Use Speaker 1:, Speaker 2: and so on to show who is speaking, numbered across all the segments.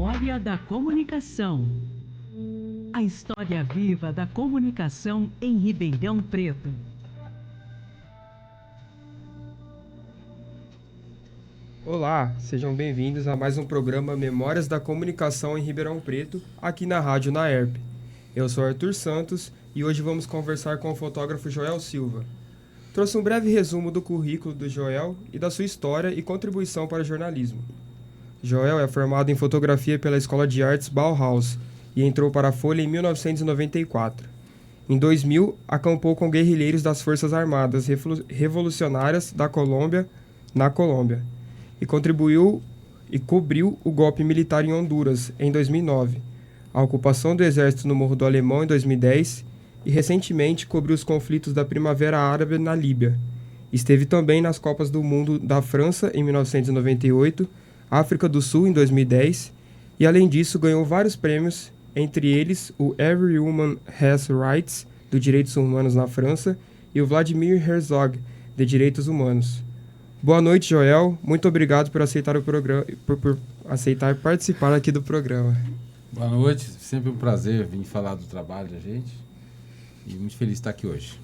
Speaker 1: Memória da Comunicação. A história viva da comunicação em Ribeirão Preto.
Speaker 2: Olá, sejam bem-vindos a mais um programa Memórias da Comunicação em Ribeirão Preto, aqui na Rádio Naerp. Eu sou Arthur Santos e hoje vamos conversar com o fotógrafo Joel Silva. Trouxe um breve resumo do currículo do Joel e da sua história e contribuição para o jornalismo. Joel é formado em fotografia pela Escola de Artes Bauhaus e entrou para a Folha em 1994. Em 2000, acampou com guerrilheiros das Forças Armadas Revolucionárias da Colômbia, na Colômbia, e contribuiu e cobriu o golpe militar em Honduras em 2009, a ocupação do exército no Morro do Alemão em 2010 e recentemente cobriu os conflitos da Primavera Árabe na Líbia. Esteve também nas Copas do Mundo da França em 1998, África do Sul em 2010 e, além disso, ganhou vários prêmios, entre eles o Every Woman Has Rights, de Direitos Humanos na França, e o Vladimir Herzog, de Direitos Humanos. Boa noite, Joel. Muito obrigado por aceitar o programa, por aceitar participar aqui do programa.
Speaker 3: Boa noite. Sempre um prazer vir falar do trabalho da gente e muito feliz de estar aqui hoje.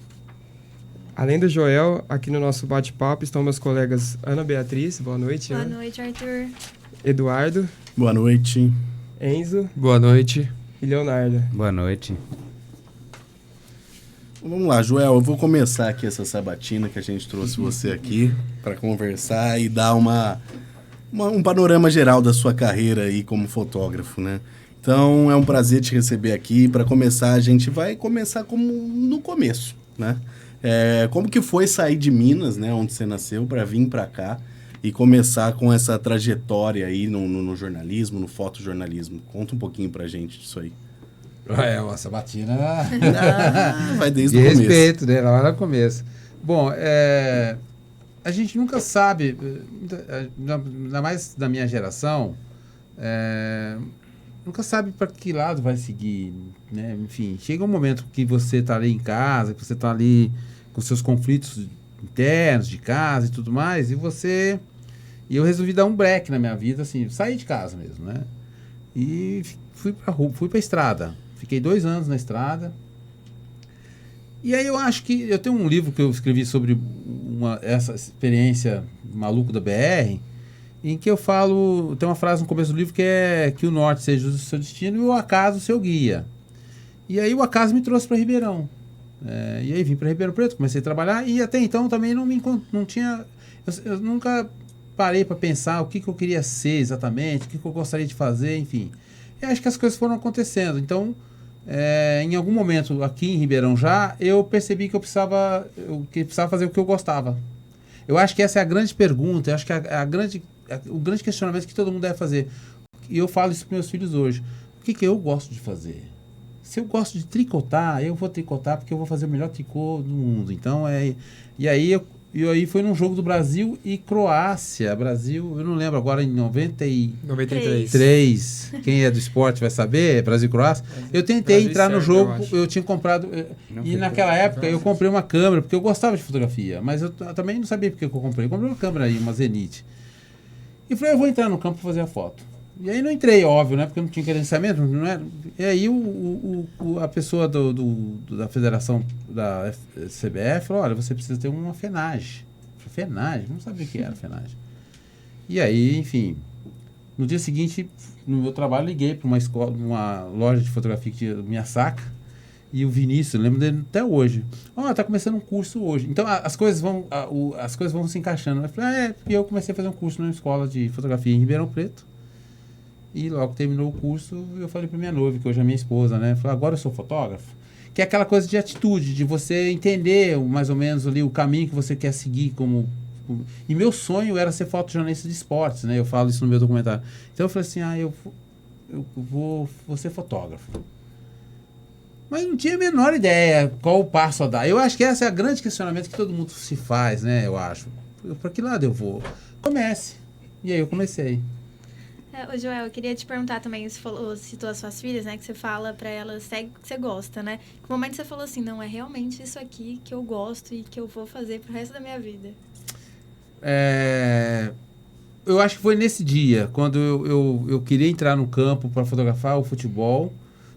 Speaker 2: Além do Joel, aqui no nosso bate-papo estão meus colegas Ana Beatriz. Boa noite.
Speaker 4: Boa noite, Arthur.
Speaker 2: Eduardo.
Speaker 5: Boa noite.
Speaker 2: Enzo.
Speaker 6: Boa noite.
Speaker 2: E Leonardo.
Speaker 6: Boa noite.
Speaker 5: Vamos lá, Joel, eu vou começar aqui essa sabatina que a gente trouxe você aqui para conversar e dar um panorama geral da sua carreira aí como fotógrafo, né? Então, é um prazer te receber aqui. Para começar, a gente vai começar como no começo, né? Como que foi sair de Minas, né, onde você nasceu, para vir para cá e começar com essa trajetória aí no jornalismo, no fotojornalismo? Conta um pouquinho pra gente disso aí.
Speaker 3: Uma sabatina...
Speaker 5: vai desde
Speaker 3: de
Speaker 5: o começo.
Speaker 3: respeito, né? Lá no começo. Bom, a gente nunca sabe, ainda mais da minha geração, nunca sabe para que lado vai seguir, né? Enfim, chega um momento que você está ali em casa, que você está ali com seus conflitos internos de casa e tudo mais, e eu resolvi dar um break na minha vida, assim, sair de casa mesmo, né? E fui para a estrada. Fiquei 2 anos na estrada. E aí eu acho que... Eu tenho um livro que eu escrevi sobre essa experiência maluca da BR, em que eu falo... Tem uma frase no começo do livro que é que o norte seja o seu destino e o acaso o seu guia. E aí o acaso me trouxe para Ribeirão. E aí vim para Ribeirão Preto, comecei a trabalhar e até então também não tinha... Eu nunca parei para pensar o que eu queria ser exatamente, o que eu gostaria de fazer, enfim. E acho que as coisas foram acontecendo. Então, em algum momento aqui em Ribeirão já, eu percebi que eu precisava fazer o que eu gostava. Eu acho que essa é a grande pergunta, eu acho que o grande questionamento que todo mundo deve fazer. E eu falo isso para meus filhos hoje. O que eu gosto de fazer? Se eu gosto de tricotar, eu vou tricotar porque eu vou fazer o melhor tricô do mundo. Então, e aí foi num jogo do Brasil e Croácia. Brasil, eu não lembro agora, em 93. Quem é do esporte vai saber, Brasil e Croácia. Eu tentei
Speaker 2: Brasil
Speaker 3: entrar no
Speaker 2: Sérvia,
Speaker 3: jogo, eu tinha comprado... E naquela época eu comprei uma câmera, porque eu gostava de fotografia. Mas eu também não sabia porque eu comprei. Eu comprei uma câmera aí, uma Zenith. E falei, eu vou entrar no campo para fazer a foto. E aí não entrei, óbvio, né? Porque eu não tinha credenciamento, não era. E aí a pessoa da federação da CBF falou, olha, você precisa ter uma FENAGE. FENAGE? Não sabia o que era FENAGE. E aí, enfim, no dia seguinte, no meu trabalho, liguei para uma loja de fotografia que tinha Miyasaka, e o Vinícius, eu lembro dele até hoje. Tá começando um curso hoje. Então as coisas vão se encaixando. Eu falei, e eu comecei a fazer um curso numa escola de fotografia em Ribeirão Preto. E logo terminou o curso, eu falei para minha noiva, que hoje é minha esposa, né? Falei, agora eu sou fotógrafo. Que é aquela coisa de atitude, de você entender mais ou menos ali o caminho que você quer seguir como... E meu sonho era ser fotojornalista de esportes, né? Eu falo isso no meu documentário. Então eu falei assim, eu vou ser fotógrafo. Mas não tinha a menor ideia qual o passo a dar. Eu acho que esse é o grande questionamento que todo mundo se faz, né? Eu acho. Para que lado eu vou? Comece. E aí eu comecei.
Speaker 4: Ô Joel, eu queria te perguntar também, você citou as suas filhas, né, que você fala pra elas, segue o que você gosta, né? Que momento você falou assim, não, é realmente isso aqui que eu gosto e que eu vou fazer pro resto da minha vida?
Speaker 3: eu acho que foi nesse dia, quando eu queria entrar no campo para fotografar o futebol,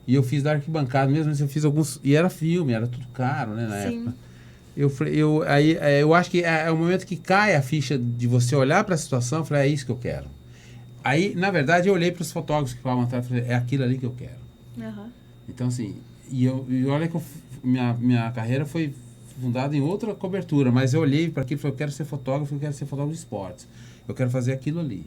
Speaker 3: e eu fiz da arquibancada, mesmo assim eu fiz alguns... E era filme, era tudo caro, né, na
Speaker 4: Sim.
Speaker 3: época. Eu acho que é o momento que cai a ficha de você olhar para a situação e falar, é isso que eu quero. Aí, na verdade, eu olhei para os fotógrafos que ficavam atrás e falei, é aquilo ali que eu quero.
Speaker 4: Aham.
Speaker 3: Então, assim, e olha que minha carreira foi fundada em outra cobertura, mas eu olhei para aquilo e falei, eu quero ser fotógrafo, eu quero ser fotógrafo de esportes. Eu quero fazer aquilo ali.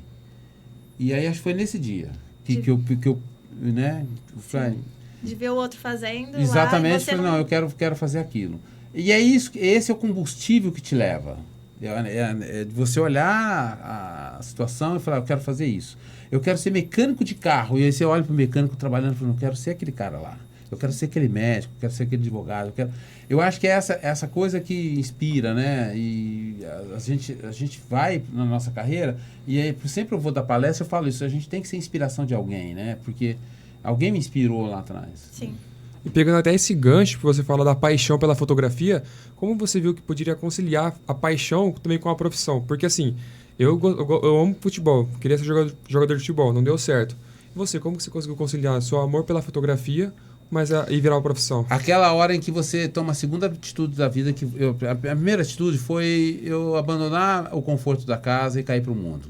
Speaker 3: E aí, acho que foi nesse dia que eu né, falei,
Speaker 4: De ver o outro fazendo
Speaker 3: exatamente,
Speaker 4: lá, e você
Speaker 3: falei, não, eu quero fazer aquilo. E é isso, esse é o combustível que te leva. É de você olhar a situação e falar, eu quero fazer isso. Eu quero ser mecânico de carro. E aí você olha para o mecânico trabalhando e fala, não quero ser aquele cara lá. Eu quero ser aquele médico, eu quero ser aquele advogado. Eu acho que é essa coisa que inspira, né? E a gente vai na nossa carreira, e aí, sempre eu vou dar palestra, eu falo isso, a gente tem que ser inspiração de alguém, né? Porque alguém me inspirou lá atrás.
Speaker 4: Sim.
Speaker 2: E pegando até esse gancho que você fala da paixão pela fotografia, como você viu que poderia conciliar a paixão também com a profissão? Porque assim, eu amo futebol, queria ser jogador de futebol, não deu certo. E você, como que você conseguiu conciliar seu amor pela fotografia e virar uma profissão?
Speaker 3: Aquela hora em que você toma a segunda atitude da vida, a primeira atitude foi eu abandonar o conforto da casa e cair para o mundo.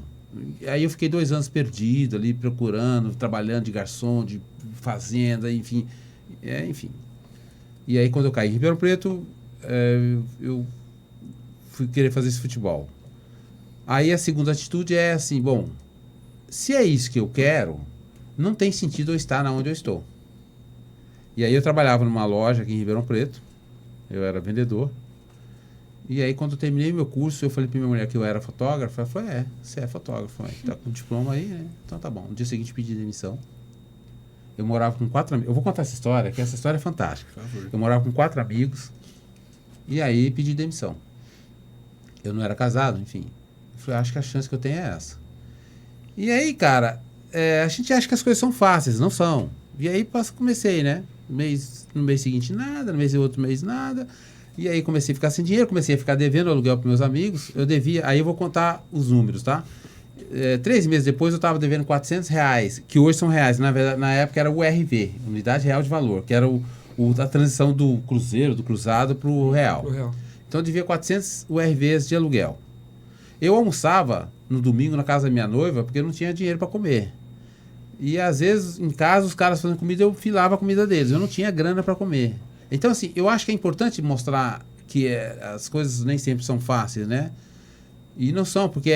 Speaker 3: Aí eu fiquei 2 anos perdido ali, procurando, trabalhando de garçom, de fazenda, enfim. Enfim. E aí, quando eu caí em Ribeirão Preto, eu fui querer fazer esse futebol. Aí a segunda atitude é assim, bom, se é isso que eu quero, não tem sentido eu estar onde eu estou. E aí eu trabalhava numa loja aqui em Ribeirão Preto, eu era vendedor. E aí, quando eu terminei meu curso, eu falei pra minha mulher que eu era fotógrafo. Ela falou, você é fotógrafo, tá com diploma aí, né? Então tá bom. No dia seguinte, pedi demissão. Eu morava com 4 amigos. Eu vou contar essa história, que essa história é fantástica.
Speaker 5: Por favor.
Speaker 3: Eu morava com 4 amigos. E aí pedi demissão. Eu não era casado, enfim. Eu falei, acho que a chance que eu tenho é essa. E aí, cara, a gente acha que as coisas são fáceis, não são. E aí comecei, né? No mês seguinte nada, no mês do outro mês nada. E aí comecei a ficar sem dinheiro, comecei a ficar devendo aluguel para meus amigos. Eu devia, aí eu vou contar os números, tá? 3 meses depois eu estava devendo R$400, que hoje são reais. Na verdade, na época era o URV, Unidade Real de Valor, que era a transição do cruzeiro, do cruzado para o real. Então eu devia 400 URVs de aluguel. Eu almoçava no domingo na casa da minha noiva porque eu não tinha dinheiro para comer. E às vezes em casa os caras fazendo comida, eu filava a comida deles. Eu não tinha grana para comer. Então assim, eu acho que é importante mostrar que as coisas nem sempre são fáceis, né? E não são, porque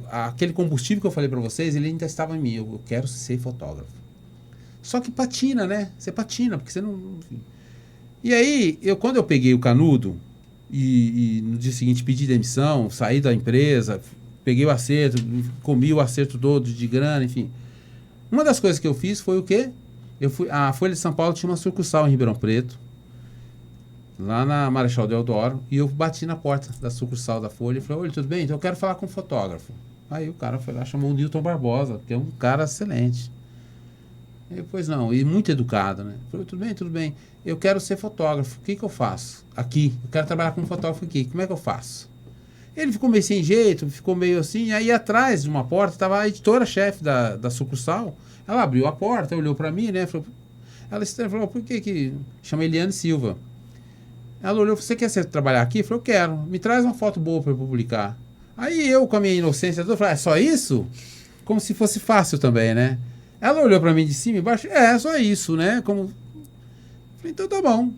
Speaker 3: aquele combustível que eu falei para vocês, ele ainda estava em mim. Eu quero ser fotógrafo. Só que patina, né? Você patina, porque você não... E aí, quando eu peguei o canudo e no dia seguinte pedi demissão, saí da empresa, peguei o acerto, comi o acerto todo de grana, enfim. Uma das coisas que eu fiz foi o quê? A Folha de São Paulo tinha uma sucursal em Ribeirão Preto, lá na Marechal Deodoro, e eu bati na porta da sucursal da Folha e falei, oi, tudo bem? Então eu quero falar com um fotógrafo. Aí o cara foi lá, chamou o Newton Barbosa, que é um cara excelente. Eu, pois não, e muito educado, né? Falei, tudo bem, eu quero ser fotógrafo, o que eu faço? Aqui, eu quero trabalhar como fotógrafo aqui, como é que eu faço? Ele ficou meio sem jeito, ficou meio assim, aí atrás de uma porta estava a editora-chefe da sucursal, ela abriu a porta, olhou para mim, né? Ela falou, por que... Chama Eliane Silva. Ela olhou, você quer trabalhar aqui? Eu falei, eu quero. Me traz uma foto boa para eu publicar. Aí eu, com a minha inocência, eu falei, é só isso? Como se fosse fácil também, né? Ela olhou para mim de cima e embaixo, só isso, né? Como... Falei, então tá bom.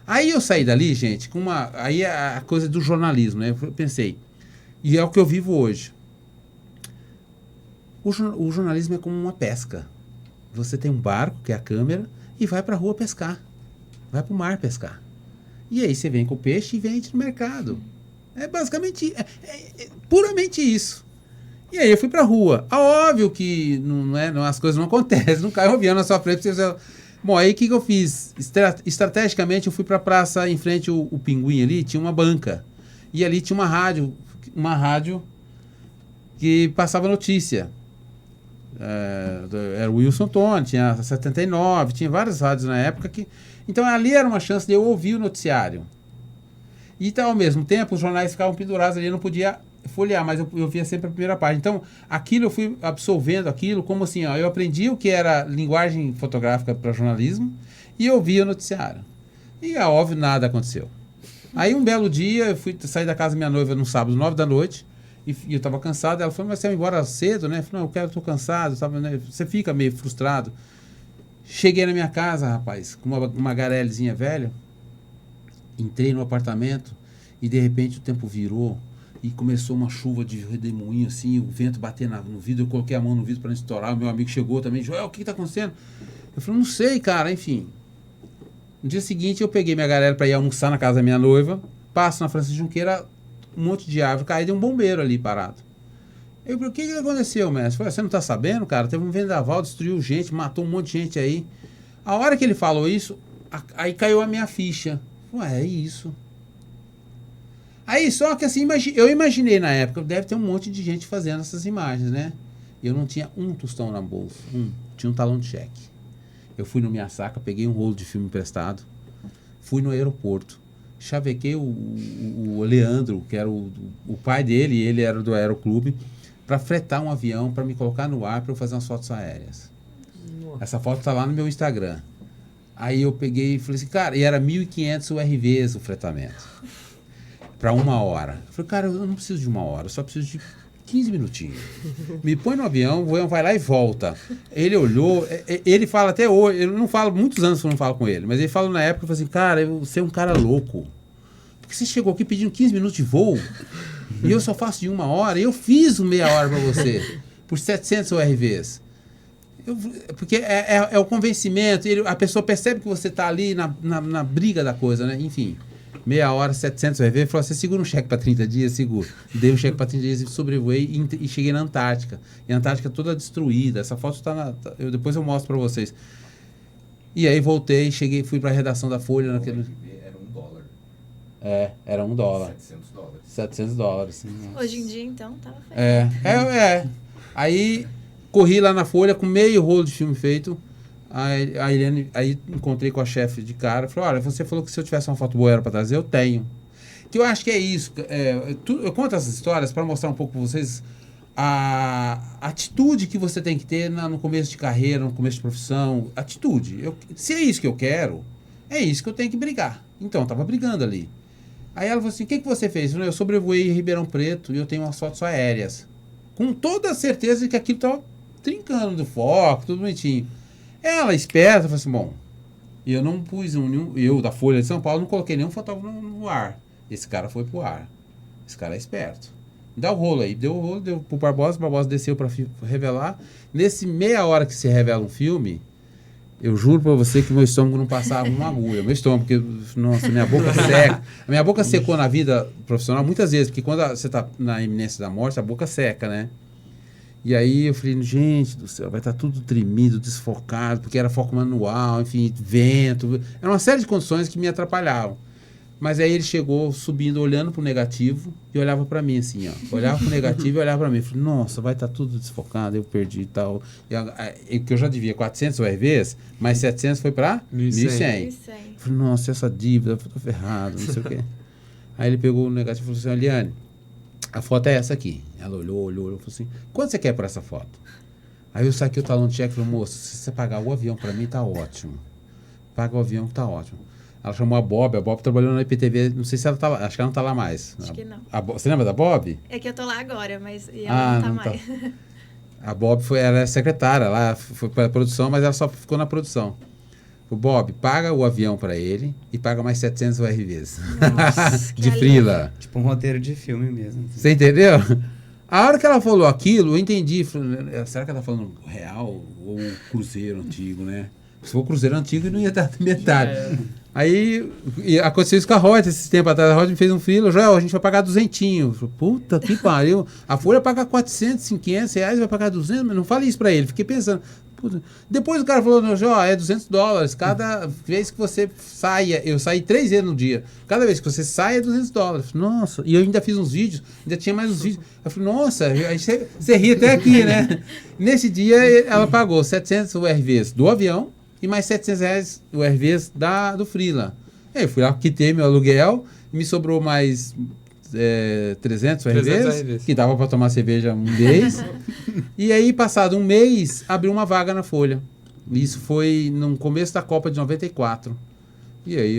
Speaker 3: Aí eu saí dali, gente, aí a coisa do jornalismo, né? Eu pensei, e é o que eu vivo hoje. O jornalismo é como uma pesca. Você tem um barco, que é a câmera, e vai para a rua pescar. Vai para o mar pescar. E aí você vem com o peixe e vende no mercado. É basicamente, puramente isso. E aí eu fui pra rua. Óbvio que as coisas não acontecem, não cai um avião na sua frente. Bom, aí o que eu fiz? Estrategicamente eu fui pra praça em frente o Pinguim ali, tinha uma banca. E ali tinha uma rádio que passava notícia. Era o Wilson Tony, tinha a 79, tinha várias rádios na época que... Então ali era uma chance de eu ouvir o noticiário. E então, ao mesmo tempo os jornais ficavam pendurados ali, eu não podia folhear, mas eu via sempre a primeira página. Então, aquilo eu fui absorvendo aquilo, como assim, ó, eu aprendi o que era linguagem fotográfica para jornalismo e eu via o noticiário. E, é óbvio, nada aconteceu. Aí, um belo dia, eu fui sair da casa da minha noiva no sábado, 9 da noite, e eu estava cansado. Ela falou, mas você vai embora cedo, né? Eu falei, não, eu tô cansado, sabe, né? Você fica meio frustrado. Cheguei na minha casa, rapaz, com uma garelezinha velha, entrei no apartamento e, de repente, o tempo virou e começou uma chuva de redemoinho, assim, o vento batendo no vidro, eu coloquei a mão no vidro para não estourar, o meu amigo chegou também, Joel, o que está acontecendo? Eu falei, não sei, cara, enfim. No dia seguinte, eu peguei minha galera para ir almoçar na casa da minha noiva, passo na Francisco Junqueira, um monte de árvore caída e um bombeiro ali parado. Eu falei, o que aconteceu, mestre? Eu falei, você não está sabendo, cara? Teve um vendaval, destruiu gente, matou um monte de gente aí. A hora que ele falou isso, aí caiu a minha ficha. Ué, é isso. Aí, só que assim, eu imaginei na época, deve ter um monte de gente fazendo essas imagens, né? Eu não tinha um tostão na bolsa, tinha um talão de cheque. Eu fui no Minha Saca, peguei um rolo de filme emprestado, fui no aeroporto, chavequei o Leandro, que era o pai dele, ele era do Aeroclube, para fretar um avião, para me colocar no ar, para eu fazer umas fotos aéreas. Nossa. Essa foto tá lá no meu Instagram. Aí eu peguei e falei assim, cara, e era 1.500 URVs o fretamento. Para 1 hora. Eu falei, cara, eu não preciso de 1 hora, eu só preciso de 15 minutinhos. Me põe no avião, o avião vai lá e volta. Ele olhou, ele fala até hoje, eu não falo, muitos anos que eu não falo com ele, mas ele fala na época, eu falei assim, cara, você é um cara louco. Porque você chegou aqui pedindo 15 minutos de voo, e eu só faço de 1 hora, e eu fiz meia hora para você, por 700 URVs. Porque é o convencimento, a pessoa percebe que você está ali na briga da coisa, né? Enfim. Meia hora, 700 URV, ele falou, você segura um cheque para 30 dias? Seguro. Dei um cheque para 30 dias e sobrevoei e cheguei na Antártica. E a Antártica toda destruída. Essa foto está depois eu mostro para vocês. E aí voltei, fui para a redação da Folha. Naquele...
Speaker 6: Era $1.
Speaker 3: Era $1. $700.
Speaker 4: Hoje em dia, então, tava feio.
Speaker 3: Aí corri lá na Folha com meio rolo de filme feito. A Irene, aí encontrei com a chefe de cara, falou, olha, você falou que se eu tivesse uma foto boa era para trazer, eu tenho. Que eu acho que é isso. Eu conto essas histórias para mostrar um pouco para vocês a atitude que você tem que ter no começo de carreira, no começo de profissão. Atitude. Se é isso que eu quero, é isso que eu tenho que brigar. Então, eu tava brigando ali. Aí ela falou assim, o que você fez? Eu sobrevoei em Ribeirão Preto e eu tenho umas fotos aéreas. Com toda a certeza de que aquilo tava trincando do foco, tudo bonitinho. Ela, esperta, falou assim, bom, eu não pus eu da Folha de São Paulo, não coloquei nenhum fotógrafo no ar. Esse cara foi pro ar. Esse cara é esperto. Dá o rolo aí. Deu o rolo, deu pro Barbosa, o Barbosa desceu para revelar. Nesse meia hora que se revela um filme, eu juro pra você que meu estômago não passava uma agulha. Meu estômago, porque, nossa, minha boca seca. A minha boca secou na vida profissional muitas vezes, porque quando você tá na iminência da morte, a boca seca, né? E aí eu falei, gente do céu, vai estar tudo tremido, desfocado, porque era foco manual, enfim, vento. Era uma série de condições que me atrapalhavam. Mas aí ele chegou subindo, olhando pro negativo e olhava para mim assim, ó. Olhava pro negativo e olhava para mim. Eu falei, nossa, vai estar tudo desfocado, eu perdi e tal. Que eu já devia 400 URVs, mais 700 foi para 1.100. Eu falei, nossa, essa dívida, eu tô ferrado, não sei o quê. Aí ele pegou o negativo e falou assim, Eliane, a foto é essa aqui. Ela olhou, falou assim, quanto você quer por essa foto? Aí eu saquei o talão de cheque e falei, moço, se você pagar o avião para mim, tá ótimo. Paga o avião que tá ótimo. Ela chamou a Bob trabalhou na IPTV, não sei se ela tá lá, acho que ela não tá lá mais.
Speaker 4: Acho que não.
Speaker 3: Você lembra da Bob?
Speaker 4: É que eu tô lá agora, mas ela não tá mais.
Speaker 3: A Bob ela é secretária lá, foi para a produção, mas ela só ficou na produção. O Bob, paga o avião para ele e paga mais 700 URVs.
Speaker 4: Nossa,
Speaker 3: de frila.
Speaker 6: Tipo um roteiro de filme mesmo.
Speaker 3: Você entendeu? A hora que ela falou aquilo, eu entendi. Falei, será que ela tá falando real ou cruzeiro antigo, né? Se for cruzeiro antigo, não ia dar metade. Aí aconteceu isso com a Rod, esses tempos atrás. A Rod me fez um frila. Joel, a gente vai pagar 200. Eu falei, puta que pariu. A Folha paga 400, 500 reais, vai pagar 200. Mas não fale isso pra ele. Fiquei pensando. Puta. Depois o cara falou, Joel, é $200. Cada vez que você saia, eu saí 3 vezes no dia. Cada vez que você sai é $200. Nossa, e eu ainda fiz uns vídeos, ainda tinha mais uns vídeos. Eu falei, nossa, aí você ri até aqui, né? Nesse dia ela pagou 700 URVs do avião e mais 700 reais URVs do frila. Aí eu fui lá, quitei meu aluguel, me sobrou mais 300
Speaker 2: 300
Speaker 3: RVs,
Speaker 2: RVs.
Speaker 3: que dava para tomar cerveja um mês. E aí, passado um mês, abriu uma vaga na Folha. Isso foi no começo da Copa de 94. E aí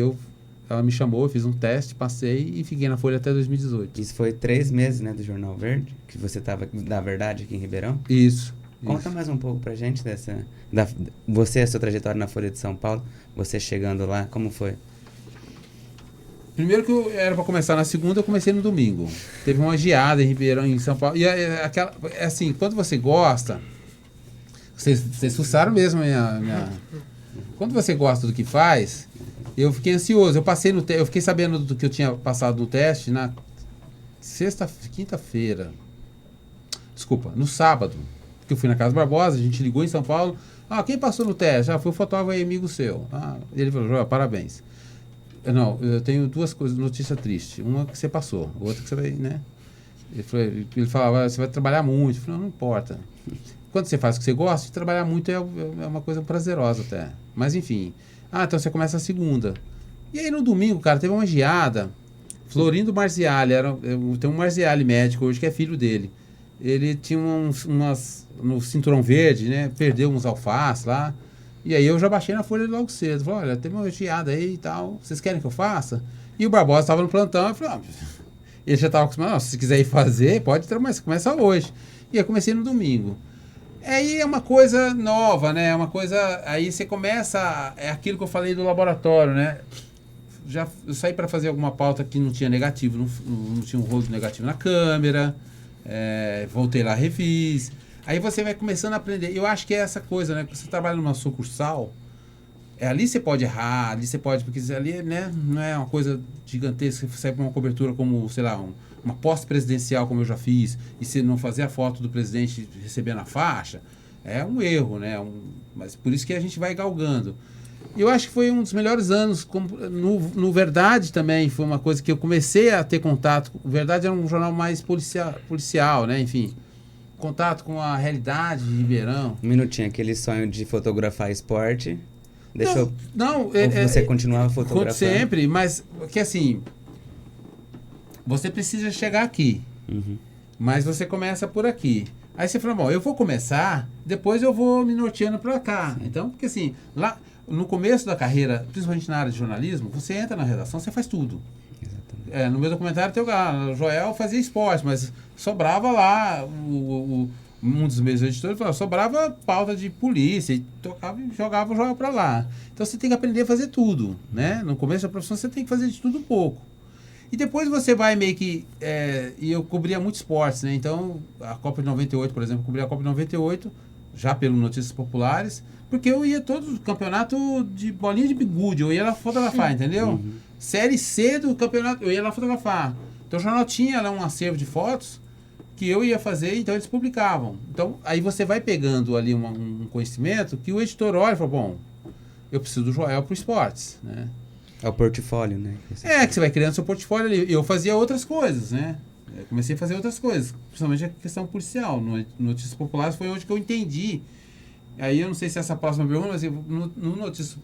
Speaker 3: ela me chamou, eu fiz um teste, passei e fiquei na Folha até 2018.
Speaker 6: Isso foi 3 meses, né, do Jornal Verde, que você estava, da verdade, aqui em Ribeirão.
Speaker 3: Isso.
Speaker 6: Conta mais um pouco pra gente você, a sua trajetória na Folha de São Paulo, você chegando lá, como foi?
Speaker 3: Primeiro que eu era para começar na segunda, eu comecei no domingo. Teve uma geada em Ribeirão, em São Paulo. E assim, quando você gosta, vocês fuçaram mesmo quando você gosta do que faz, eu fiquei ansioso. Eu passei eu fiquei sabendo do que eu tinha passado no teste na quinta-feira. Desculpa, no sábado. Que eu fui na Casa Barbosa, a gente ligou em São Paulo. Quem passou no teste? Foi o fotógrafo aí, amigo seu. Ele falou, Joel, parabéns. Não, eu tenho 2 coisas, notícia triste. Uma que você passou, outra que você vai, né? Ele falava, você vai trabalhar muito. Eu falei, não importa. Quando você faz o que você gosta, trabalhar muito é uma coisa prazerosa até. Mas enfim. Então você começa a segunda. E aí no domingo, cara, teve uma geada. Florindo Marziali, tem um Marziali médico hoje que é filho dele. Ele tinha umas no cinturão verde, né? Perdeu uns alfaces lá. E aí eu já baixei na Folha logo cedo. Falei, olha, tem uma geada aí e tal. Vocês querem que eu faça? E o Barbosa estava no plantão. Eu falei, ele já estava acostumado. Se quiser ir fazer, pode ter, mas começa hoje. E eu comecei no domingo. Aí é uma coisa nova, né? Uma coisa... Aí você começa... É aquilo que eu falei do laboratório, né? Eu saí para fazer alguma pauta que não tinha negativo. Não tinha um rosto negativo na câmera. Voltei lá, refiz. Aí você vai começando a aprender. Eu acho que é essa coisa, né? Quando você trabalha numa sucursal, ali você pode errar, ali você pode... Porque ali, né, não é uma coisa gigantesca. Você sai para uma cobertura como, sei lá, uma posse presidencial, como eu já fiz, e você não fazer a foto do presidente recebendo a faixa, é um erro, né? Mas por isso que a gente vai galgando. Eu acho que foi um dos melhores anos. No Verdade também foi uma coisa que eu comecei a ter contato. O Verdade era um jornal mais policial, né? Enfim, contato com a realidade de Ribeirão.
Speaker 6: Um minutinho, aquele sonho de fotografar esporte.
Speaker 3: Você
Speaker 6: continuava fotografando?
Speaker 3: Sempre, mas que assim, você precisa chegar aqui.
Speaker 6: Uhum.
Speaker 3: Mas você começa por aqui. Aí você fala, bom, eu vou começar, depois eu vou me norteando para cá. Então, porque assim, lá no começo da carreira, principalmente na área de jornalismo, você entra na redação, você faz tudo. No meu documentário tem o Joel fazia esporte, mas sobrava lá, um dos meus editores falou, sobrava pauta de polícia, e tocava e jogava o Joel para lá. Então você tem que aprender a fazer tudo, né? No começo da profissão você tem que fazer de tudo um pouco. E depois você vai meio que... e eu cobria muito esportes, né? Então, a Copa de 98, por exemplo, eu cobria a Copa de 98, já pelo Notícias Populares, porque eu ia todo campeonato de bolinha de bigude, eu ia lá fotografar, entendeu?
Speaker 6: Uhum.
Speaker 3: Série C do campeonato, eu ia lá fotografar. Então o jornal tinha lá um acervo de fotos que eu ia fazer, então eles publicavam. Então aí você vai pegando ali um conhecimento que o editor olha e fala, bom, eu preciso do Joel para esportes, né?
Speaker 6: É o portfólio, né?
Speaker 3: Que você vai criando seu portfólio ali. Eu fazia outras coisas, né? Eu comecei a fazer outras coisas, principalmente a questão policial. No Notícias Populares foi onde que eu entendi. Aí eu não sei se essa próxima pergunta, mas no Notícias...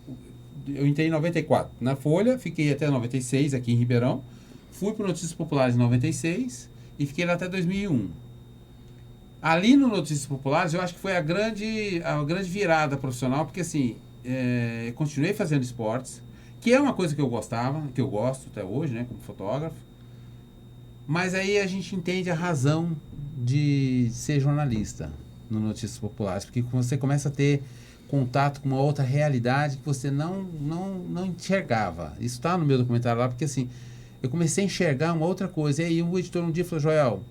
Speaker 3: Eu entrei em 94 na Folha, fiquei até 96 aqui em Ribeirão, fui para Notícias Populares em 96 e fiquei lá até 2001. Ali no Notícias Populares eu acho que foi a grande virada profissional, porque assim, eu continuei fazendo esportes, que é uma coisa que eu gostava, que eu gosto até hoje, né, como fotógrafo, mas aí a gente entende a razão de ser jornalista no Notícias Populares, porque você começa a ter contato com uma outra realidade que você não enxergava. Isso está no meu documentário lá, porque assim, eu comecei a enxergar uma outra coisa. E aí o editor um dia falou, Joel,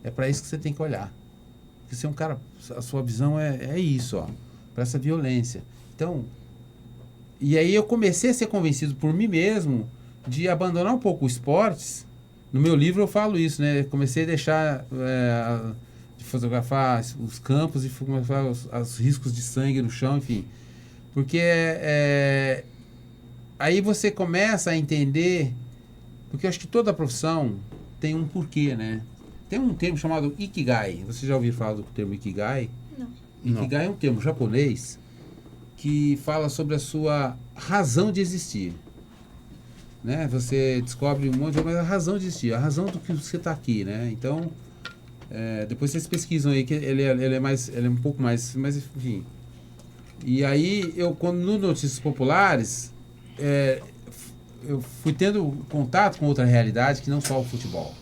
Speaker 3: é para isso que você tem que olhar. Porque você é um cara, a sua visão é isso, ó, para essa violência. Então, e aí eu comecei a ser convencido por mim mesmo de abandonar um pouco os esportes. No meu livro eu falo isso, né? Comecei a deixar... de fotografar os campos e fotografar os riscos de sangue no chão, enfim. Porque aí você começa a entender, porque eu acho que toda profissão tem um porquê, né? Tem um termo chamado Ikigai. Você já ouviu falar do termo Ikigai?
Speaker 4: Não.
Speaker 3: Ikigai é um termo japonês que fala sobre a sua razão de existir. né? Você descobre um monte de... Mas a razão de existir, a razão do que você está aqui, né? Então, depois vocês pesquisam aí, que ele é um pouco mais... Mas, enfim... E aí, quando no Notícias Populares, eu fui tendo contato com outra realidade que não só o futebol.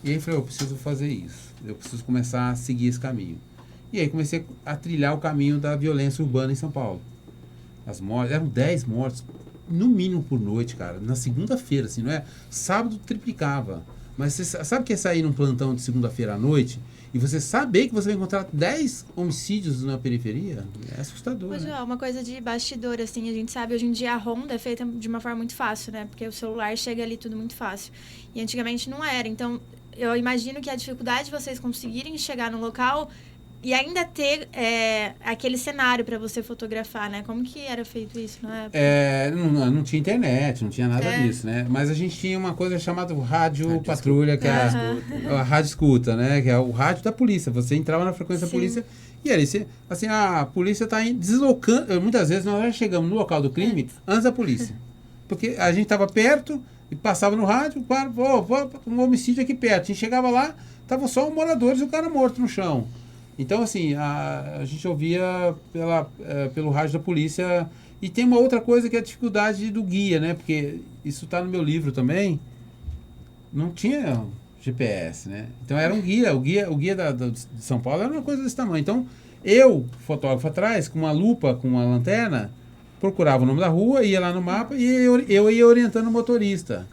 Speaker 3: E aí eu falei, eu preciso fazer isso. Eu preciso começar a seguir esse caminho. E aí comecei a trilhar o caminho da violência urbana em São Paulo. As mortes, eram 10 mortes, no mínimo por noite, cara. Na segunda-feira, assim, não é? Sábado triplicava. Mas você sabe o que é sair num plantão de segunda-feira à noite e você saber que você vai encontrar 10 homicídios na periferia? É assustador,
Speaker 4: Mas,
Speaker 3: né?
Speaker 4: uma coisa de bastidor, assim, a gente sabe, hoje em dia a ronda é feita de uma forma muito fácil, né? Porque o celular chega ali tudo muito fácil. E antigamente não era. Então, eu imagino que a dificuldade de vocês conseguirem chegar no local e ainda ter aquele cenário para você fotografar, né? Como que era feito isso na época?
Speaker 3: Não tinha internet, não tinha nada disso, né? Mas a gente tinha uma coisa chamada rádio patrulha, que é a rádio escuta, né? Que é o rádio da polícia. Você entrava na frequência da polícia e ali, assim, a polícia está deslocando. Muitas vezes nós já chegamos no local do crime antes da polícia. Porque a gente estava perto e passava no rádio, um homicídio aqui perto. A gente chegava lá, estavam só os moradores e o cara morto no chão. Então, assim, a gente ouvia pelo rádio da polícia. E tem uma outra coisa que é a dificuldade do guia, né? Porque isso está no meu livro também. Não tinha GPS, né? Então era um guia. O guia de São Paulo era uma coisa desse tamanho. Então, eu, fotógrafo atrás, com uma lupa, com uma lanterna, procurava o nome da rua, ia lá no mapa e eu ia orientando o motorista.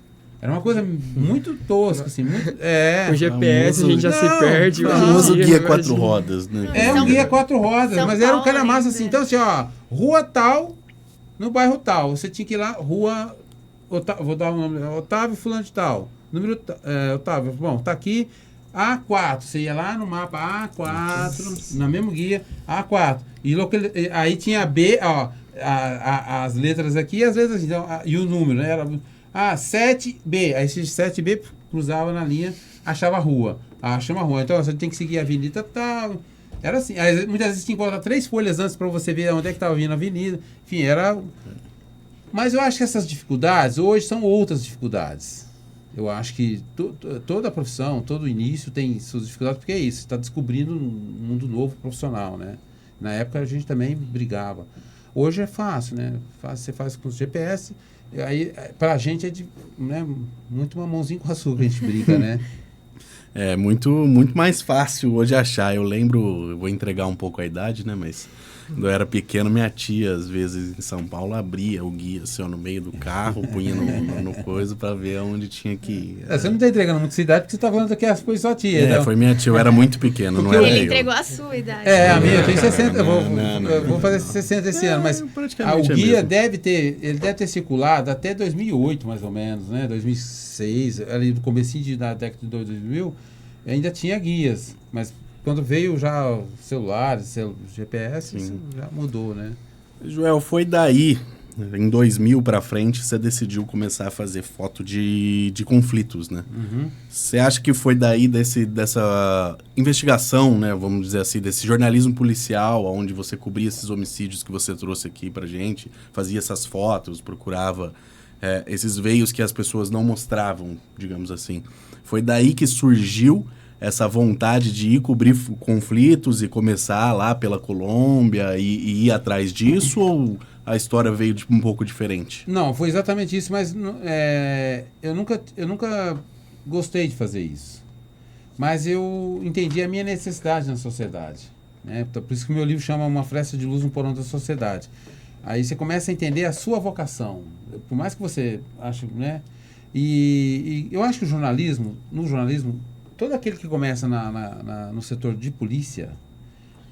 Speaker 3: Era uma coisa muito tosca, assim.
Speaker 2: Com GPS a gente já se perde.
Speaker 5: O famoso guia 4 rodas, né?
Speaker 3: Um guia 4 rodas,
Speaker 4: São
Speaker 3: mas era um
Speaker 4: Paulo
Speaker 3: cara massa
Speaker 4: ainda.
Speaker 3: assim. Então, assim, ó, rua tal, no bairro tal. Você tinha que ir lá, rua... vou dar o nome, Otávio Fulano de Tal. Número... Otávio, bom, tá aqui, A4. Você ia lá no mapa, A4, na mesmo guia, A4. E aí tinha B, ó, as letras aqui e as letras, então, e o número, né? Era... 7B. Aí esse 7B cruzava na linha, achava a rua. Chama a rua. Então você tem que seguir a avenida tal. Era assim. Aí, muitas vezes tinha que botar 3 folhas antes para você ver onde é que estava vindo a avenida. Enfim, era. Mas eu acho que essas dificuldades hoje são outras dificuldades. Eu acho que toda a profissão, todo o início tem suas dificuldades, porque é isso. Você está descobrindo um mundo novo profissional, né? Na época a gente também brigava. Hoje é fácil, né? Você faz com os GPS. Aí, pra gente é né, muito mamãozinho com açúcar, a gente briga, né?
Speaker 5: É muito mais fácil hoje achar. Eu lembro, eu vou entregar um pouco a idade, né? Mas quando eu era pequeno, minha tia, às vezes em São Paulo, abria o guia assim, ó, no meio do carro, punha no coisa pra ver onde tinha que ir.
Speaker 3: Você não tá entregando muita idade porque você tá falando que foi sua tia, né?
Speaker 5: Foi minha tia, eu era muito pequeno, não era
Speaker 4: Ele
Speaker 5: eu.
Speaker 4: entregou a sua idade.
Speaker 3: A minha, eu tenho 60,
Speaker 5: Não.
Speaker 3: eu vou fazer 60 esse ano, mas
Speaker 5: praticamente
Speaker 3: o guia
Speaker 5: mesmo.
Speaker 3: deve ter circulado até 2008, mais ou menos, né? 2006, ali no comecinho da década de 2000, ainda tinha guias, mas quando veio já celulares, GPS, isso já mudou, né?
Speaker 5: Joel, foi daí, em 2000 pra frente, você decidiu começar a fazer foto de conflitos, né? Você acha que foi daí dessa investigação, né? Vamos dizer assim, desse jornalismo policial, onde você cobria esses homicídios que você trouxe aqui pra gente, fazia essas fotos, procurava esses veios que as pessoas não mostravam, digamos assim. Foi daí que surgiu essa vontade de ir cobrir conflitos e começar lá pela Colômbia e ir atrás disso, ou a história veio um pouco diferente?
Speaker 3: Não, foi exatamente isso, mas eu nunca gostei de fazer isso. Mas eu entendi a minha necessidade na sociedade, né? Por isso que o meu livro chama Uma Fresta de Luz no Porão da Sociedade. Aí você começa a entender a sua vocação, por mais que você ache, né? E eu acho que no jornalismo, todo aquele que começa no setor de polícia,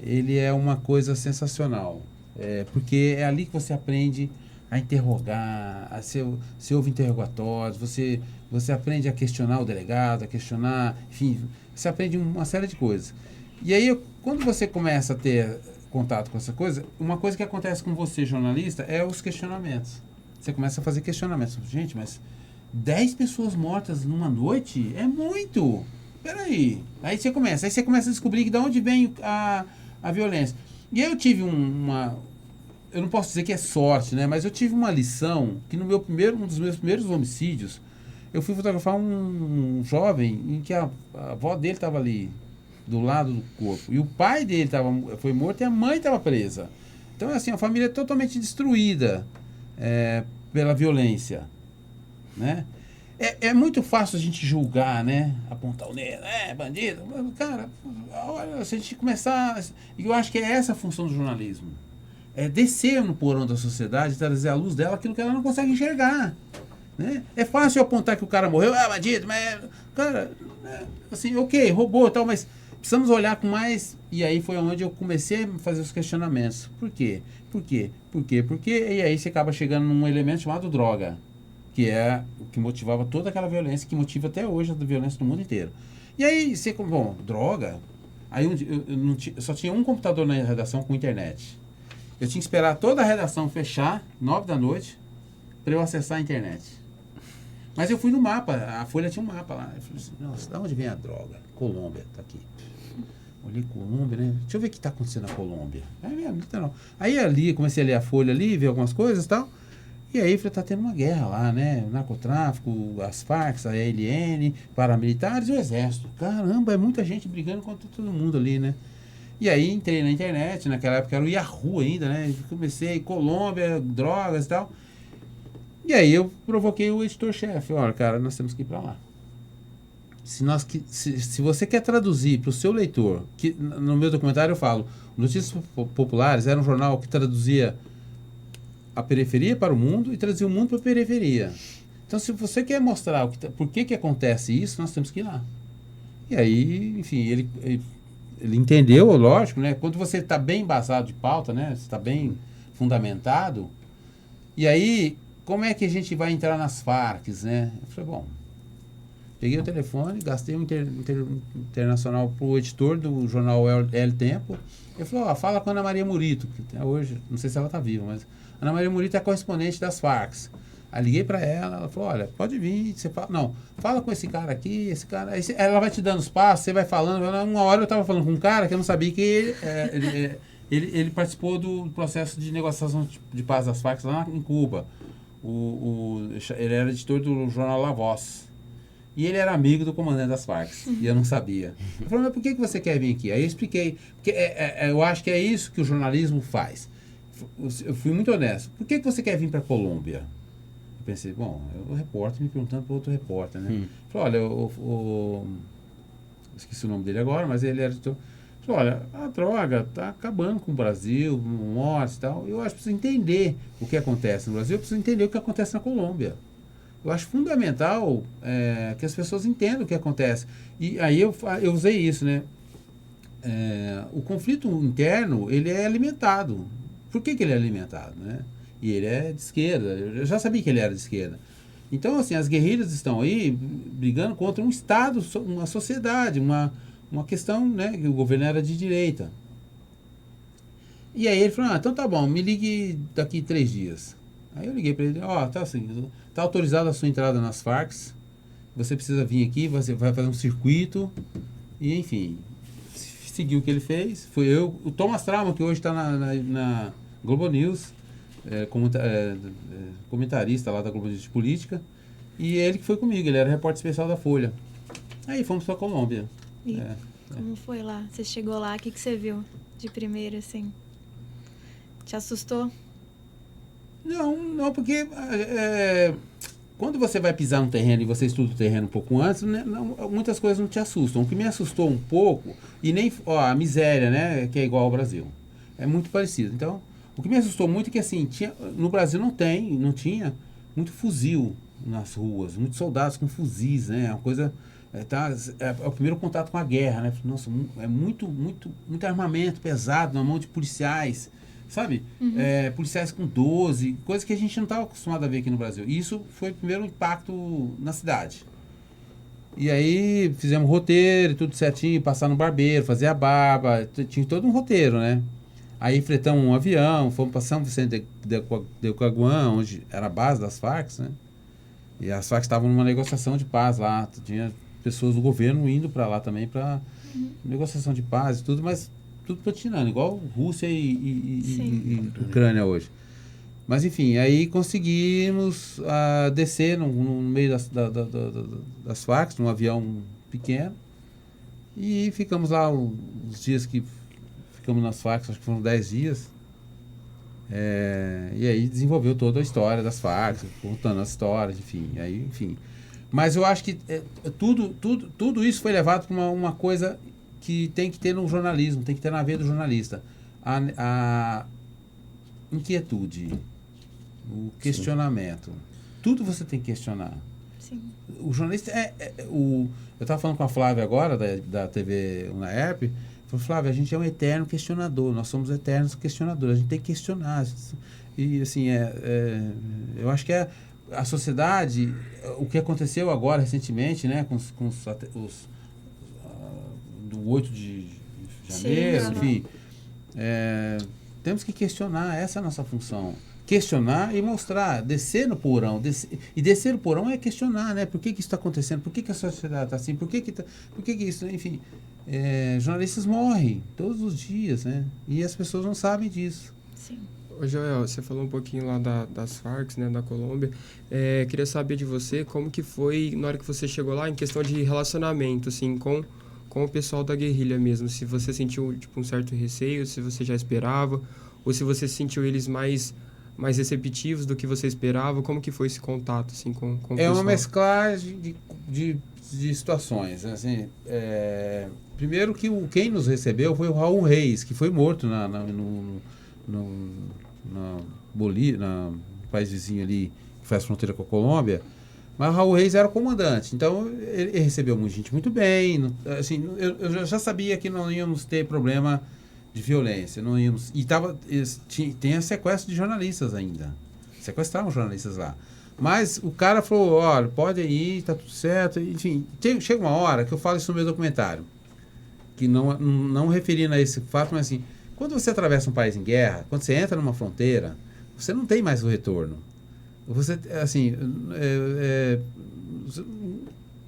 Speaker 3: ele é uma coisa sensacional. Porque é ali que você aprende a interrogar, você ouve interrogatórios, você aprende a questionar o delegado, a questionar, enfim, você aprende uma série de coisas. E aí, quando você começa a ter contato com essa coisa, uma coisa que acontece com você, jornalista, é os questionamentos. Você começa a fazer questionamentos. Gente, mas 10 pessoas mortas numa noite é muito. Peraí. Aí você começa a descobrir que de onde vem a violência. E aí eu tive eu não posso dizer que é sorte, né? Mas eu tive uma lição que um dos meus primeiros homicídios, eu fui fotografar um jovem em que a avó dele estava ali, do lado do corpo. E o pai dele foi morto e a mãe estava presa. Então, assim, a família é totalmente destruída pela violência, né? É muito fácil a gente julgar, né? Apontar o dedo, bandido. Cara, olha, se a gente começar... Eu acho que é essa a função do jornalismo. É descer no porão da sociedade, trazer à luz dela aquilo que ela não consegue enxergar, né? É fácil apontar que o cara morreu, bandido, mas... Cara, assim, ok, roubou e tal, mas precisamos olhar com mais... E aí foi onde eu comecei a fazer os questionamentos. Por quê? Por quê? Por quê? Por quê? E aí você acaba chegando num elemento chamado droga, que é o que motivava toda aquela violência, que motiva até hoje a violência no mundo inteiro. E aí, droga... Aí eu só tinha um computador na redação com internet. Eu tinha que esperar toda a redação fechar, 9 da noite, para eu acessar a internet. Mas eu fui no mapa, a Folha tinha um mapa lá. Eu falei assim, nossa, da onde vem a droga? Colômbia, tá aqui. Olhei Colômbia, né? Deixa eu ver o que está acontecendo na Colômbia. Não. Aí ali, comecei a ler a Folha ali, ver algumas coisas e tal. E aí, falei, tá tendo uma guerra lá, né? O narcotráfico, as Farc, a ELN, paramilitares e o exército. Caramba, é muita gente brigando contra todo mundo ali, né? E aí, entrei na internet, naquela época era o Yahoo ainda, né? Comecei, Colômbia, drogas e tal. E aí, eu provoquei o editor-chefe. Olha, cara, nós temos que ir pra lá. Se você quer traduzir para o seu leitor, que no meu documentário eu falo, Notícias Populares era um jornal que traduzia a periferia para o mundo e traduzia o mundo para a periferia. Então, se você quer mostrar por que acontece isso, nós temos que ir lá. E aí, enfim, ele entendeu, lógico, né? Quando você está bem embasado de pauta, né? Você está bem fundamentado. E aí, como é que a gente vai entrar nas Farc, né? Eu falei, bom, peguei o telefone, gastei um internacional para o editor do jornal El Tempo. Ele falou, fala com a Ana Maria Murito, que até hoje, não sei se ela está viva, mas a Ana Maria Murito é a correspondente das Farc. Aí liguei para ela falou, olha, pode vir, fala com esse cara aqui, esse cara, aí ela vai te dando os passos, você vai falando. Uma hora eu estava falando com um cara que eu não sabia que ele participou do processo de negociação de paz das Farc lá em Cuba. Ele era editor do jornal La Voz. E ele era amigo do comandante das Farc. E eu não sabia. Eu falei, mas por que você quer vir aqui? Aí eu expliquei. Porque eu acho que é isso que o jornalismo faz. Eu fui muito honesto. Por que você quer vir para a Colômbia? Eu pensei, bom, o repórter me perguntando para outro repórter, né? Falei, olha, esqueci o nome dele agora, mas ele era editor. Falei, olha, a droga está acabando com o Brasil, mortes e tal. Eu acho que preciso entender o que acontece no Brasil, eu preciso entender o que acontece na Colômbia. Eu acho fundamental que as pessoas entendam o que acontece. E aí eu usei isso, né? O conflito interno, ele é alimentado. Por que ele é alimentado, né? E ele é de esquerda. Eu já sabia que ele era de esquerda. Então, assim, as guerrilhas estão aí brigando contra um Estado, uma sociedade, uma questão, né? Que o governo era de direita. E aí ele falou, então tá bom, me ligue daqui 3 dias. Aí eu liguei para ele, tá assim, tá autorizada a sua entrada nas Farc, você precisa vir aqui, você vai fazer um circuito, e enfim, seguiu o que ele fez. Foi o Thomas Trauma, que hoje está na Globo News, comentarista lá da Globo News de Política, e ele que foi comigo, ele era repórter especial da Folha. Aí fomos para a Colômbia.
Speaker 4: E como foi lá? Você chegou lá, o que você viu de primeira, assim? Te assustou?
Speaker 3: Não, porque quando você vai pisar no terreno e você estuda o terreno um pouco antes, né, muitas coisas não te assustam. O que me assustou um pouco, e nem a miséria, né, que é igual ao Brasil, é muito parecido. Então, o que me assustou muito é que, assim, no Brasil não tinha muito fuzil nas ruas, muitos soldados com fuzis, né, é uma coisa... É o primeiro contato com a guerra, né? Nossa, é muito armamento pesado na mão de policiais, sabe? Policiais com 12, coisa que a gente não estava acostumado a ver aqui no Brasil. E isso foi o primeiro impacto na cidade. E aí fizemos roteiro, tudo certinho, passar no barbeiro, fazer a barba, tinha todo um roteiro, né? Aí fretamos um avião, fomos para São Vicente de Caguán, onde era a base das Farc, né? E as Farc estavam numa negociação de paz lá, tinha pessoas do governo indo para lá também para negociação de paz e tudo, mas tudo patinando, igual Rússia e
Speaker 4: Sim.
Speaker 3: Ucrânia hoje. Mas enfim, aí conseguimos descer no meio das Farc, num avião pequeno, e ficamos lá os dias que ficamos nas Farc, acho que foram 10 dias. E aí desenvolveu toda a história das Farc, contando as histórias, enfim. Mas eu acho que tudo isso foi levado para uma coisa que tem que ter no jornalismo, tem que ter na veia do jornalista. A inquietude, o questionamento. Tudo você tem que questionar.
Speaker 4: Sim.
Speaker 3: O jornalista eu estava falando com a Flávia agora, da TV UNAERP. Falei, Flávia, a gente é um eterno questionador, nós somos eternos questionadores, a gente tem que questionar. E assim, eu acho que a sociedade, o que aconteceu agora recentemente, né, com os do 8 de janeiro,
Speaker 4: Sim,
Speaker 3: enfim, temos que questionar, essa é a nossa função. Questionar e mostrar, descer no porão. E descer no porão é questionar, né? Por que isso está acontecendo? Por que a sociedade está assim? Por que isso... Enfim, jornalistas morrem todos os dias, né? E as pessoas não sabem disso.
Speaker 4: Sim.
Speaker 2: Ô Joel, você falou um pouquinho lá das Farc, né, da Colômbia. Queria saber de você como que foi na hora que você chegou lá, em questão de relacionamento, assim, com o pessoal da guerrilha mesmo. Se você sentiu, tipo, um certo receio, se você já esperava, ou se você sentiu eles mais receptivos do que você esperava. Como que foi esse contato, assim, com o pessoal?
Speaker 3: É uma mesclagem de situações, assim. Primeiro que quem nos recebeu foi o Raul Reis, que foi morto na Bolívia, no país vizinho ali, que faz fronteira com a Colômbia. Mas o Raul Reis era o comandante, então ele recebeu muita gente muito bem. Assim, eu já sabia que não íamos ter problema de violência, não íamos. E tem a sequestro de jornalistas ainda. Sequestraram jornalistas lá. Mas o cara falou, olha, pode ir, tá tudo certo. Enfim, chega uma hora que eu falo isso no meu documentário, que não referindo a esse fato, mas assim, quando você atravessa um país em guerra, quando você entra numa fronteira, você não tem mais o retorno. Você, assim,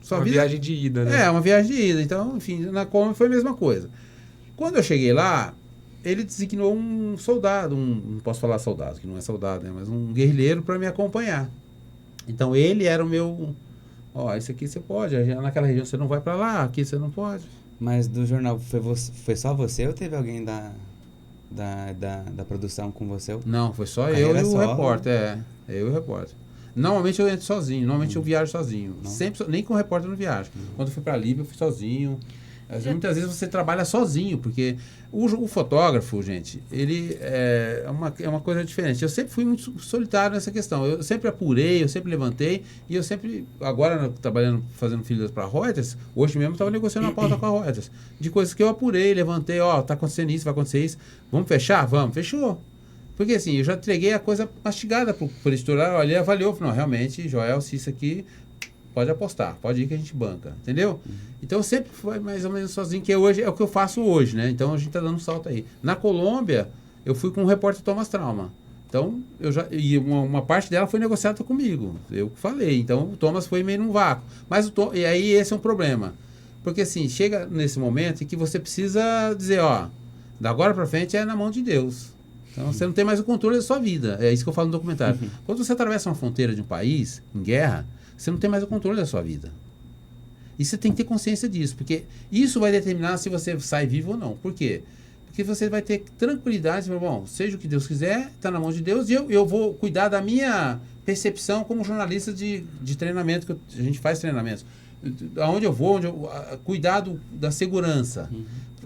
Speaker 2: Uma viagem de ida, né?
Speaker 3: Uma viagem de ida. Então, enfim, na Colômbia foi a mesma coisa. Quando eu cheguei lá, ele designou um soldado, não posso falar soldado, que não é soldado, né, mas um guerrilheiro para me acompanhar. Então, ele era o meu... isso aqui você pode, naquela região você não vai para lá, aqui você não pode.
Speaker 6: Mas do jornal, foi só você ou teve alguém da produção com você?
Speaker 3: Não, foi só
Speaker 6: Carreira
Speaker 3: eu e o
Speaker 6: solo?
Speaker 3: repórter. Eu e o repórter. Normalmente eu entro sozinho, normalmente eu viajo sozinho. Sempre, nem com o repórter eu não viajo. Quando eu fui para a Líbia, eu fui sozinho. Muitas vezes você trabalha sozinho, porque o fotógrafo, gente, ele é uma coisa diferente. Eu sempre fui muito solitário nessa questão. Eu sempre apurei, eu sempre levantei, e eu sempre, agora trabalhando, fazendo filhas para a Reuters, hoje mesmo estava negociando a pauta com a Reuters, de coisas que eu apurei, levantei, tá acontecendo isso, vai acontecer isso, vamos fechar? Vamos, fechou. Porque assim, eu já entreguei a coisa mastigada por editorial, olha, ele avaliou, falou, não, realmente, Joel, se isso aqui... Pode apostar, pode ir que a gente banca, entendeu? Então, sempre foi mais ou menos sozinho, que hoje é o que eu faço hoje, né? Então, a gente tá dando um salto aí. Na Colômbia, eu fui com o repórter Thomas Trauma. Então, e uma parte dela foi negociada comigo. Eu falei. Então, o Thomas foi meio num vácuo. E aí, esse é um problema. Porque, assim, chega nesse momento em que você precisa dizer, da agora para frente é na mão de Deus. Então, você não tem mais o controle da sua vida. É isso que eu falo no documentário. Quando você atravessa uma fronteira de um país, em guerra, você não tem mais o controle da sua vida. E você tem que ter consciência disso, porque isso vai determinar se você sai vivo ou não. Por quê? Porque você vai ter tranquilidade, bom, seja o que Deus quiser, está na mão de Deus, e eu vou cuidar da minha percepção como jornalista de treinamento, que a gente faz treinamentos. Aonde eu vou, cuidado da segurança.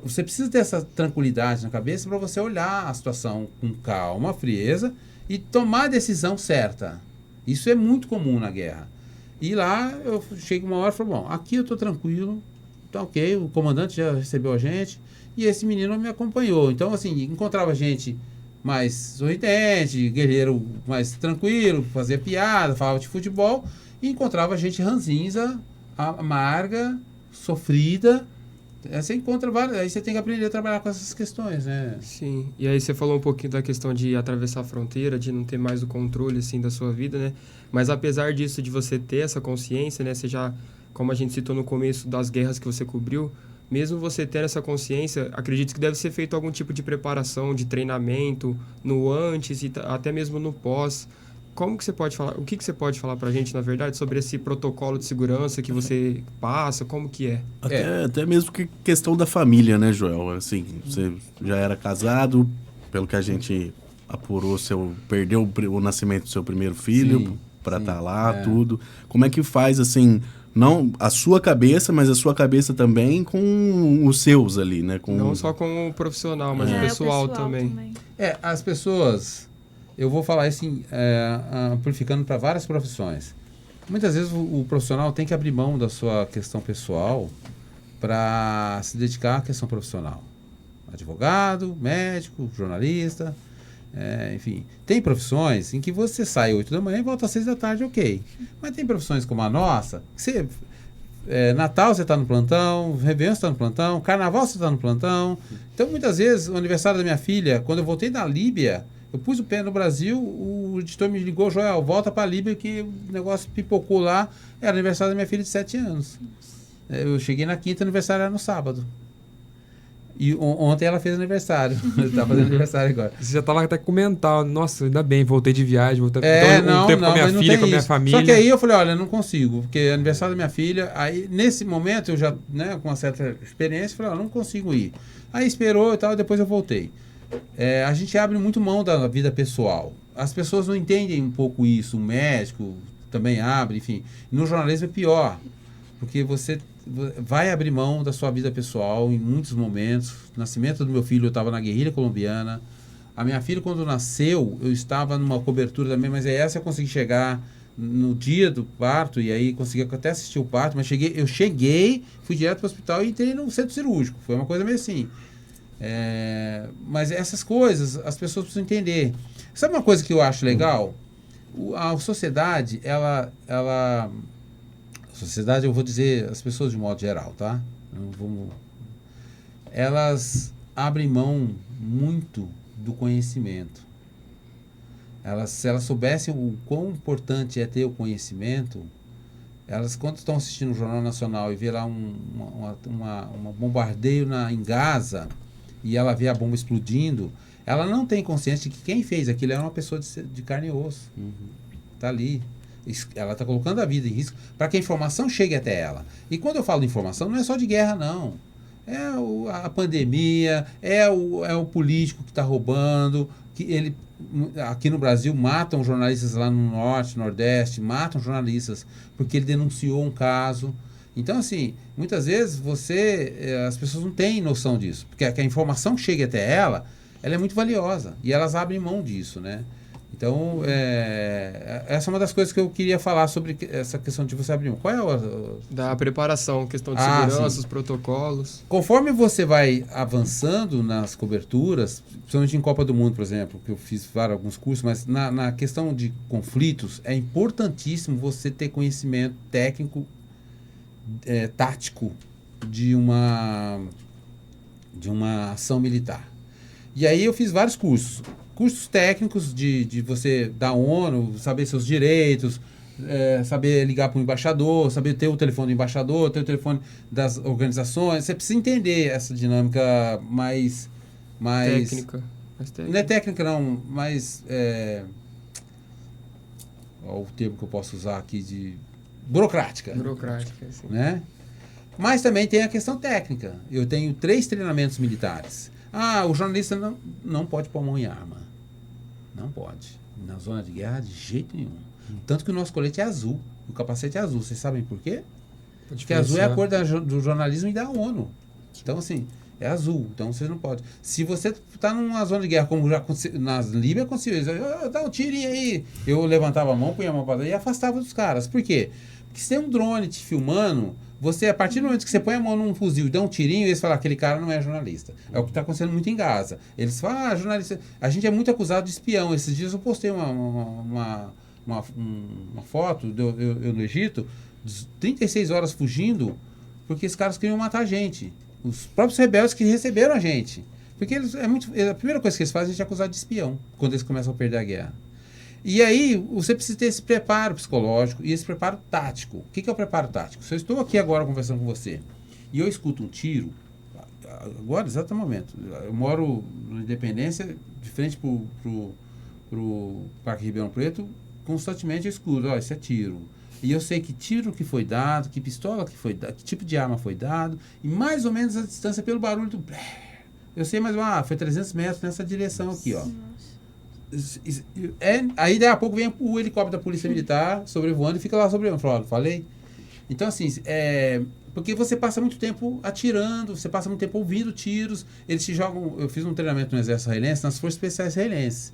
Speaker 3: Você precisa ter essa tranquilidade na cabeça para você olhar a situação com calma, frieza, e tomar a decisão certa. Isso é muito comum na guerra. E lá eu chego uma hora e falo, bom, aqui eu estou tranquilo, tá ok, o comandante já recebeu a gente, e esse menino me acompanhou. Então, assim, encontrava gente mais sorridente, guerreiro mais tranquilo, fazia piada, falava de futebol, e encontrava gente ranzinza, amarga, sofrida. Você encontra várias, aí você tem que aprender a trabalhar com essas questões, né?
Speaker 2: Sim, e aí você falou um pouquinho da questão de atravessar a fronteira, de não ter mais o controle, assim, da sua vida, né? Mas apesar disso, de você ter essa consciência, né? Você já, como a gente citou no começo das guerras que você cobriu, mesmo você tendo essa consciência, acredito que deve ser feito algum tipo de preparação, de treinamento, no antes e até mesmo no pós. Como que você pode falar, o que você pode falar pra gente, na verdade, sobre esse protocolo de segurança que você passa, como que é?
Speaker 5: Até mesmo que questão da família, né, Joel? Assim, você já era casado, pelo que a gente apurou, perdeu o nascimento do seu primeiro filho para estar lá, tudo. Como é que faz, assim, não a sua cabeça, mas a sua cabeça também com os seus ali, né?
Speaker 2: Não só com o profissional, mas o pessoal também.
Speaker 3: As pessoas... Eu vou falar assim, amplificando para várias profissões. Muitas vezes o profissional tem que abrir mão da sua questão pessoal para se dedicar à questão profissional. Advogado, médico, jornalista, enfim. Tem profissões em que você sai 8 da manhã e volta às 6 da tarde, ok. Mas tem profissões como a nossa, que você... Natal você está no plantão, Réveillon você está no plantão, Carnaval você está no plantão. Então, muitas vezes, o aniversário da minha filha, quando eu voltei da Líbia... Eu pus o pé no Brasil, o editor me ligou, Joel, volta para a Líbia que o negócio pipocou lá. Era aniversário da minha filha de 7 anos. Eu cheguei na quinta, aniversário era no sábado. E ontem ela fez aniversário. Está fazendo aniversário agora.
Speaker 7: Você já estava até com mental. Nossa, ainda bem, voltei de viagem, voltei
Speaker 3: um
Speaker 7: tempo com a minha filha, com a minha família.
Speaker 3: Só que aí eu falei, olha, não consigo, porque é aniversário da minha filha. Aí, nesse momento, eu já, né, com uma certa experiência, falei, não consigo ir. Aí esperou e tal, depois eu voltei. A gente abre muito mão da vida pessoal. As pessoas não entendem um pouco isso. O médico também abre, enfim. No jornalismo é pior, porque você vai abrir mão da sua vida pessoal em muitos momentos. O nascimento do meu filho, eu estava na guerrilha colombiana. A minha filha, quando nasceu, eu estava numa cobertura também, mas essa eu consegui chegar no dia do parto, e aí consegui até assistir o parto, mas eu cheguei, fui direto para o hospital e entrei no centro cirúrgico. Foi uma coisa meio assim. Mas essas coisas as pessoas precisam entender. Sabe uma coisa que eu acho legal? A sociedade, a sociedade, eu vou dizer as pessoas de modo geral, tá? Elas abrem mão muito do conhecimento. Se elas soubessem o quão importante é ter o conhecimento, elas, quando estão assistindo o Jornal Nacional e vê lá um bombardeio em Gaza, e ela vê a bomba explodindo, ela não tem consciência de que quem fez aquilo era uma pessoa de carne e osso. Está ali. Ela está colocando a vida em risco para que a informação chegue até ela. E quando eu falo de informação, não é só de guerra, não. É a pandemia, é o político que está roubando, aqui no Brasil matam jornalistas lá no Norte, Nordeste, matam jornalistas porque ele denunciou um caso. Então, assim, muitas vezes as pessoas não têm noção disso, porque a informação que chega até ela é muito valiosa, e elas abrem mão disso, né? Então, essa é uma das coisas que eu queria falar sobre essa questão de você abrir mão. Qual é
Speaker 2: da preparação, questão de segurança, os protocolos.
Speaker 3: Conforme você vai avançando nas coberturas, principalmente em Copa do Mundo, por exemplo, que eu fiz alguns cursos, mas na questão de conflitos, é importantíssimo você ter conhecimento técnico, tático de uma ação militar. E aí eu fiz vários cursos técnicos de você, da ONU, saber seus direitos, saber ligar para o embaixador, saber ter o telefone do embaixador, ter o telefone das organizações. Você precisa entender essa dinâmica mais
Speaker 2: técnica.
Speaker 3: Não é técnica, não, mas o termo que eu posso usar aqui de burocrática,
Speaker 2: sim.
Speaker 3: Né? Mas também tem a questão técnica. Eu tenho 3 treinamentos militares. O jornalista não pode pôr a mão em arma. Não pode. Na zona de guerra, de jeito nenhum. Tanto que o nosso colete é azul. O capacete é azul. Vocês sabem por quê? Porque azul é a cor do jornalismo e da ONU. Então, assim, é azul. Então, você não pode. Se você está numa zona de guerra, como já aconteceu na Líbia, aconteceu. Dá um tirinho aí. Eu levantava a mão, punha a mão para dentro e afastava dos caras. Por quê? Porque se tem um drone te filmando, a partir do momento que você põe a mão num fuzil e dá um tirinho, eles falam, aquele cara não é jornalista. É o que está acontecendo muito em Gaza. Eles falam, jornalista... A gente é muito acusado de espião. Esses dias eu postei uma foto eu no Egito, 36 horas fugindo, porque esses caras queriam matar a gente. Os próprios rebeldes que receberam a gente. Porque a primeira coisa que eles fazem é te acusar de espião, quando eles começam a perder a guerra. E aí, você precisa ter esse preparo psicológico e esse preparo tático. O que é o preparo tático? Se eu estou aqui agora conversando com você e eu escuto um tiro, agora, exato momento, eu moro na Independência, de frente pro Parque Ribeirão Preto, constantemente eu escuto, ó, isso é tiro. E eu sei que tiro que foi dado, que pistola que foi dado, que tipo de arma foi dado, e mais ou menos a distância pelo barulho do... Eu sei, mas foi 300 metros nessa direção aqui, ó. Aí, daí a pouco, vem o helicóptero da Polícia Militar sobrevoando e fica lá sobrevoando. Falei? Então, assim, porque você passa muito tempo atirando, você passa muito tempo ouvindo tiros. Eles te jogam... Eu fiz um treinamento no Exército Israelense, nas Forças Especiais Israelenses,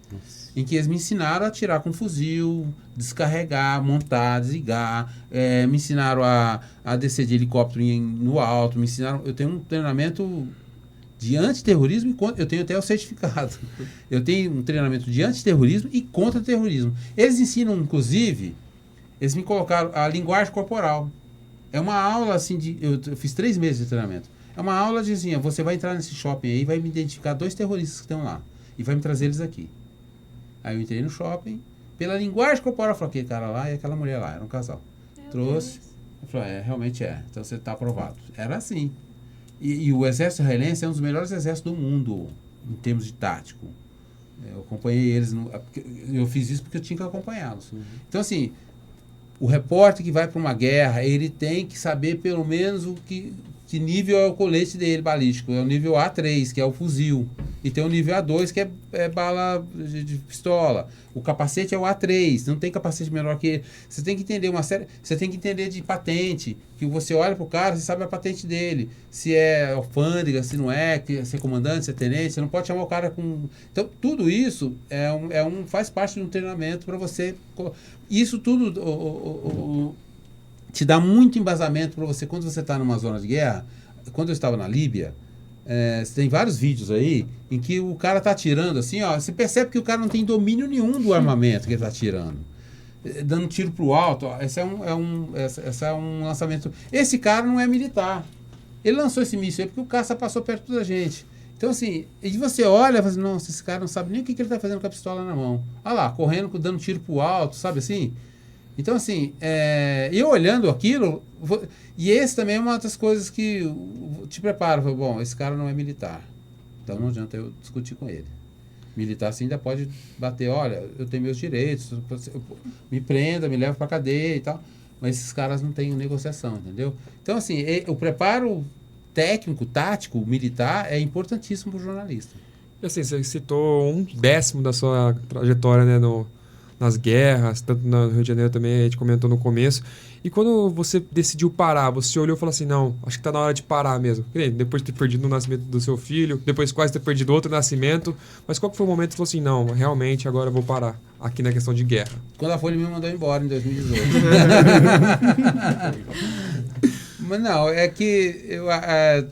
Speaker 3: em que eles me ensinaram a atirar com fuzil, descarregar, montar, desligar, me ensinaram a descer de helicóptero no alto, me ensinaram... Eu tenho um treinamento de antiterrorismo e eu tenho até o certificado. Eu tenho um treinamento de antiterrorismo e contra-terrorismo. Eles ensinam, inclusive, eles me colocaram a linguagem corporal. É uma aula, assim, eu fiz 3 meses de treinamento. É uma aula de, assim, você vai entrar nesse shopping aí e vai me identificar 2 terroristas que estão lá. E vai me trazer eles aqui. Aí eu entrei no shopping, pela linguagem corporal, eu falei, aquele cara lá e aquela mulher lá, era um casal. Trouxe, eu falei, realmente é, então você está aprovado. Era assim. E o Exército Israelense é um dos melhores exércitos do mundo, em termos de tático. Eu acompanhei eles, eu fiz isso porque eu tinha que acompanhá-los. Então, assim, o repórter que vai para uma guerra, ele tem que saber pelo menos que nível é o colete dele balístico. É o nível A3, que é o fuzil. E tem o nível A2, que é bala de pistola. O capacete é o A3, não tem capacete menor que ele. Você tem que entender você tem que entender de patente, que você olha pro cara, você sabe a patente dele. Se é alfândega, se não é, se é comandante, se é tenente, você não pode chamar o cara com... Então, tudo isso faz parte de um treinamento para você... Isso tudo te dá muito embasamento para você, quando você está numa zona de guerra. Quando eu estava na Líbia, tem vários vídeos aí em que o cara está atirando assim, ó, você percebe que o cara não tem domínio nenhum do armamento que ele está atirando, dando tiro para o alto. Ó, esse é um lançamento. Esse cara não é militar, ele lançou esse míssil aí porque o caça passou perto da gente. Então, assim, e você olha e fala assim, nossa, esse cara não sabe nem o que ele está fazendo com a pistola na mão. Olha lá, correndo, dando tiro para o alto, sabe assim? Então, assim, eu olhando aquilo, e esse também é uma das coisas que te prepara. Bom, esse cara não é militar, então não adianta eu discutir com ele. Militar, você ainda pode bater, olha, eu tenho meus direitos, me prenda, me leva para cadeia e tal, mas esses caras não têm negociação, entendeu? Então, assim, o preparo técnico, tático, militar é importantíssimo para o jornalista.
Speaker 7: E assim, você citou 1/10 da sua trajetória, né, nas guerras, tanto no Rio de Janeiro também, a gente comentou no começo. E quando você decidiu parar, você olhou e falou assim, não, acho que tá na hora de parar mesmo. Depois de ter perdido o nascimento do seu filho, depois quase ter perdido outro nascimento, mas qual que foi o momento que você falou assim, não, realmente agora eu vou parar aqui na questão de guerra?
Speaker 3: Quando a Folha me mandou embora em 2018. Mas não, é que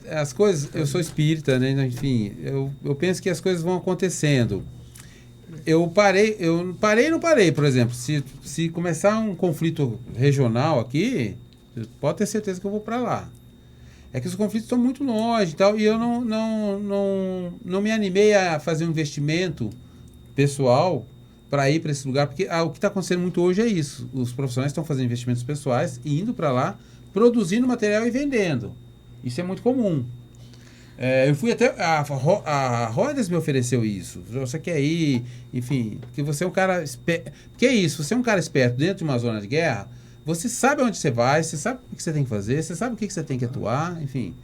Speaker 3: as coisas, eu sou espírita, né? Enfim, eu penso que as coisas vão acontecendo. Eu parei e não parei, por exemplo. Se começar um conflito regional aqui, pode ter certeza que eu vou para lá. É que os conflitos estão muito longe e tal, e eu não me animei a fazer um investimento pessoal para ir para esse lugar, porque o que está acontecendo muito hoje é isso. Os profissionais estão fazendo investimentos pessoais e indo para lá, produzindo material e vendendo. Isso é muito comum. Eu fui até... A Rodas me ofereceu isso. Você quer ir, enfim, porque você é um cara... Que é isso, você é um cara esperto dentro de uma zona de guerra, você sabe onde você vai, você sabe o que você tem que fazer, você sabe o que você tem que atuar, enfim.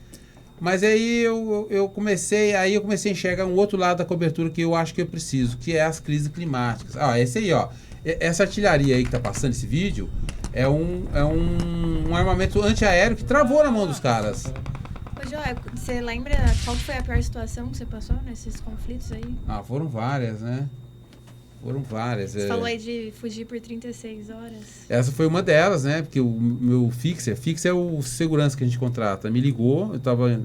Speaker 3: Mas aí eu comecei a enxergar um outro lado da cobertura que eu acho que eu preciso, que é as crises climáticas. Esse aí, ó. Essa artilharia aí que tá passando esse vídeo é um armamento antiaéreo que travou na mão dos caras.
Speaker 4: Ô, Joé, você lembra qual foi a pior situação que você passou nesses conflitos aí?
Speaker 3: Foram várias, né? Foram várias.
Speaker 4: Você falou aí de fugir por 36 horas.
Speaker 3: Essa foi uma delas, né? Porque o meu fixer é o segurança que a gente contrata, me ligou, eu tava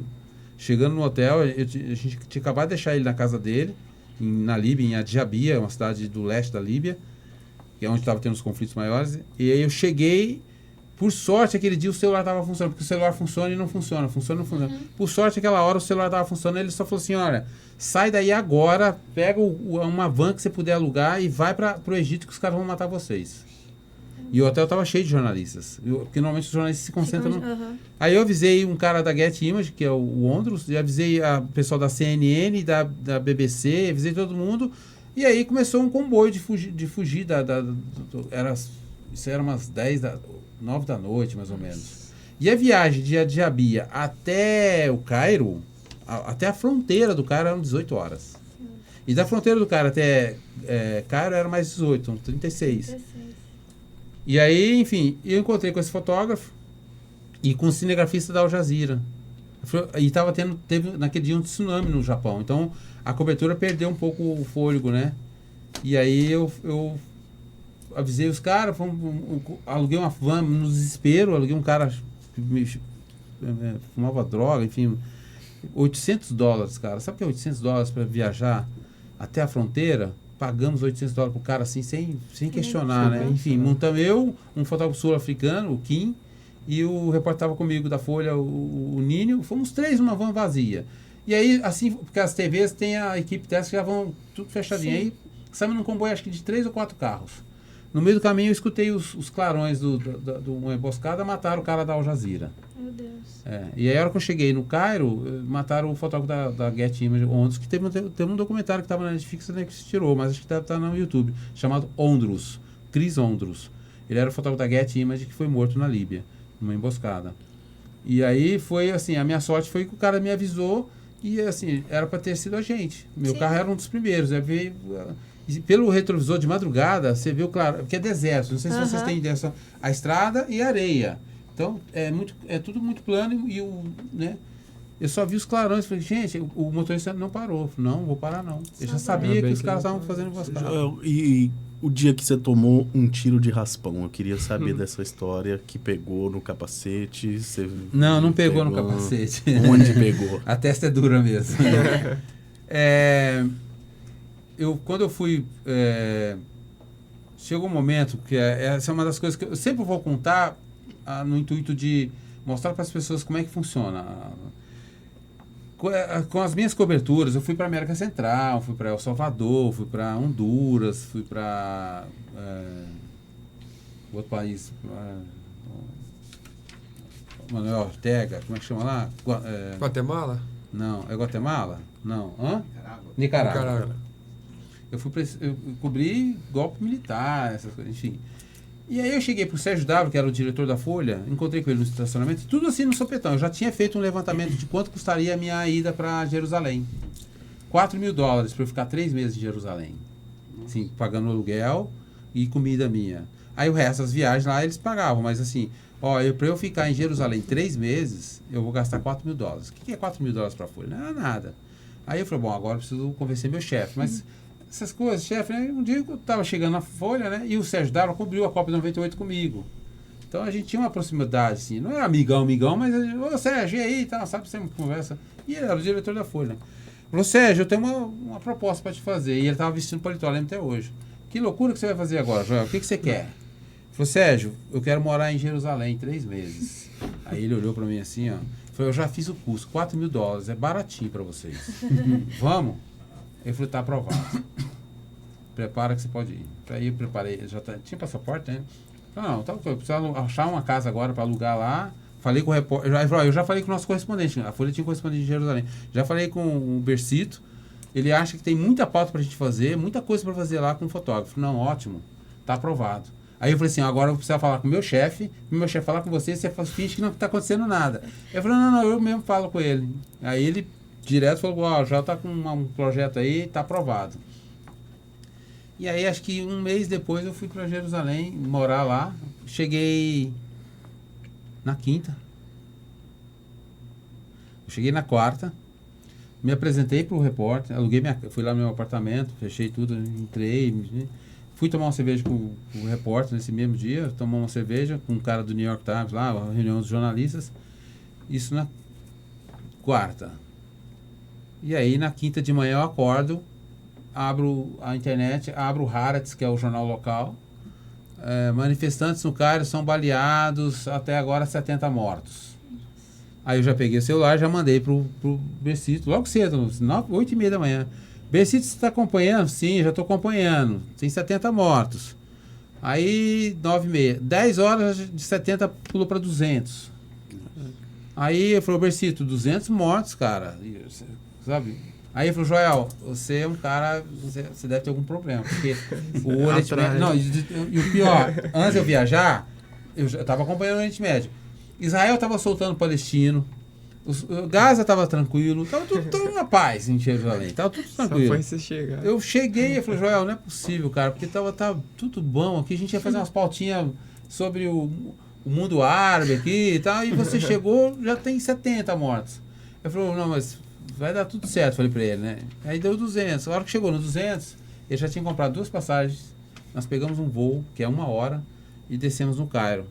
Speaker 3: chegando no hotel, a gente tinha acabado de deixar ele na casa dele, na Líbia, em Adjabia, uma cidade do leste da Líbia, que é onde estava tendo os conflitos maiores, e aí eu cheguei. Por sorte, aquele dia o celular estava funcionando, porque o celular funciona e não funciona, funciona e não funciona. Por sorte, aquela hora o celular estava funcionando, ele só falou assim, olha, sai daí agora, pega uma van que você puder alugar e vai para o Egito que os caras vão matar vocês. E o hotel tava cheio de jornalistas. Porque normalmente os jornalistas se concentram no...
Speaker 4: Aham.
Speaker 3: Aí eu avisei um cara da Get Image, que é o Ondros, e avisei o pessoal da CNN, da BBC, avisei todo mundo. E aí começou um comboio de fugir isso era umas 9 da noite, mais ou menos. E a viagem de Adjabia até o Cairo, até a fronteira do Cairo eram 18 horas. E da fronteira do Cairo até Cairo era mais 18, então 36. E aí, enfim, eu encontrei com esse fotógrafo e com o cinegrafista da Al Jazeera. E teve naquele dia um tsunami no Japão. Então a cobertura perdeu um pouco o fôlego, né? E aí eu avisei os caras, aluguei uma van no desespero, aluguei um cara que fumava droga, enfim, $800, cara. Sabe o que é $800 para viajar até a fronteira? Pagamos $800 pro cara assim, sem questionar, né? Enfim, montamos eu, um fotógrafo sul-africano, o Kim, e o repórter estava comigo da Folha, o Ninho. Fomos 3 numa van vazia. E aí, assim, porque as TVs têm a equipe dessa que já vão tudo fechadinho. Aí saímos num comboio, acho que de 3 ou 4 carros. No meio do caminho eu escutei os clarões de uma emboscada, mataram o cara da Al Jazeera.
Speaker 4: Meu Deus.
Speaker 3: E aí a hora que eu cheguei no Cairo, mataram o fotógrafo da Get Image, Ondros, que teve um documentário que estava na Netflix, né, que se tirou, mas acho que deve estar no YouTube, chamado Ondros, Chris Ondros. Ele era o fotógrafo da Get Image que foi morto na Líbia, numa emboscada. E aí foi assim, a minha sorte foi que o cara me avisou e assim, era para ter sido a gente. Meu carro era um dos primeiros, aí veio... Pelo retrovisor de madrugada, você viu, claro, porque é deserto, não sei se vocês têm ideia, a estrada e a areia. Então, é tudo muito plano e né, eu só vi os clarões, falei, gente, o motorista não parou. Falei, não vou parar não. Eu já sabia que os caras estavam fazendo emboscada.
Speaker 5: E o dia que você tomou um tiro de raspão, eu queria saber dessa história que pegou no capacete.
Speaker 3: Não pegou no capacete.
Speaker 5: Onde pegou?
Speaker 3: A testa é dura mesmo. Quando eu fui... chegou um momento que essa é uma das coisas que eu sempre vou contar no intuito de mostrar para as pessoas como é que funciona. Com as minhas coberturas, eu fui para América Central, fui para El Salvador, fui para Honduras, fui para outro país, Manuel Ortega, como é que chama lá?
Speaker 7: Guatemala?
Speaker 3: Não, é Guatemala? Não. Nicarágua. Eu cobri golpe militar, essas coisas, enfim. E aí eu cheguei pro Sérgio Dávila, que era o diretor da Folha, encontrei com ele no estacionamento, tudo assim no sopetão. Eu já tinha feito um levantamento de quanto custaria a minha ida para Jerusalém. $4.000 para eu ficar 3 meses em Jerusalém. Assim, pagando aluguel e comida minha. Aí o resto das viagens lá eles pagavam, mas assim, para eu ficar em Jerusalém 3 meses, eu vou gastar $4.000. O que é $4.000 para a Folha? Não é nada. Aí eu falei, agora eu preciso convencer meu chefe, mas... Essas coisas, chefe, né? Um dia eu estava chegando na Folha, né? E o Sérgio Dávila cobriu a Copa 98 comigo. Então a gente tinha uma proximidade, assim. Não era amigão, mas... Ô, Sérgio, e aí? Tá, sabe, sempre conversa. E ele era o diretor da Folha. Falou, Sérgio, eu tenho uma proposta para te fazer. E ele estava vestindo paletó, lembro até hoje. Que loucura que você vai fazer agora, Joel? O que você quer? Falou, Sérgio, eu quero morar em Jerusalém 3 meses. Aí ele olhou para mim assim, ó. Falou, eu já fiz o curso, $4.000. É baratinho para vocês. Vamos? Ele falou, tá aprovado. Prepara que você pode ir. Aí eu preparei, tinha passaporte, né? Não, eu preciso achar uma casa agora para alugar lá. Falei com o repórter, eu já falei com o nosso correspondente, a Folha tinha correspondente de Jerusalém. Já falei com o Bercito, ele acha que tem muita pauta pra gente fazer, muita coisa para fazer lá com o fotógrafo. Não, ótimo, tá aprovado. Aí eu falei assim, agora eu preciso falar com o meu chefe falar com você finge que não tá acontecendo nada. Eu falei, não, eu mesmo falo com ele. Aí ele direto falou, já tá com um projeto aí, tá aprovado. E aí acho que um mês depois eu fui para Jerusalém, morar lá. Cheguei na quinta. Eu cheguei na quarta. Me apresentei para o repórter, fui lá no meu apartamento, fechei tudo, entrei. Fui tomar uma cerveja com o repórter nesse mesmo dia, tomar uma cerveja com um cara do New York Times lá, uma reunião dos jornalistas. Isso na quarta. E aí, na quinta de manhã, eu acordo, abro a internet, abro o Haaretz, que é o jornal local. Manifestantes no Cairo são baleados, até agora 70 mortos. Aí eu já peguei o celular, já mandei pro Bercito, logo cedo, 8h30 da manhã. Bercito, você está acompanhando? Sim, já estou acompanhando. Tem 70 mortos. Aí, 9h30. 10 horas de 70 pulou para 200. Aí ele falou, Bercito, 200 mortos, cara. Sabe? Aí ele falou, Joel, você é um cara, você deve ter algum problema. Porque o Oriente Médio... Não, e o pior, antes de eu viajar, eu estava acompanhando o Oriente Médio. Israel estava soltando palestino. Gaza estava tranquilo. Estava tudo na paz em Jerusalém. Estava tudo tranquilo.
Speaker 2: Só foi você chegar.
Speaker 3: Eu cheguei e falei, Joel, não é possível, cara, porque tava tudo bom aqui. A gente ia fazer umas pautinhas sobre o mundo árabe aqui e tal. E você chegou, já tem 70 mortos. Eu falei, não, mas vai dar tudo certo, falei pra ele, né? Aí deu 200. A hora que chegou no 200, ele já tinha comprado 2 passagens. Nós pegamos um voo, que é 1 hora, e descemos no Cairo.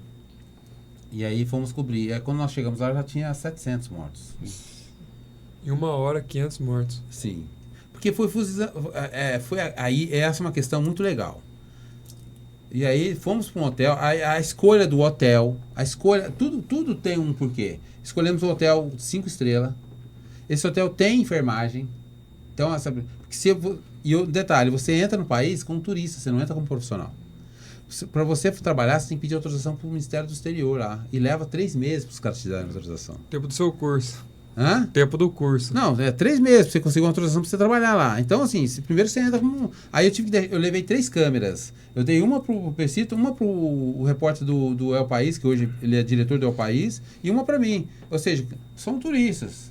Speaker 3: E aí fomos cobrir. Aí quando nós chegamos lá, já tinha 700 mortos.
Speaker 7: Em 1 hora, 500 mortos.
Speaker 3: Sim. Porque foi aí essa é uma questão muito legal. E aí fomos para um hotel, a escolha do hotel, tudo tem um porquê. Escolhemos um hotel 5 estrelas. Esse hotel tem enfermagem. Então, e o detalhe, você entra no país como turista, você não entra como profissional. Para você trabalhar, você tem que pedir autorização para o Ministério do Exterior lá. E leva 3 meses para os caras te darem autorização.
Speaker 7: Tempo do seu curso.
Speaker 3: Hã?
Speaker 7: Tempo do curso.
Speaker 3: Não, 3 meses para você conseguir uma autorização para você trabalhar lá. Então, assim, primeiro você entra como... Aí eu levei 3 câmeras. Eu dei uma para o Percito, uma para o repórter do El País, que hoje ele é diretor do El País, e uma para mim. Ou seja, são turistas.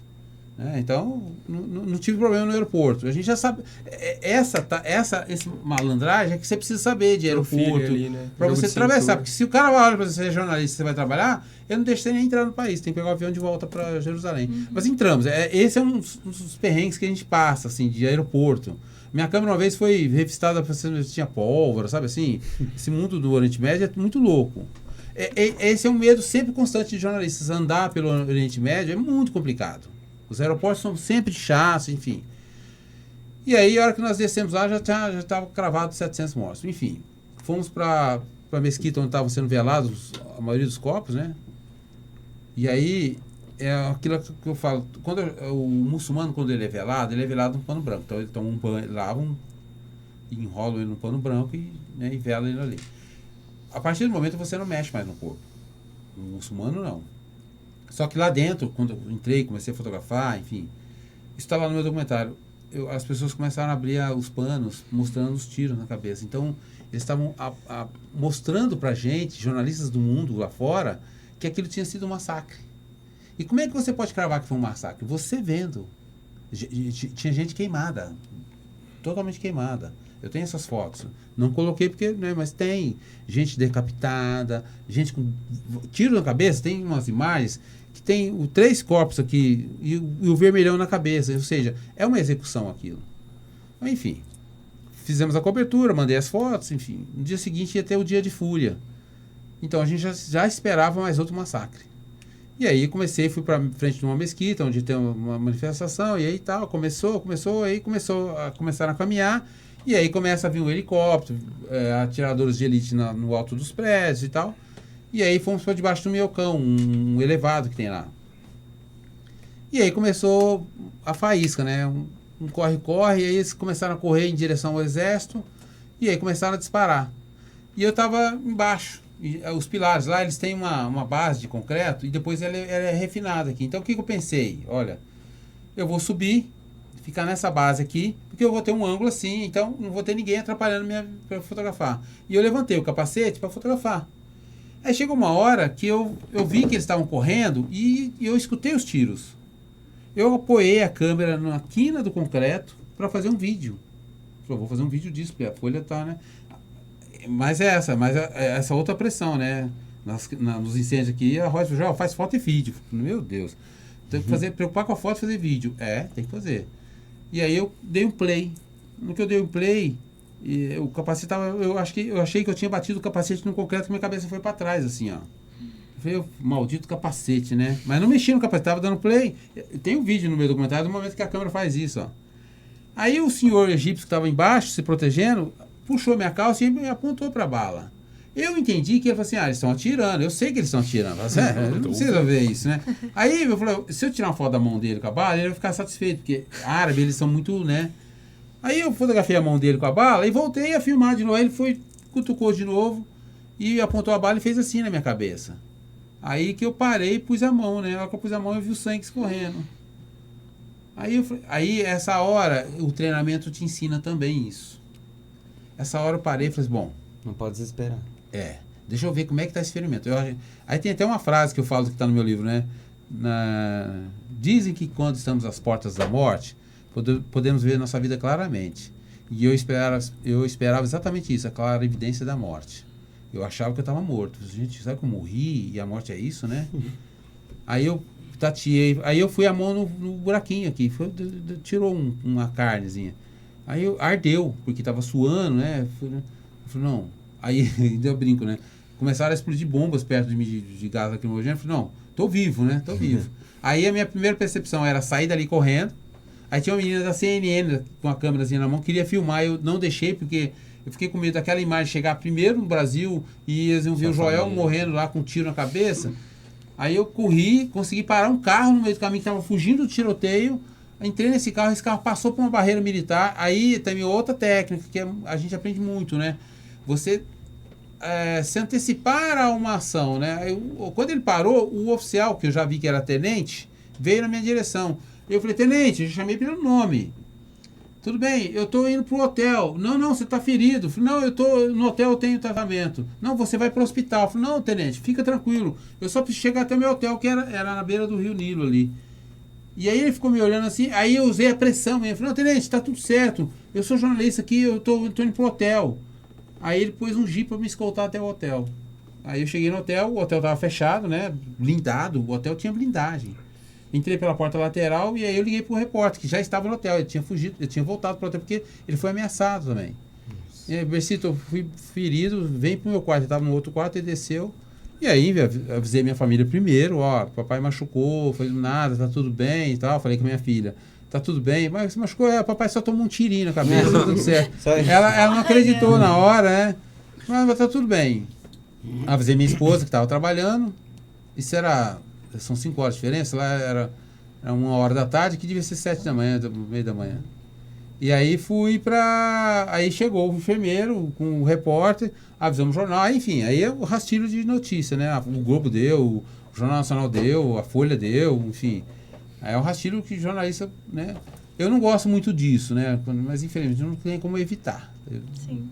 Speaker 3: Então, não tive problema no aeroporto. A gente já sabe... Esse malandragem é que você precisa saber de aeroporto.
Speaker 2: Né?
Speaker 3: Para você atravessar. Porque se o cara olha para você, é jornalista, você vai trabalhar, ele não deixa você nem entrar no país. Tem que pegar o avião de volta para Jerusalém. Mas entramos. Esse é um dos perrengues que a gente passa, assim, de aeroporto. Minha câmera uma vez foi revistada para ver se tinha pólvora, sabe assim? Esse mundo do Oriente Médio é muito louco. Esse é um medo sempre constante de jornalistas. Andar pelo Oriente Médio é muito complicado. Os aeroportos são sempre chatos, enfim. E aí, a hora que nós descemos lá, já estava cravado 700 mortos. Enfim, fomos para a mesquita onde estavam sendo velados a maioria dos corpos, né? E aí, é aquilo que eu falo. O muçulmano, quando ele é velado num pano branco. Então, ele toma um banho, lavam, enrolam ele no pano branco e vela ele ali. A partir do momento, você não mexe mais no corpo. O muçulmano, não. Só que lá dentro, quando eu entrei, comecei a fotografar, enfim, isso está lá no meu documentário. As pessoas começaram a abrir os panos, mostrando os tiros na cabeça. Então, eles estavam mostrando pra gente, jornalistas do mundo lá fora, que aquilo tinha sido um massacre. E como é que você pode cravar que foi um massacre? Você vendo. Tinha gente queimada. Totalmente queimada. Eu tenho essas fotos. Não coloquei porque, né, mas tem gente decapitada, gente com tiro na cabeça. Tem umas imagens que tem 3 corpos aqui e o vermelhão na cabeça. Ou seja, é uma execução aquilo. Enfim, fizemos a cobertura, mandei as fotos, enfim. No dia seguinte ia ter o dia de fúria. Então a gente já esperava mais outro massacre. E aí fui para frente de uma mesquita, onde tem uma manifestação, e aí tal, começaram a caminhar. E aí começa a vir um helicóptero, atiradores de elite no alto dos prédios e tal. E aí fomos para debaixo do Minhocão, um elevado que tem lá. E aí começou a faísca, né? Um corre-corre, e aí eles começaram a correr em direção ao exército, e aí começaram a disparar. E eu estava embaixo. E, os pilares lá, eles têm uma base de concreto, e depois ela é refinada aqui. Então o que eu pensei? Olha, eu vou subir, ficar nessa base aqui, porque eu vou ter um ângulo assim, então não vou ter ninguém atrapalhando para fotografar. E eu levantei o capacete para fotografar. Aí chegou uma hora que eu vi que eles estavam correndo e eu escutei os tiros. Eu apoiei a câmera na quina do concreto para fazer um vídeo. Falei, vou fazer um vídeo disso, porque a folha tá, né? Mas essa outra pressão, né? Nos incêndios aqui, a Rosa já faz foto e vídeo. Meu Deus. Tem que preocupar com a foto e fazer vídeo. Tem que fazer. E aí eu dei um play. No que eu dei um play, o capacete tava... Eu achei que eu tinha batido o capacete no concreto e minha cabeça foi para trás, assim, ó. Eu falei, maldito capacete, né? Mas não mexi no capacete, tava dando play. Tem um vídeo no meu documentário do momento que a câmera faz isso, ó. Aí o senhor egípcio que estava embaixo, se protegendo, puxou minha calça e me apontou para a bala. Eu entendi que ele falou assim, eles estão atirando. Eu sei que eles estão atirando. Não precisa ver isso, né? Aí eu falei, se eu tirar uma foto da mão dele com a bala, ele vai ficar satisfeito, porque árabe, eles são muito, né? Aí eu fotografei a mão dele com a bala e voltei a filmar de novo. Aí ele foi cutucou de novo e apontou a bala e fez assim na minha cabeça. Aí que eu parei e pus a mão, né? Na hora que eu pus a mão, eu vi o sangue escorrendo. Aí essa hora, o treinamento te ensina também isso. Essa hora eu parei e falei assim, bom...
Speaker 6: Não pode desesperar.
Speaker 3: Deixa eu ver como é que tá esse ferimento. Aí tem até uma frase que eu falo que está no meu livro, né? Dizem que quando estamos às portas da morte, podemos ver nossa vida claramente. E eu esperava exatamente isso, a clara evidência da morte. Eu achava que eu estava morto. Gente, sabe que eu morri e a morte é isso, né? Aí eu tateei, aí eu fui a mão no buraquinho aqui, tirou uma carnezinha. Aí ardeu, porque estava suando, né? Eu falei, não. Aí deu brinco, né? Começaram a explodir bombas perto de mim de gás lacrimogêneo. Eu falei, não, tô vivo, né? Tô vivo. Aí a minha primeira percepção era sair dali correndo. Aí tinha uma menina da CNN com a câmerazinha na mão, queria filmar, eu não deixei, porque eu fiquei com medo daquela imagem chegar primeiro no Brasil e eles iam ver o Joel morrendo lá com um tiro na cabeça. Aí eu corri, consegui parar um carro no meio do caminho que estava fugindo do tiroteio. Entrei nesse carro, esse carro passou por uma barreira militar. Aí também outra técnica, que a gente aprende muito, né? Você se antecipar a uma ação, né? Quando ele parou, o oficial, que eu já vi que era tenente, veio na minha direção. Eu falei, tenente, eu chamei pelo nome. Tudo bem, eu estou indo para o hotel. Não, você está ferido. Eu falei, não, eu estou no hotel, eu tenho tratamento. Não, você vai para o hospital. Eu falei, não, tenente, fica tranquilo. Eu só preciso chegar até o meu hotel, que era na beira do Rio Nilo ali. E aí ele ficou me olhando assim, aí eu usei a pressão mesmo. Eu falei, não, tenente, está tudo certo. Eu sou jornalista aqui, eu estou indo para o hotel. Aí ele pôs um jipe para me escoltar até o hotel. Aí eu cheguei no hotel, o hotel estava fechado, né? Blindado, o hotel tinha blindagem. Entrei pela porta lateral e aí eu liguei pro repórter, que já estava no hotel. Ele tinha fugido, ele tinha voltado pro hotel, porque ele foi ameaçado também. E aí, Bercito, eu fui ferido, vem pro meu quarto. Ele estava no outro quarto, ele desceu. E aí, avisei minha família primeiro, ó, papai machucou, foi nada, tá tudo bem e tal. Falei com a minha filha, tá tudo bem, mas você machucou? Papai só tomou um tirinho na cabeça, tá tudo certo. Ela não acreditou na hora, né? Mas tá tudo bem. Avisei minha esposa, que estava trabalhando. Isso são 5 horas de diferença, lá era 1h da tarde, que devia ser 7 da manhã, meio da manhã. E aí aí chegou o enfermeiro com o repórter, avisamos o jornal, enfim, aí é o rastilho de notícia, né? O Globo deu, o Jornal Nacional deu, a Folha deu, enfim. Aí é o rastilho que o jornalista, né? Eu não gosto muito disso, né? Mas infelizmente não tem como evitar.
Speaker 4: Sim.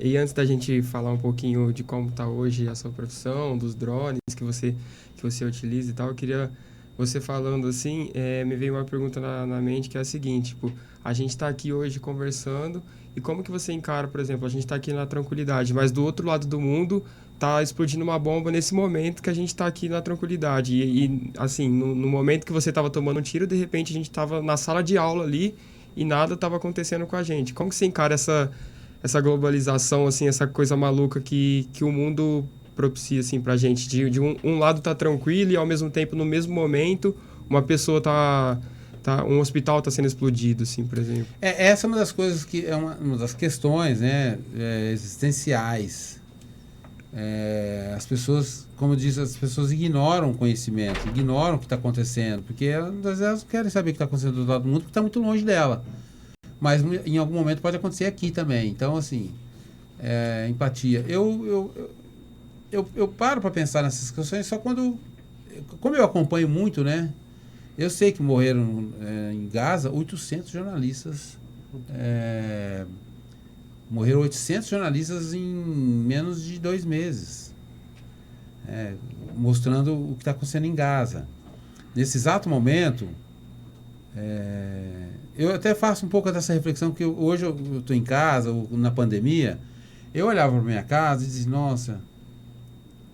Speaker 2: E antes da gente falar um pouquinho de como está hoje a sua profissão, dos drones que você utiliza e tal, eu queria, você falando assim, me veio uma pergunta na mente, que é a seguinte, tipo, a gente está aqui hoje conversando, e como que você encara, por exemplo, a gente está aqui na tranquilidade, mas do outro lado do mundo está explodindo uma bomba nesse momento que a gente está aqui na tranquilidade, e assim, no momento que você estava tomando um tiro, de repente a gente estava na sala de aula ali, e nada estava acontecendo com a gente. Como que você encara essa globalização, assim, essa coisa maluca que o mundo propicia, assim, pra gente? De um lado tá tranquilo e, ao mesmo tempo, no mesmo momento, uma pessoa um hospital tá sendo explodido, assim, por exemplo.
Speaker 3: Essa é uma das coisas que é uma das questões, né, existenciais. As pessoas, como eu disse, as pessoas ignoram o conhecimento, ignoram o que está acontecendo, porque às vezes elas querem saber o que está acontecendo do outro lado do mundo, porque está muito longe dela. Mas em algum momento pode acontecer aqui também. Então, assim, empatia. Eu paro para pensar nessas questões só quando... Como eu acompanho muito, né? Eu sei que morreram em Gaza 800 jornalistas. Morreram 800 jornalistas em menos de 2 meses. Mostrando o que está acontecendo em Gaza. Nesse exato momento, eu até faço um pouco dessa reflexão, porque hoje eu estou em casa, na pandemia, eu olhava para minha casa e dizia, nossa,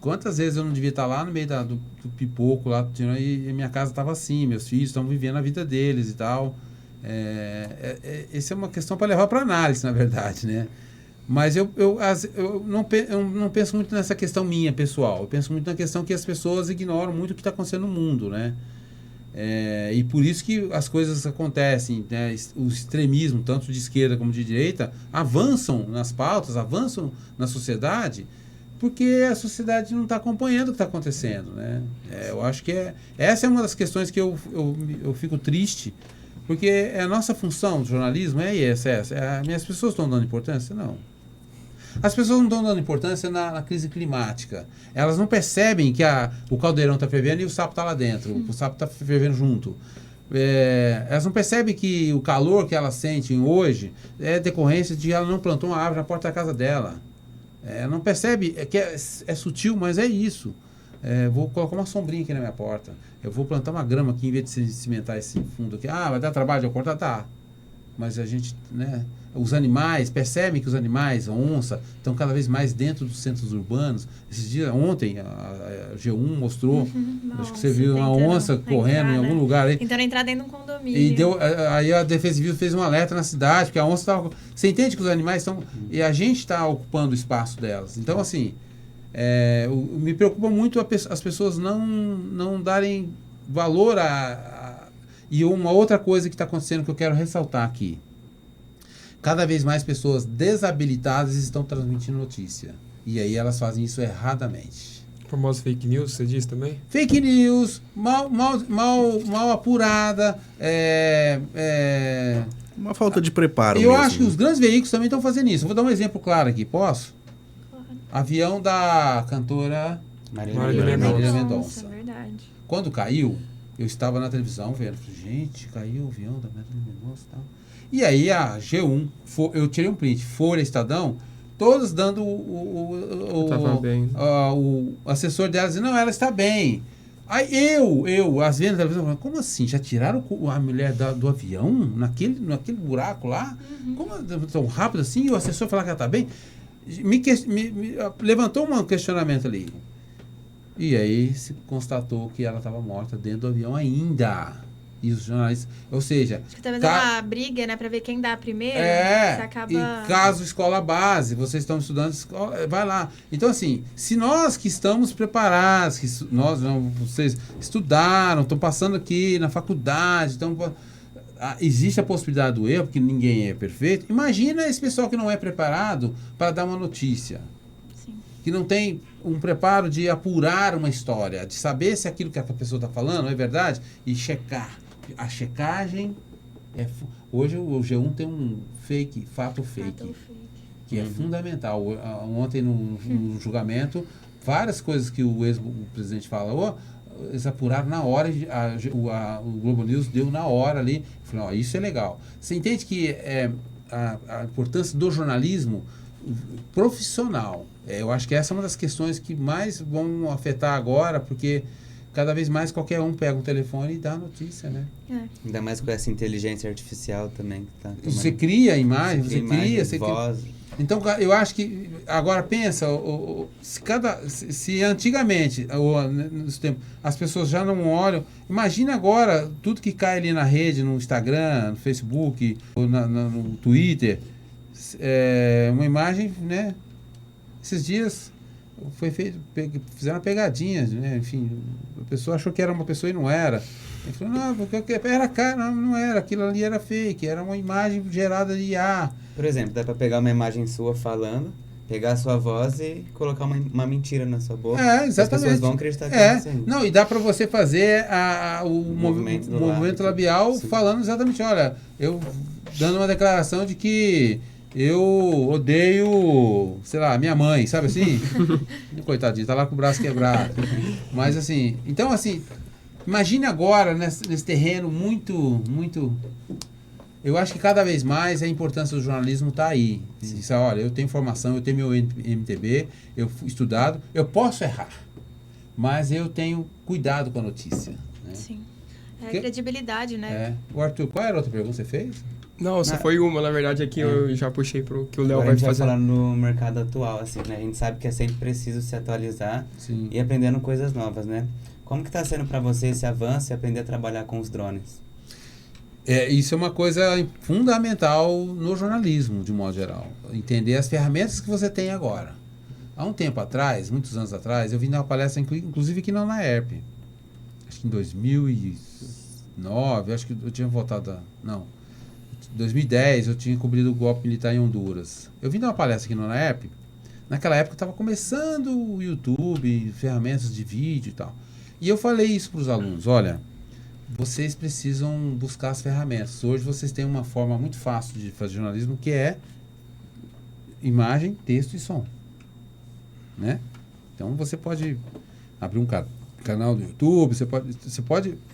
Speaker 3: quantas vezes eu não devia estar lá no meio do pipoco, lá, e minha casa estava assim, meus filhos estão vivendo a vida deles e tal. Essa é uma questão para levar para análise, na verdade, né? Mas eu não penso muito nessa questão minha, pessoal. Eu penso muito na questão que as pessoas ignoram muito o que está acontecendo no mundo, né? E por isso que as coisas acontecem, né? O extremismo, tanto de esquerda como de direita, avançam nas pautas, avançam na sociedade, porque a sociedade não está acompanhando o que está acontecendo, né? Eu acho que essa é uma das questões que eu fico triste, porque a nossa função do jornalismo essa. As pessoas estão dando importância? Não. As pessoas não estão dando importância na crise climática. Elas não percebem que o caldeirão está fervendo e o sapo está lá dentro. O sapo está fervendo junto. Elas não percebem que o calor que elas sentem hoje é decorrência de ela não plantou uma árvore na porta da casa dela. Não percebe, que é sutil, mas é isso. Vou colocar uma sombrinha aqui na minha porta. Eu vou plantar uma grama aqui em vez de cimentar esse fundo aqui. Vai dar trabalho de eu cortar? Tá. Mas a gente, né? Os animais, percebem que os animais, a onça, estão cada vez mais dentro dos centros urbanos. Esses dias, ontem, a G1 mostrou, acho que você viu uma onça correndo em algum lugar aí.
Speaker 4: Tentando entrar dentro de um condomínio.
Speaker 3: E aí a Defesa Civil fez um alerta na cidade, porque a onça estava... Você entende que os animais estão... E a gente está ocupando o espaço delas. Então, assim, me preocupa muito as pessoas não darem valor E uma outra coisa que está acontecendo que eu quero ressaltar aqui. Cada vez mais pessoas desabilitadas estão transmitindo notícia. E aí elas fazem isso erradamente.
Speaker 7: Famoso fake news, você diz também?
Speaker 3: Fake news, mal apurada.
Speaker 5: Uma falta de preparo
Speaker 3: Eu
Speaker 5: mesmo.
Speaker 3: acho que os grandes veículos também estão fazendo isso. Eu vou dar um exemplo claro aqui, posso?
Speaker 4: Claro.
Speaker 3: Avião da cantora
Speaker 7: Marília
Speaker 3: Mendonça.
Speaker 4: Verdade.
Speaker 3: Quando caiu, eu estava na televisão vendo. Gente, caiu o avião da Marília Mendonça e tal. E aí a G1, eu tirei um print, Folha, Estadão, todos dando o assessor dela dizendo, não, ela está bem. Aí às vezes na televisão, falando, como assim? Já tiraram a mulher do avião naquele buraco lá? Como tão rápido assim? E o assessor falar que ela está bem? Levantou um questionamento ali. E aí se constatou que ela estava morta dentro do avião ainda. E os jornalistas, ou seja...
Speaker 4: Acho que talvez é uma briga, né? Pra ver quem dá primeiro. Você acaba...
Speaker 3: E caso escola base, vocês estão estudando, vai lá. Então, assim, se nós que estamos preparados, vocês estudaram, estão passando aqui na faculdade, existe a possibilidade do erro, porque ninguém é perfeito. Imagina esse pessoal que não é preparado para dar uma notícia.
Speaker 4: Sim.
Speaker 3: Que não tem um preparo de apurar uma história, de saber se aquilo que a pessoa está falando é verdade e checar. A checagem hoje o G1 tem um fato fake, que é fundamental. Ontem no julgamento, várias coisas que o ex-presidente falou, eles apuraram na hora, o Globo News deu na hora ali, falou, isso é legal. Você entende que a importância do jornalismo profissional, eu acho que essa é uma das questões que mais vão afetar agora, porque cada vez mais qualquer um pega um telefone e dá a notícia, né?
Speaker 6: Ainda mais com essa inteligência artificial também. Que tá
Speaker 3: você cria a imagem, você cria
Speaker 6: voz.
Speaker 3: Então, eu acho que, agora pensa, se antigamente, nos tempos, as pessoas já não olham, imagina agora tudo que cai ali na rede, no Instagram, no Facebook, ou no Twitter, uma imagem, né? Esses dias foi feito, fizeram pegadinhas, né? Enfim, a pessoa achou que era uma pessoa e não era. Ele falou, não, porque era cara, não era, aquilo ali era fake, era uma imagem gerada de IA.
Speaker 6: Por exemplo, dá pra pegar uma imagem sua falando, pegar a sua voz e colocar uma mentira na sua boca.
Speaker 3: Exatamente.
Speaker 6: As pessoas vão acreditar que é isso.
Speaker 3: Não, e dá pra você fazer o movimento labial
Speaker 6: Sim.
Speaker 3: falando exatamente, olha, eu dando uma declaração de que eu odeio, sei lá, minha mãe, sabe assim? Coitadinho, tá lá com o braço quebrado. Mas assim, então assim, imagine agora nesse terreno muito... Eu acho que cada vez mais a importância do jornalismo está aí. Diz, olha, eu tenho formação, eu tenho meu MTB, eu fui estudado, eu posso errar, mas eu tenho cuidado com a notícia. Né?
Speaker 4: Sim. Credibilidade, né?
Speaker 3: O Arthur, qual era a outra pergunta que você fez?
Speaker 2: Não, só foi uma, na verdade, aqui eu já puxei pro que o Léo
Speaker 6: Agora
Speaker 2: vai fazer.
Speaker 6: A gente vai falar no mercado atual, assim, né? A gente sabe que é sempre preciso se atualizar
Speaker 3: Sim.
Speaker 6: e aprendendo coisas novas, né? Como que tá sendo para você esse avanço e aprender a trabalhar com os drones?
Speaker 3: Isso é uma coisa fundamental no jornalismo, de modo geral. Entender as ferramentas que você tem agora. Há um tempo atrás, muitos anos atrás, eu vim dar uma palestra, inclusive aqui na UNAERP. Acho que em 2009, acho que eu tinha voltado... Não. 2010, eu tinha cobrido o golpe militar em Honduras. Eu vim dar uma palestra aqui na UNAERP. Naquela época estava começando o YouTube, ferramentas de vídeo e tal. E eu falei isso para os alunos, olha... Vocês precisam buscar as ferramentas. Hoje vocês têm uma forma muito fácil de fazer jornalismo, que é imagem, texto e som, né? Então você pode abrir um canal do YouTube,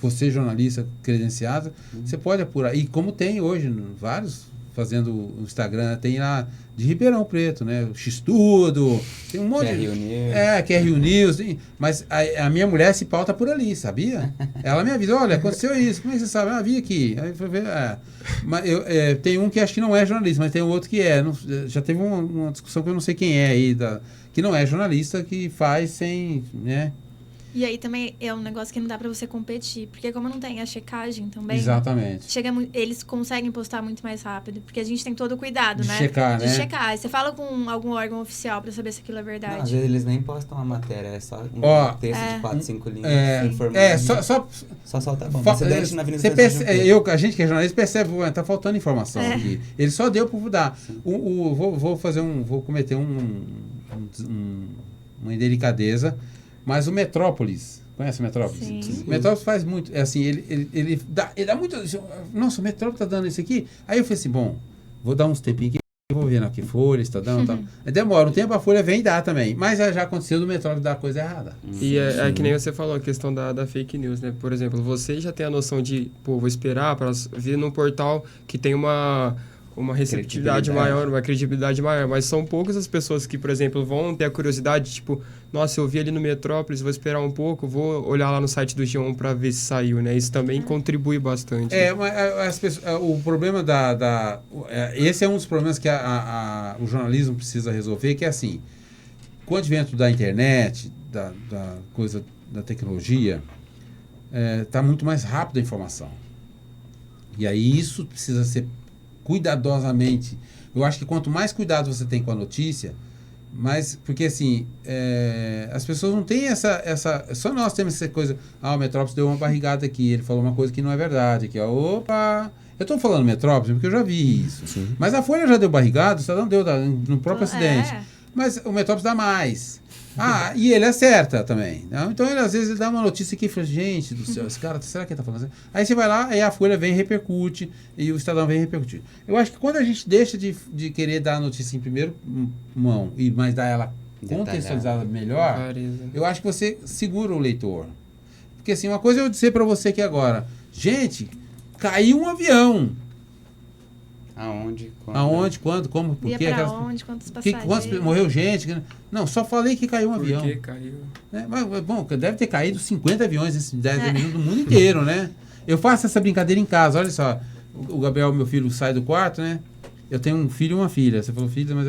Speaker 3: você jornalista credenciado, você pode apurar. E como tem hoje, vários fazendo o Instagram, tem lá de Ribeirão Preto, né? O X-Tudo, tem um monte
Speaker 6: QRU News.
Speaker 3: QRU News. Mas a minha mulher se pauta por ali, sabia? Ela me avisa, olha, aconteceu isso, como é que você sabe? Vi aqui. Aí foi ver, mas tem um que acho que não é jornalista, mas tem um outro que é. Já teve uma discussão que eu não sei quem é aí, que não é jornalista, que faz sem, né?
Speaker 4: E aí também é um negócio que não dá pra você competir, porque como não tem a checagem também,
Speaker 3: Exatamente.
Speaker 4: eles conseguem postar muito mais rápido, porque a gente tem todo o cuidado,
Speaker 3: De
Speaker 4: né?
Speaker 3: checar,
Speaker 4: De
Speaker 3: né?
Speaker 4: checar. Aí você fala com algum órgão oficial pra saber se aquilo é
Speaker 6: Não,
Speaker 4: verdade.
Speaker 6: às vezes eles nem postam a matéria, é só texto de 4, 5 linhas informando. Só solta a bomba. Acidente na Avenida Presidente João Pedro.
Speaker 3: A gente que é jornalista percebe, tá faltando informação aqui. Ele só deu para dar. Vou cometer uma indelicadeza, mas o Metrópolis, conhece o Metrópolis?
Speaker 4: Sim.
Speaker 3: O Metrópolis faz muito, assim, ele dá muito, nossa, o Metrópolis tá dando isso aqui. Aí eu falei assim, bom, vou dar uns tempinhos aqui, eu vou ver aqui, Folha, Estadão, tal. Demora um tempo, a Folha vem e dá também, mas já aconteceu do Metrópolis dar coisa errada.
Speaker 2: E é que nem você falou, a questão da fake news, né? Por exemplo, você já tem a noção de, vou esperar para vir num portal que tem uma receptividade maior, uma credibilidade maior, mas são poucas as pessoas que, por exemplo, vão ter a curiosidade, tipo, nossa, eu vi ali no Metrópolis, vou esperar um pouco, vou olhar lá no site do G1 para ver se saiu, né? Isso também contribui bastante.
Speaker 3: Mas as pessoas, o problema esse é um dos problemas que o jornalismo precisa resolver, que é assim, com o advento da internet, da coisa da tecnologia, está muito mais rápido a informação. E aí isso precisa ser cuidadosamente. Eu acho que quanto mais cuidado você tem com a notícia, mais... Porque, assim, as pessoas não têm essa... Só nós temos essa coisa... o Metrópolis deu uma barrigada aqui, ele falou uma coisa que não é verdade. Aqui, opa... Eu estou falando Metrópolis porque eu já vi isso. Sim. Mas a Folha já deu barrigada, o Estadão deu no próprio acidente. Mas o Metrópolis dá mais. E ele acerta também. Não? Então, às vezes, ele dá uma notícia que e fala, gente do céu, esse cara, será que ele está falando assim? Aí você vai lá, aí a Folha vem e repercute, e o Estadão vem repercutir. Eu acho que quando a gente deixa de querer dar a notícia em primeiro mão, mas dar ela contextualizada melhor, eu acho que você segura o leitor. Porque, assim, uma coisa eu dizer para você aqui agora, gente, caiu um avião.
Speaker 6: Aonde?
Speaker 3: Quando? Como? Por
Speaker 4: Ia
Speaker 3: quê?
Speaker 4: pra onde? Quantos passageiros?
Speaker 3: Morreu gente? Não, só falei que caiu um avião.
Speaker 2: Por que caiu?
Speaker 3: Mas, bom, deve ter caído 50 aviões nesses 10 minutos do mundo inteiro, né? Eu faço essa brincadeira em casa, olha só. O Gabriel, meu filho, sai do quarto, né? Eu tenho um filho e uma filha. Você falou filho, mas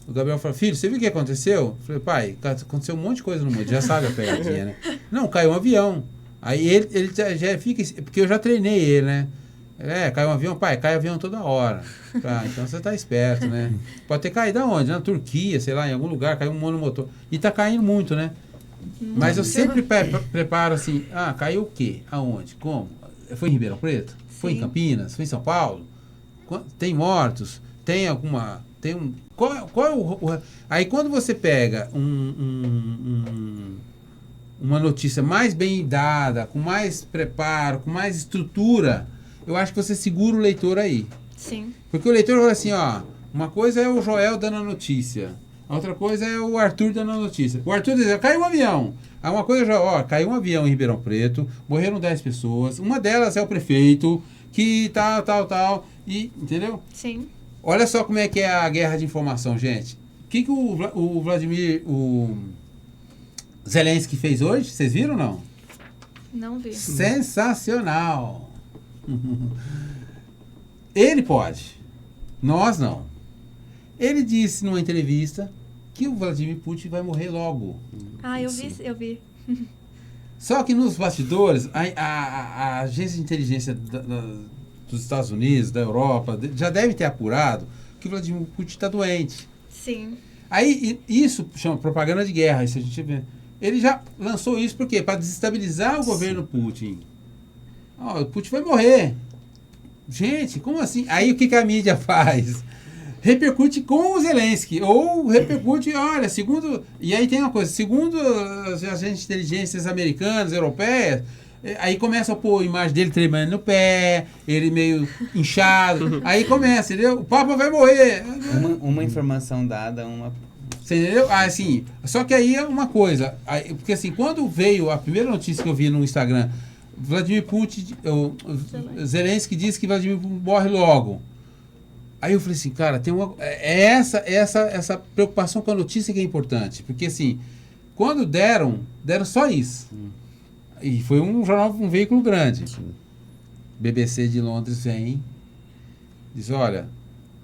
Speaker 3: o Gabriel falou, filho, você viu o que aconteceu? Eu falei, pai, aconteceu um monte de coisa no mundo, já sabe a pegadinha, né? Não, caiu um avião. Aí ele já fica... Porque eu já treinei ele, né? Caiu um avião, pai, cai avião toda hora. Então você tá esperto, né? Pode ter caído aonde? Na Turquia, sei lá, em algum lugar, caiu um monomotor. E tá caindo muito, né? Mas eu sempre preparo assim, caiu o quê? Aonde? Como? Foi em Ribeirão Preto? Foi em Campinas? Foi em São Paulo? Tem mortos? Tem alguma... Qual é o... Aí quando você pega uma notícia mais bem dada, com mais preparo, com mais estrutura... Eu acho que você segura o leitor aí.
Speaker 4: Sim.
Speaker 3: Porque o leitor fala assim, uma coisa é o Joel dando a notícia, a outra coisa é o Arthur dando a notícia. O Arthur diz, caiu um avião. Aí uma coisa é, caiu um avião em Ribeirão Preto, morreram 10 pessoas, uma delas é o prefeito, que tal, e, entendeu?
Speaker 4: Sim.
Speaker 3: Olha só como é que é a guerra de informação, gente. O que o Vladimir, o Zelensky fez hoje? Vocês viram ou não?
Speaker 4: Não vi.
Speaker 3: Sensacional. Ele pode, nós não. Ele disse numa entrevista que o Vladimir Putin vai morrer logo.
Speaker 4: Eu vi.
Speaker 3: Só que nos bastidores, a agência de inteligência dos Estados Unidos, da Europa, já deve ter apurado que o Vladimir Putin está doente.
Speaker 4: Sim.
Speaker 3: Aí isso chama propaganda de guerra. Isso a gente vê. Ele já lançou isso por quê? Para desestabilizar o governo Putin. O Putin vai morrer. Gente, como assim? Aí o que a mídia faz? Repercute com o Zelensky. Ou repercute, olha, segundo... E aí tem uma coisa, segundo as agências de inteligências americanas, europeias, Aí começa a pôr a imagem dele tremendo no pé, ele meio inchado. Aí começa, entendeu? O Papa vai morrer.
Speaker 6: Uma informação dada,
Speaker 3: Você entendeu? Assim, só que aí é uma coisa. Porque assim, quando veio a primeira notícia que eu vi no Instagram, Vladimir Putin, Zelensky disse que Vladimir Putin morre logo. Aí eu falei assim, cara, tem essa preocupação com a notícia que é importante. Porque assim, quando deram só isso. E foi um veículo grande.
Speaker 5: Sim.
Speaker 3: BBC de Londres vem, diz, olha,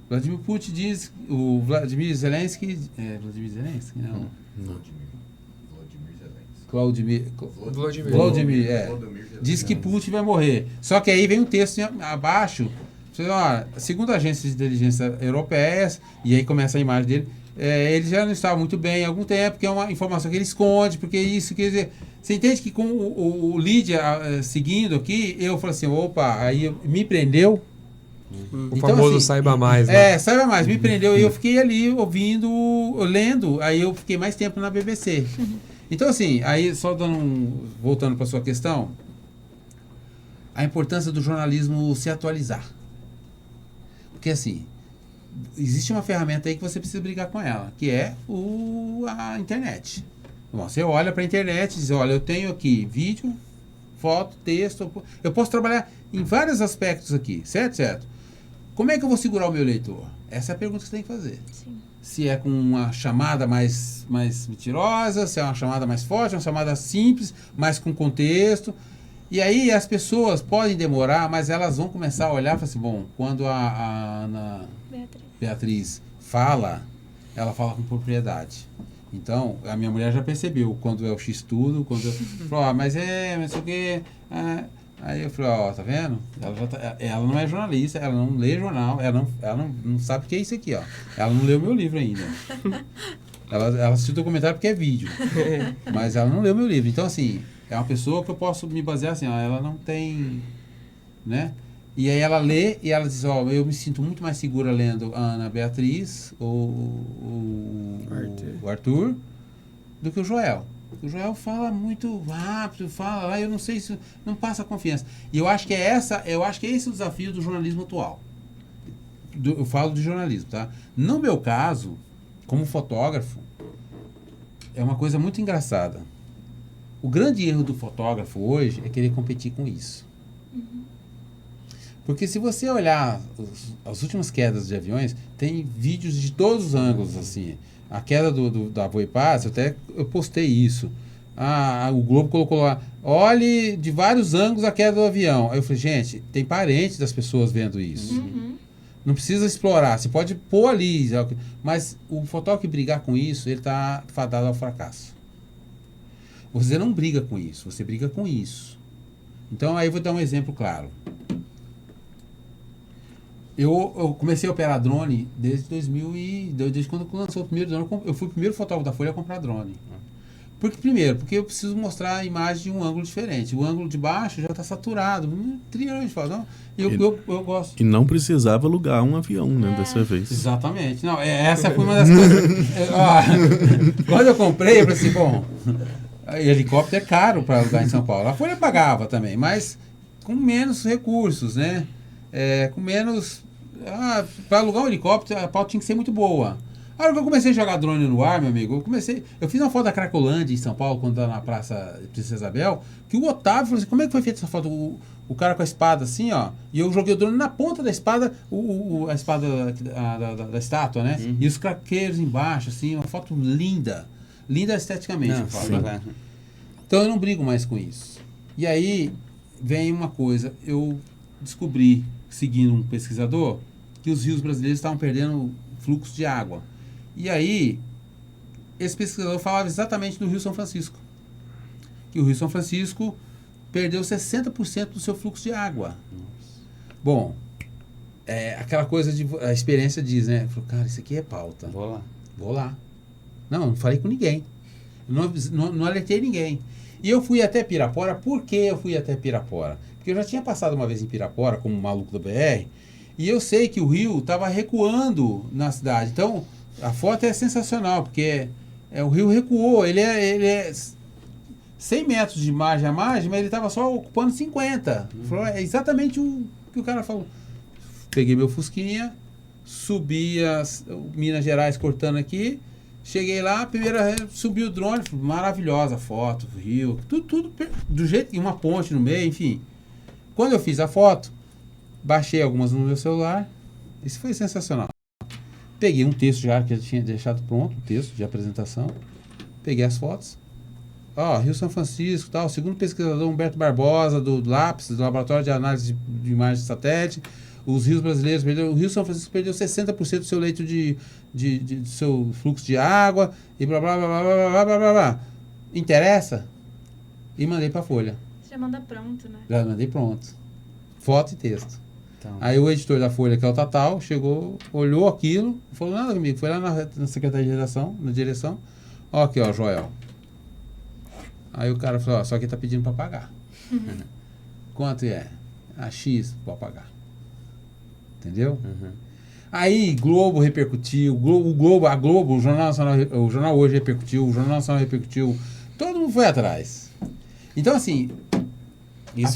Speaker 3: Vladimir Putin diz, o Vladimir Zelensky... Vladimir Zelensky? Não. Vladimir, diz que Putin vai morrer. Só que aí vem um texto abaixo, segundo a agência de inteligência europeias, e aí começa a imagem dele, ele já não estava muito bem há algum tempo, que é uma informação que ele esconde, porque isso quer dizer... Você entende que com o Lídia seguindo aqui, eu falei assim, opa, aí me prendeu.
Speaker 7: O então, famoso assim, saiba mais,
Speaker 3: né? Saiba mais, me prendeu e eu fiquei ali ouvindo, lendo, aí eu fiquei mais tempo na BBC. Então assim, aí só voltando para sua questão, a importância do jornalismo se atualizar. Porque assim, existe uma ferramenta aí que você precisa brigar com ela, que é a internet. Bom, você olha para a internet e diz, olha, eu tenho aqui vídeo, foto, texto, eu posso trabalhar em vários aspectos aqui, certo? Como é que eu vou segurar o meu leitor? Essa é a pergunta que você tem que fazer.
Speaker 4: Sim.
Speaker 3: Se é com uma chamada mais mentirosa, se é uma chamada mais forte, uma chamada simples, mais com contexto. E aí as pessoas podem demorar, mas elas vão começar a olhar e falar assim, bom, quando a Ana Beatriz fala, ela fala com propriedade. Então, a minha mulher já percebeu quando é o X-Tudo, quando eu falo, mas sei o quê. Aí eu falei, tá vendo? Ela não é jornalista, ela não lê jornal, ela não sabe o que é isso aqui, ó. Ela não leu meu livro ainda. Ela assistiu o documentário porque é vídeo. Mas ela não leu meu livro. Então, assim, é uma pessoa que eu posso me basear assim, ela não tem, né? E aí ela lê e ela diz, eu me sinto muito mais segura lendo a Ana Beatriz ou o Arthur do que o Joel. O Joel fala muito rápido, eu não sei se não passa confiança. E eu acho que esse é o desafio do jornalismo atual. Eu falo de jornalismo, tá? No meu caso, como fotógrafo, é uma coisa muito engraçada. O grande erro do fotógrafo hoje é querer competir com isso. Porque se você olhar as últimas quedas de aviões, tem vídeos de todos os ângulos, assim. A queda da Voipaz, eu postei isso. O Globo colocou lá, olhe de vários ângulos a queda do avião. Aí eu falei, gente, tem parentes das pessoas vendo isso. Não precisa explorar, você pode pôr ali. Mas o fotógrafo que brigar com isso, ele está fadado ao fracasso. Você não briga com isso, você briga com isso. Então, aí eu vou dar um exemplo claro. Eu comecei a operar drone desde desde quando lançou o primeiro drone. Eu fui o primeiro fotógrafo da Folha a comprar drone. Porque eu preciso mostrar a imagem de um ângulo diferente. O ângulo de baixo já está saturado. Trilhões de fotos. Eu gosto.
Speaker 5: E não precisava alugar um avião, né, dessa vez.
Speaker 3: Exatamente. Não, essa foi uma das coisas. Quando eu comprei, eu falei assim, bom, helicóptero é caro para alugar em São Paulo. A Folha pagava também, mas com menos recursos, né? Com menos... para alugar um helicóptero, a pauta tinha que ser muito boa. A hora que eu comecei a jogar drone no ar, meu amigo, eu fiz uma foto da Cracolândia em São Paulo, quando estava na Praça Princesa Isabel, que o Otávio falou assim, como é que foi feita essa foto? O cara com a espada assim, ó, e eu joguei o drone na ponta da espada, a espada da estátua, né? E os craqueiros embaixo, assim, uma foto linda. Linda esteticamente. Então eu não brigo mais com isso. E aí vem uma coisa, eu descobri, seguindo um pesquisador, que os rios brasileiros estavam perdendo fluxo de água. E aí, esse pesquisador falava exatamente do Rio São Francisco. Que o Rio São Francisco perdeu 60% do seu fluxo de água. Bom, aquela coisa a experiência diz, né? Falei, cara, isso aqui é pauta. Vou lá. Não falei com ninguém. Não alertei ninguém. E eu fui até Pirapora. Por que eu fui até Pirapora? Porque eu já tinha passado uma vez em Pirapora como maluco da BR, e eu sei que o rio estava recuando na cidade. Então, a foto é sensacional, porque o rio recuou, ele é 100 metros de margem a margem, mas ele estava só ocupando 50. Falou, é exatamente o que o cara falou. Peguei meu Fusquinha, subi Minas Gerais cortando aqui, cheguei lá, subi o drone, maravilhosa foto, rio, tudo do jeito, e uma ponte no meio, enfim. Quando eu fiz a foto, baixei algumas no meu celular, isso foi sensacional. Peguei um texto já que eu tinha deixado pronto, um texto de apresentação, peguei as fotos. Rio São Francisco, tal, segundo o pesquisador Humberto Barbosa, do LAPS, do Laboratório de Análise de Imagens de Satélite, os rios brasileiros o Rio São Francisco perdeu 60% do seu leito de seu fluxo de água, e blá, blá, blá, blá, blá, blá, blá, blá. Interessa? E mandei pra Folha.
Speaker 4: Você já manda pronto, né?
Speaker 3: Já mandei pronto. Foto e texto.
Speaker 6: Então.
Speaker 3: Aí o editor da Folha, que é o Tatal, chegou, olhou aquilo, não falou nada comigo, foi lá na Secretaria de Redação, na direção, aqui, Joel. Aí o cara falou, só que tá pedindo pra pagar. Quanto é? X, pode pagar. Entendeu? Aí Globo repercutiu, a Globo, o Jornal Hoje repercutiu, o Jornal Nacional repercutiu, todo mundo foi atrás. Então, assim,
Speaker 6: isso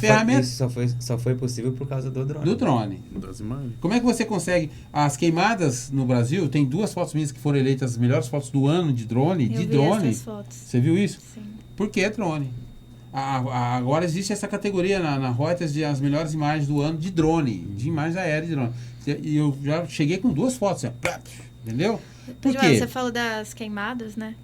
Speaker 6: só foi possível por causa do drone.
Speaker 3: Do drone.
Speaker 5: Das imagens.
Speaker 3: Como é que você consegue... As queimadas no Brasil, tem 2 fotos minhas que foram eleitas as melhores fotos do ano de drone.
Speaker 4: Eu vi essas fotos.
Speaker 3: Você viu isso?
Speaker 4: Sim.
Speaker 3: Porque é drone. Agora existe essa categoria na Reuters de as melhores imagens do ano de drone, de imagens aéreas de drone. E eu já cheguei com 2 fotos, assim, entendeu? Por
Speaker 4: Joel,
Speaker 3: quê?
Speaker 4: você falou das queimadas, né?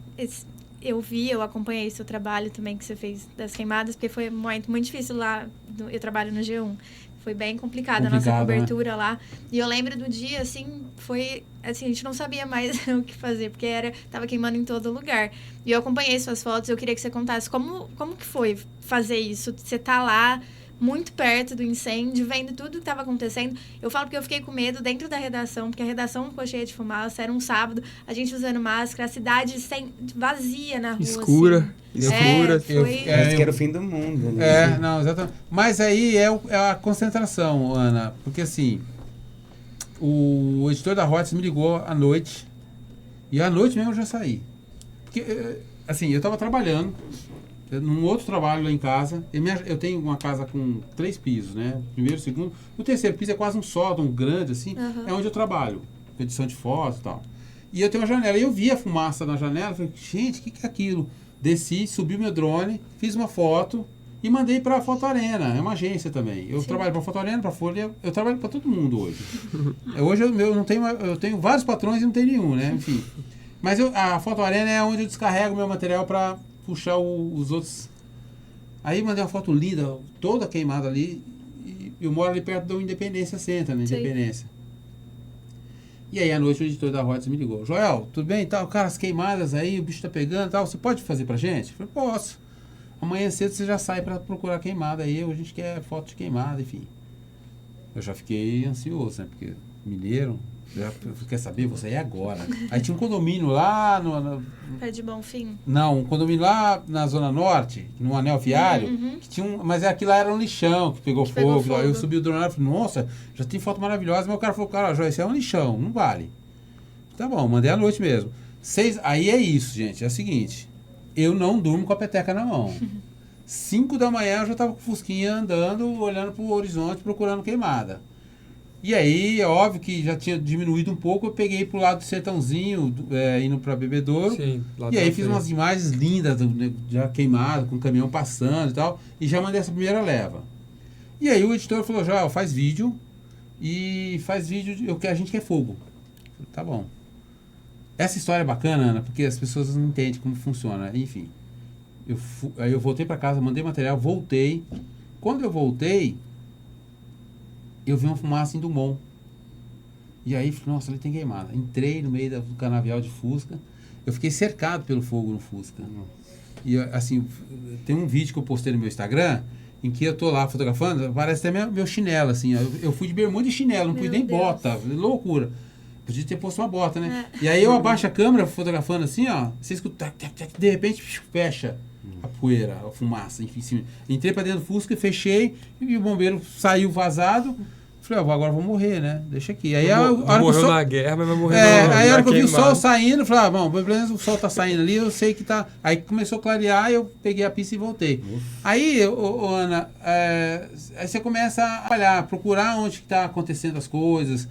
Speaker 4: Eu acompanhei seu trabalho também que você fez das queimadas, porque foi muito difícil lá. Eu trabalho no G1. Foi bem complicada a nossa cobertura, né? Lá. E eu lembro do dia, assim, foi... Assim, a gente não sabia mais o que fazer, porque tava queimando em todo lugar. E eu acompanhei suas fotos, eu queria que você contasse como que foi fazer isso. Você tá lá, muito perto do incêndio, vendo tudo que estava acontecendo. Eu falo porque eu fiquei com medo dentro da redação, porque a redação ficou cheia de fumaça, era um sábado, a gente usando máscara, a cidade vazia na rua.
Speaker 7: Escura.
Speaker 3: Escura.
Speaker 6: Parece que era o fim do mundo. Né?
Speaker 3: Não, exatamente. Mas aí é a concentração, Ana, porque assim, o editor da Reuters me ligou à noite, e à noite mesmo eu já saí. Porque, assim, eu estava trabalhando, num outro trabalho lá em casa. Eu tenho uma casa com 3 pisos, né? Primeiro, segundo. O terceiro piso é quase um sótão grande, assim. É onde eu trabalho. Edição de fotos e tal. E eu tenho uma janela. E eu vi a fumaça na janela. Falei, gente, o que é aquilo? Desci, subi meu drone, fiz uma foto e mandei para a Foto Arena. É uma agência também. Eu trabalho para a Foto Arena, para a Folha. Eu trabalho para todo mundo hoje. Hoje eu tenho vários patrões e não tenho nenhum, né? Enfim. Mas a Foto Arena é onde eu descarrego meu material para puxar os outros. Aí mandei uma foto linda, toda queimada ali. E eu moro ali perto da Independência Center, na Independência. E aí à noite o editor da Reuters me ligou: Joel, tudo bem? Tal, cara, as queimadas aí, o bicho tá pegando, tal, você pode fazer pra gente? Eu falei, posso. Amanhã cedo você já sai pra procurar queimada aí, a gente quer foto de queimada, enfim. Eu já fiquei ansioso, né? Porque mineiro, já quer saber, vou sair agora. Aí tinha um condomínio lá
Speaker 4: Pé de Bonfim?
Speaker 3: Não, um condomínio lá na Zona Norte, no Anel Viário, que tinha mas aquilo lá era um lixão que pegou fogo. Aí eu subi o drone lá e falei, nossa, já tem foto maravilhosa, mas o cara falou, cara, Joel, isso é um lixão, não vale. Tá bom, mandei à noite mesmo. Aí é isso, gente, é o seguinte, eu não durmo com a peteca na mão. 5 da manhã eu já tava com o Fusquinha andando, olhando pro horizonte, procurando queimada. E aí, é óbvio que já tinha diminuído um pouco, eu peguei pro lado do sertãozinho, indo pra Bebedouro. Sim, e aí fiz umas imagens lindas, já queimado, com o caminhão passando e tal, e já mandei essa primeira leva. E aí o editor falou, Joel, faz vídeo, que a gente quer fogo. Eu falei, tá bom. Essa história é bacana, Ana, porque as pessoas não entendem como funciona. Enfim, aí eu voltei pra casa, mandei material, voltei. Quando eu voltei, eu vi uma fumaça em Dumont. E aí, falei, nossa, ali tem queimada. Entrei no meio do canavial de Fusca. Eu fiquei cercado pelo fogo no Fusca. E, assim, tem um vídeo que eu postei no meu Instagram, em que eu tô lá fotografando, parece até meu chinelo, assim. Eu fui de bermuda e chinelo, não pus nem bota. Loucura. Podia ter posto uma bota, né? E aí eu abaixo a câmera fotografando assim, ó. Você escuta, de repente, fecha a poeira, a fumaça, enfim. Entrei pra dentro do Fusca, fechei, e o bombeiro saiu vazado. Falei, agora eu vou morrer, né? Deixa aqui. Aí
Speaker 7: morreu na guerra, mas vai morrer
Speaker 3: aí a hora que eu vi o sol saindo, falei, bom, beleza, o sol tá saindo ali, eu sei que tá... Aí começou a clarear, eu peguei a pista e voltei. Aí, Ana, aí você começa a olhar, procurar onde que tá acontecendo as coisas.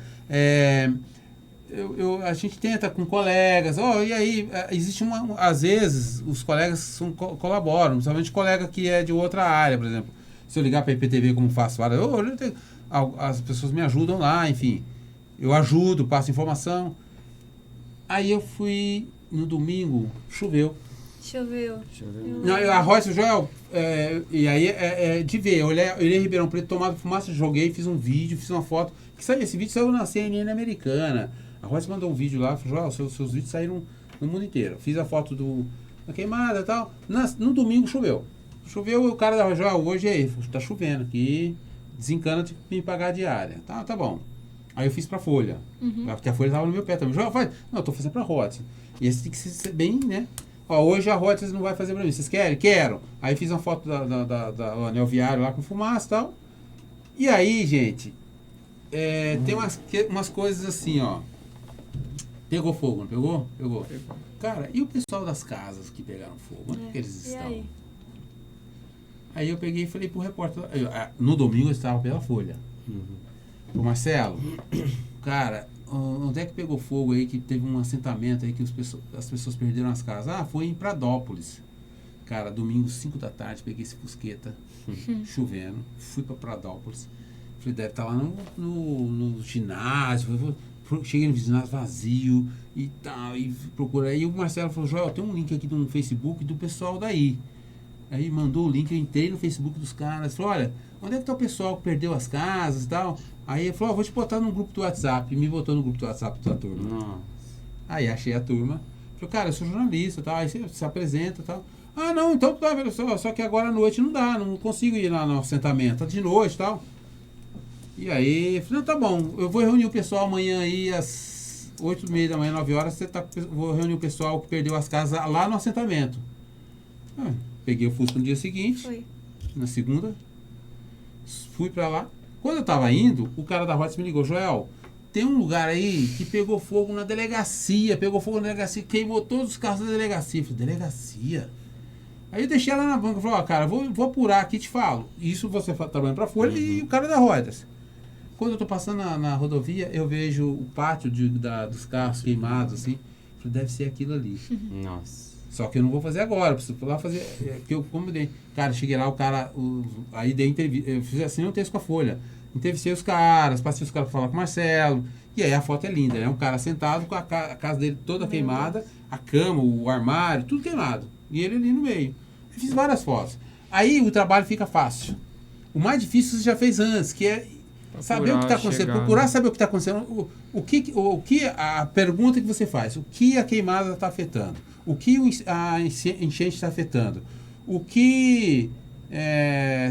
Speaker 3: A gente tenta com colegas, e aí, existe às vezes, os colegas colaboram, principalmente colega que é de outra área, por exemplo. Se eu ligar para a IPTV como faço, as pessoas me ajudam lá, enfim. Eu ajudo, passo informação. Aí eu fui, no domingo, choveu. Não, a Royce, Joel, e aí de ver, eu olhei em Ribeirão Preto, tomado fumaça, joguei, fiz um vídeo, fiz uma foto. Esse vídeo saiu na CNN americana. A Royce mandou um vídeo lá, falou, Joel, seus vídeos saíram no mundo inteiro. Fiz a foto da queimada e tal. No domingo choveu. Choveu, o cara da Joel, hoje aí, tá chovendo aqui, desencana de me pagar a diária. Tá bom. Aí eu fiz pra Folha. Porque a Folha tava no meu pé também. Joel, faz. Não, eu tô fazendo pra Royce. E esse tem que ser bem, né? Hoje a Royce não vai fazer pra mim. Vocês querem? Quero. Aí fiz uma foto da anel viário lá com fumaça e tal. E aí, gente, tem umas coisas assim, ó. Pegou fogo, não pegou? Pegou. Cara, e o pessoal das casas que pegaram fogo? Onde que eles estão? Aí eu peguei e falei pro repórter, no domingo eu estava pela Folha. Pro Marcelo, cara, onde é que pegou fogo aí, que teve um assentamento aí que as pessoas perderam as casas? Foi em Pradópolis. Cara, domingo, 5 da tarde, peguei esse fusqueta, chovendo, fui pra Pradópolis. Falei, deve estar lá no ginásio. Cheguei no ginásio vazio e tal, e procurei. Aí o Marcelo falou, Joel, tem um link aqui no Facebook do pessoal daí. Aí mandou o link, eu entrei no Facebook dos caras, falou, olha, onde é que tá o pessoal que perdeu as casas e tal? Aí ele falou, vou te botar no grupo do WhatsApp. E me botou no grupo do WhatsApp da turma.
Speaker 6: Nossa.
Speaker 3: Aí achei a turma. Falei, cara, eu sou jornalista e tal. Aí você se apresenta e tal. Não, então tá, só que agora à noite não dá, não consigo ir lá no assentamento, tá de noite e tal. E aí, falei, não, tá bom, eu vou reunir o pessoal amanhã aí às 8h30 da manhã, 9 horas, vou reunir o pessoal que perdeu as casas lá no assentamento. Peguei o Fusca no dia seguinte, na segunda, fui pra lá. Quando eu tava indo, o cara da Royce me ligou, Joel, tem um lugar aí que pegou fogo na delegacia, queimou todos os carros da delegacia. Eu falei, delegacia? Aí eu deixei ela na banca, falei, cara, vou apurar aqui e te falo. Isso você trabalhando pra Folha e o cara da Reuters. Quando eu tô passando na rodovia, eu vejo o pátio dos carros queimados, assim. Eu falei, deve ser aquilo ali.
Speaker 6: Nossa. Só
Speaker 3: que eu não vou fazer agora, preciso lá fazer. Porque eu, como dei. Cara, cheguei lá, o cara. Aí dei entrevista. Eu fiz assim um texto com a Folha. Entrevistei os caras, passei os caras pra falar com o Marcelo. E aí a foto é linda, né? Um cara sentado com a casa dele toda queimada, a cama, o armário, tudo queimado. E ele ali no meio. Eu fiz várias fotos. Aí o trabalho fica fácil. O mais difícil você já fez antes, que é saber o que está acontecendo, procurar saber o que está acontecendo, o que a pergunta que você faz, o que a queimada está afetando, o que a enchente está afetando, o que,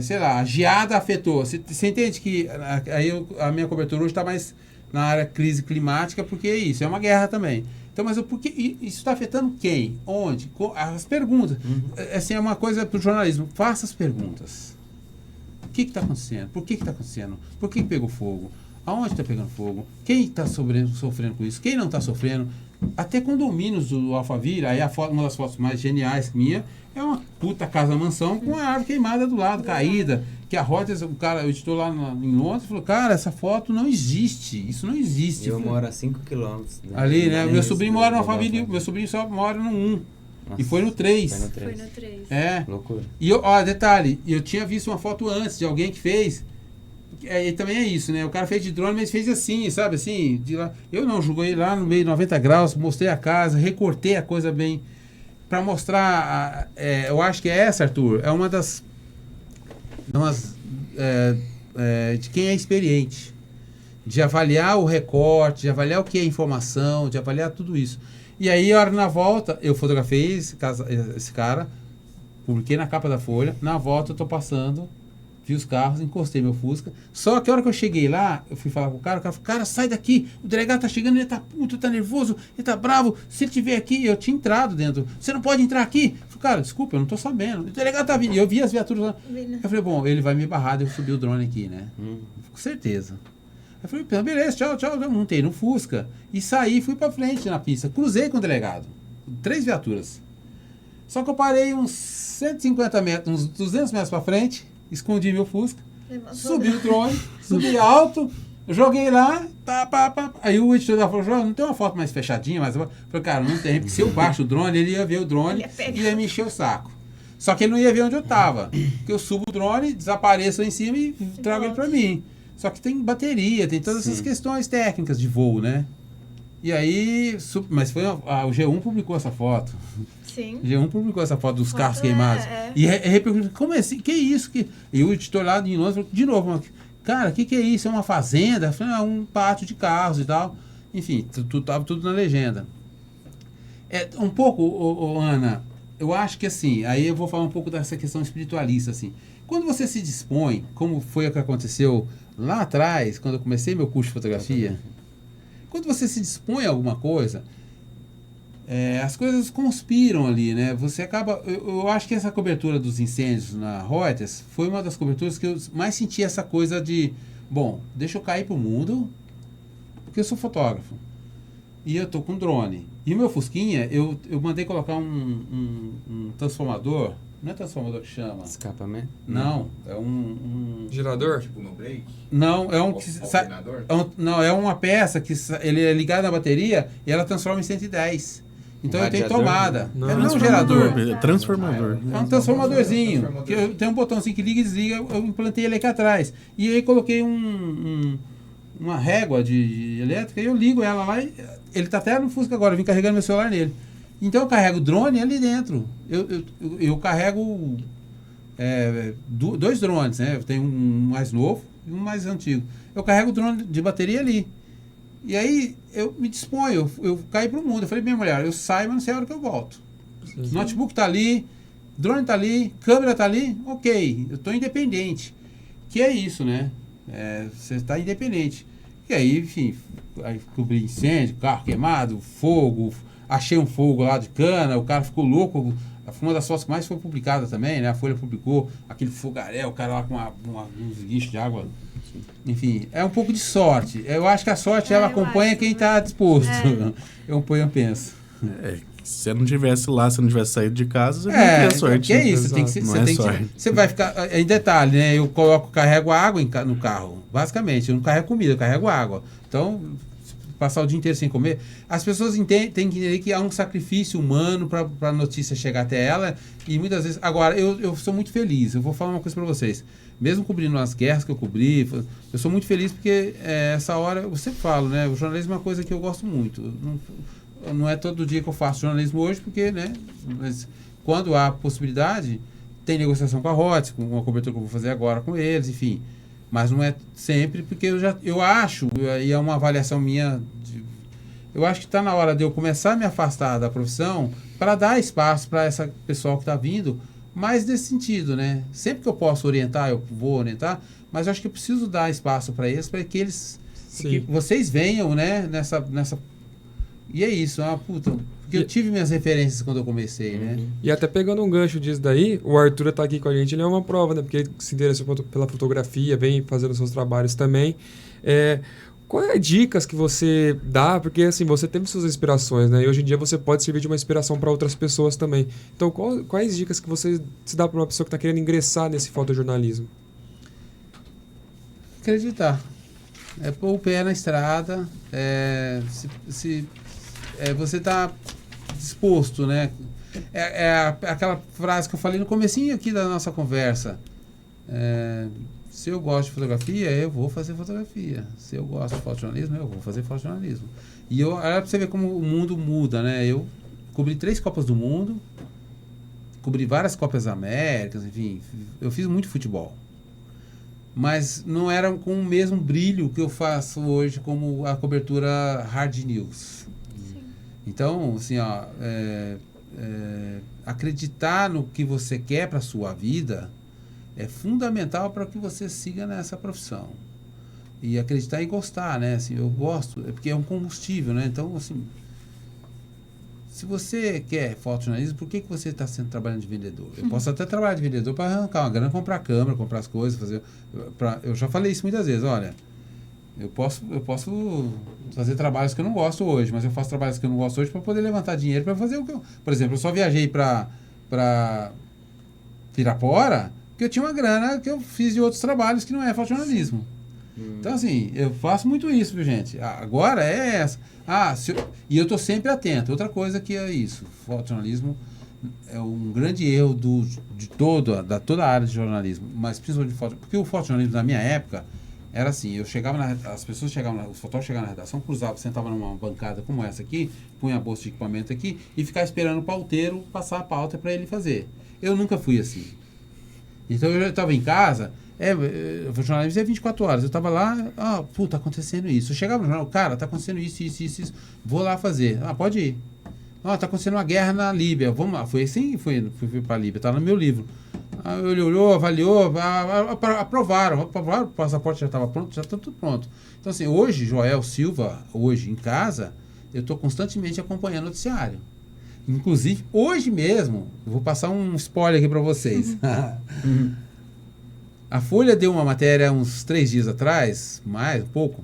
Speaker 3: sei lá, a geada afetou. Você entende que aí a minha cobertura hoje está mais na área crise climática, porque isso é uma guerra também. Então, mas por que isso está afetando quem? Onde? As perguntas. Assim, é uma coisa para o jornalismo. Faça as perguntas. O que está acontecendo? Por que está acontecendo? Por que pegou fogo? Aonde está pegando fogo? Quem está sofrendo com isso? Quem não está sofrendo? Até condomínios do Alphaville, aí uma das fotos mais geniais minha, é uma puta casa-mansão com a árvore queimada do lado, caída. Que a Reuters, o editor lá em Londres, falou, cara, essa foto não existe. Isso não existe.
Speaker 6: Eu moro a 5 quilômetros.
Speaker 3: Ali, né? Meu sobrinho mora no Alphaville, meu sobrinho só mora no 1. Nossa, e foi no 3.
Speaker 4: Foi no 3.
Speaker 6: Loucura.
Speaker 3: E detalhe, eu tinha visto uma foto antes de alguém que fez. E também é isso, né? O cara fez de drone, mas fez assim, sabe? Assim, de lá. Eu não, joguei lá no meio 90 graus, mostrei a casa, recortei a coisa bem. Pra mostrar. Eu acho que é essa, Arthur. É uma das. De quem é experiente. De avaliar o recorte, de avaliar o que é informação, de avaliar tudo isso. E aí, a hora na volta, eu fotografei esse cara, publiquei na capa da Folha. Na volta, eu tô passando, vi os carros, encostei meu Fusca. Só que a hora que eu cheguei lá, eu fui falar com o cara falou, cara, sai daqui, o delegado tá chegando, ele tá puto, tá nervoso, ele tá bravo. Se ele tiver aqui, eu tinha entrado dentro. Você não pode entrar aqui? Eu falei, cara, desculpa, eu não tô sabendo. O delegado tá vindo. E eu vi as viaturas lá. Eu falei, bom, ele vai me barrar, eu subi o drone aqui, né? Com certeza. eu falei, beleza, tchau, montei no Fusca e saí, fui pra frente na pista, cruzei com o delegado, 3 viaturas. Só que eu parei uns 150 metros, uns 200 metros pra frente, escondi meu Fusca, subi o drone, subi alto, joguei lá, aí o editor falou, João, não tem uma foto mais fechadinha? Mas eu falei, cara, não tem, porque se eu baixo o drone, ele ia ver o drone e ia me encher o saco. Só que ele não ia ver onde eu tava, porque eu subo o drone, desapareço lá em cima e trago ele pra mim. Só que tem bateria, tem todas essas questões técnicas de voo, né? E aí, mas foi o G1 publicou essa foto.
Speaker 4: Sim.
Speaker 3: O G1 publicou essa foto dos carros queimados. E repercutiu, como é assim? Que isso? E o editor lá de Londres falou, de novo, cara, o que é isso? É uma fazenda? Eu falei, um pátio de carros e tal. Enfim, tava tudo na legenda. Um pouco, Ana, eu acho que assim, aí eu vou falar um pouco dessa questão espiritualista, assim. Quando você se dispõe, como foi o que aconteceu lá atrás, quando eu comecei meu curso de fotografia, quando você se dispõe a alguma coisa, as coisas conspiram ali, né? Você acaba... Eu acho que essa cobertura dos incêndios na Reuters foi uma das coberturas que eu mais senti essa coisa de... Bom, deixa eu cair pro mundo, porque eu sou fotógrafo. E eu tô com drone. E o meu Fusquinha, eu mandei colocar um transformador... Não é transformador que chama?
Speaker 6: Escapamento?
Speaker 3: Não, é um...
Speaker 7: Gerador?
Speaker 8: Tipo no break?
Speaker 3: Não,
Speaker 8: Alternador?
Speaker 3: Não, é uma peça que ele é ligada na bateria e ela transforma em 110. Então eu tenho tomada.
Speaker 7: Não.
Speaker 3: É não um gerador.
Speaker 5: Transformador.
Speaker 3: É um transformadorzinho. Que tem um botãozinho que liga e desliga. Eu implantei ele aqui atrás. E aí coloquei uma régua de elétrica e eu ligo ela lá. Ele tá até no Fusca agora. Eu vim carregando meu celular nele. Então eu carrego o drone ali dentro. Eu carrego 2 drones, né? Eu tenho um mais novo e um mais antigo. Eu carrego o drone de bateria ali. E aí eu me disponho, eu caí pro mundo. Eu falei, minha mulher, eu saio, mas não sei a hora que eu volto. Sim. Notebook tá ali, drone tá ali, câmera tá ali, ok, eu tô independente. Que é isso, né? Você está independente. E aí, enfim, aí cobri incêndio, carro queimado, fogo, achei um fogo lá de cana, o cara ficou louco. Foi uma das fotos que mais foi publicada também, né? A Folha publicou aquele fogaréu, o cara lá com uns guichos de água. Enfim, é um pouco de sorte. Eu acho que a sorte, ela acompanha quem está disposto. Eu penso.
Speaker 5: Se eu não tivesse lá, se eu não tivesse saído de casa, você não teria sorte.
Speaker 3: Que é isso, você vai ficar... Em detalhe, né? Eu carrego água no carro, basicamente. Eu não carrego comida, eu carrego água. Então, passar o dia inteiro sem comer... As pessoas têm que entender que há um sacrifício humano para a notícia chegar até ela. E muitas vezes... Agora, eu sou muito feliz. Eu vou falar uma coisa para vocês. Mesmo cobrindo as guerras que eu cobri, eu sou muito feliz porque essa hora... Eu sempre falo, né? O jornalismo é uma coisa que eu gosto muito. Não é todo dia que eu faço jornalismo hoje, porque, né? Mas quando há possibilidade, tem negociação com a Reuters, com uma cobertura que eu vou fazer agora com eles, enfim. Mas não é sempre, porque eu acho, e é uma avaliação minha, eu acho que está na hora de eu começar a me afastar da profissão para dar espaço para essa pessoal que está vindo, mais nesse sentido, né? Sempre que eu posso orientar, eu vou orientar, mas eu acho que eu preciso dar espaço para que eles, que vocês venham, né? Nessa e é isso, porque eu tive minhas referências quando eu comecei, né?
Speaker 7: E até pegando um gancho disso daí, o Arthur tá aqui com a gente, ele é uma prova, né? Porque ele se interessou pela fotografia, vem fazendo seus trabalhos também. Quais é dicas que você dá? Porque, assim, você teve suas inspirações, né? E hoje em dia você pode servir de uma inspiração para outras pessoas também. Então, quais dicas que você se dá para uma pessoa que está querendo ingressar nesse fotojornalismo?
Speaker 3: Acreditar. Pôr o pé na estrada, você está disposto, né? Aquela frase que eu falei no comecinho aqui da nossa conversa. Se eu gosto de fotografia, eu vou fazer fotografia. Se eu gosto de fotojornalismo, eu vou fazer fotojornalismo. E olha para você ver como o mundo muda, né? Eu cobri 3 Copas do Mundo, cobri várias Copas Américas, enfim, eu fiz muito futebol. Mas não era com o mesmo brilho que eu faço hoje como a cobertura hard news. Sim. Então, assim, acreditar no que você quer para a sua vida é fundamental para que você siga nessa profissão. E acreditar e gostar, né? Assim, eu gosto, porque é um combustível, né? Então, assim, se você quer fotojornalismo, por que você está trabalhando de vendedor? Eu posso até trabalhar de vendedor para arrancar uma grana, comprar câmera, comprar as coisas, fazer... eu já falei isso muitas vezes, olha, Eu posso fazer trabalhos que eu não gosto hoje, mas eu faço trabalhos que eu não gosto hoje para poder levantar dinheiro para fazer o que eu... Por exemplo, eu só viajei para Pirapora porque eu tinha uma grana que eu fiz de outros trabalhos que não é fotojornalismo. Então, assim, eu faço muito isso, viu, gente? Agora é essa. E eu estou sempre atento. Outra coisa que é isso. Fotojornalismo é um grande erro de toda a área de jornalismo, mas principalmente de foto. Porque o fotojornalismo na minha época era assim, as pessoas chegavam, os fotógrafos chegavam na redação, cruzavam, sentavam numa bancada como essa aqui, punha a bolsa de equipamento aqui e ficava esperando o pauteiro passar a pauta para ele fazer. Eu nunca fui assim. Então eu estava em casa, o jornalismo é 24 horas, eu estava lá, tá acontecendo isso. Eu chegava no jornal, cara, tá acontecendo isso, vou lá fazer. Pode ir. Tá acontecendo uma guerra na Líbia, vamos lá. Foi assim, fui para a Líbia, tá no meu livro. Ele olhou, avaliou, aprovaram, o passaporte já estava pronto, já está tudo pronto. Então, assim, hoje, Joel Silva, hoje em casa, eu estou constantemente acompanhando o noticiário. Inclusive, hoje mesmo, eu vou passar um spoiler aqui para vocês. A Folha deu uma matéria uns 3 dias atrás, mais um pouco,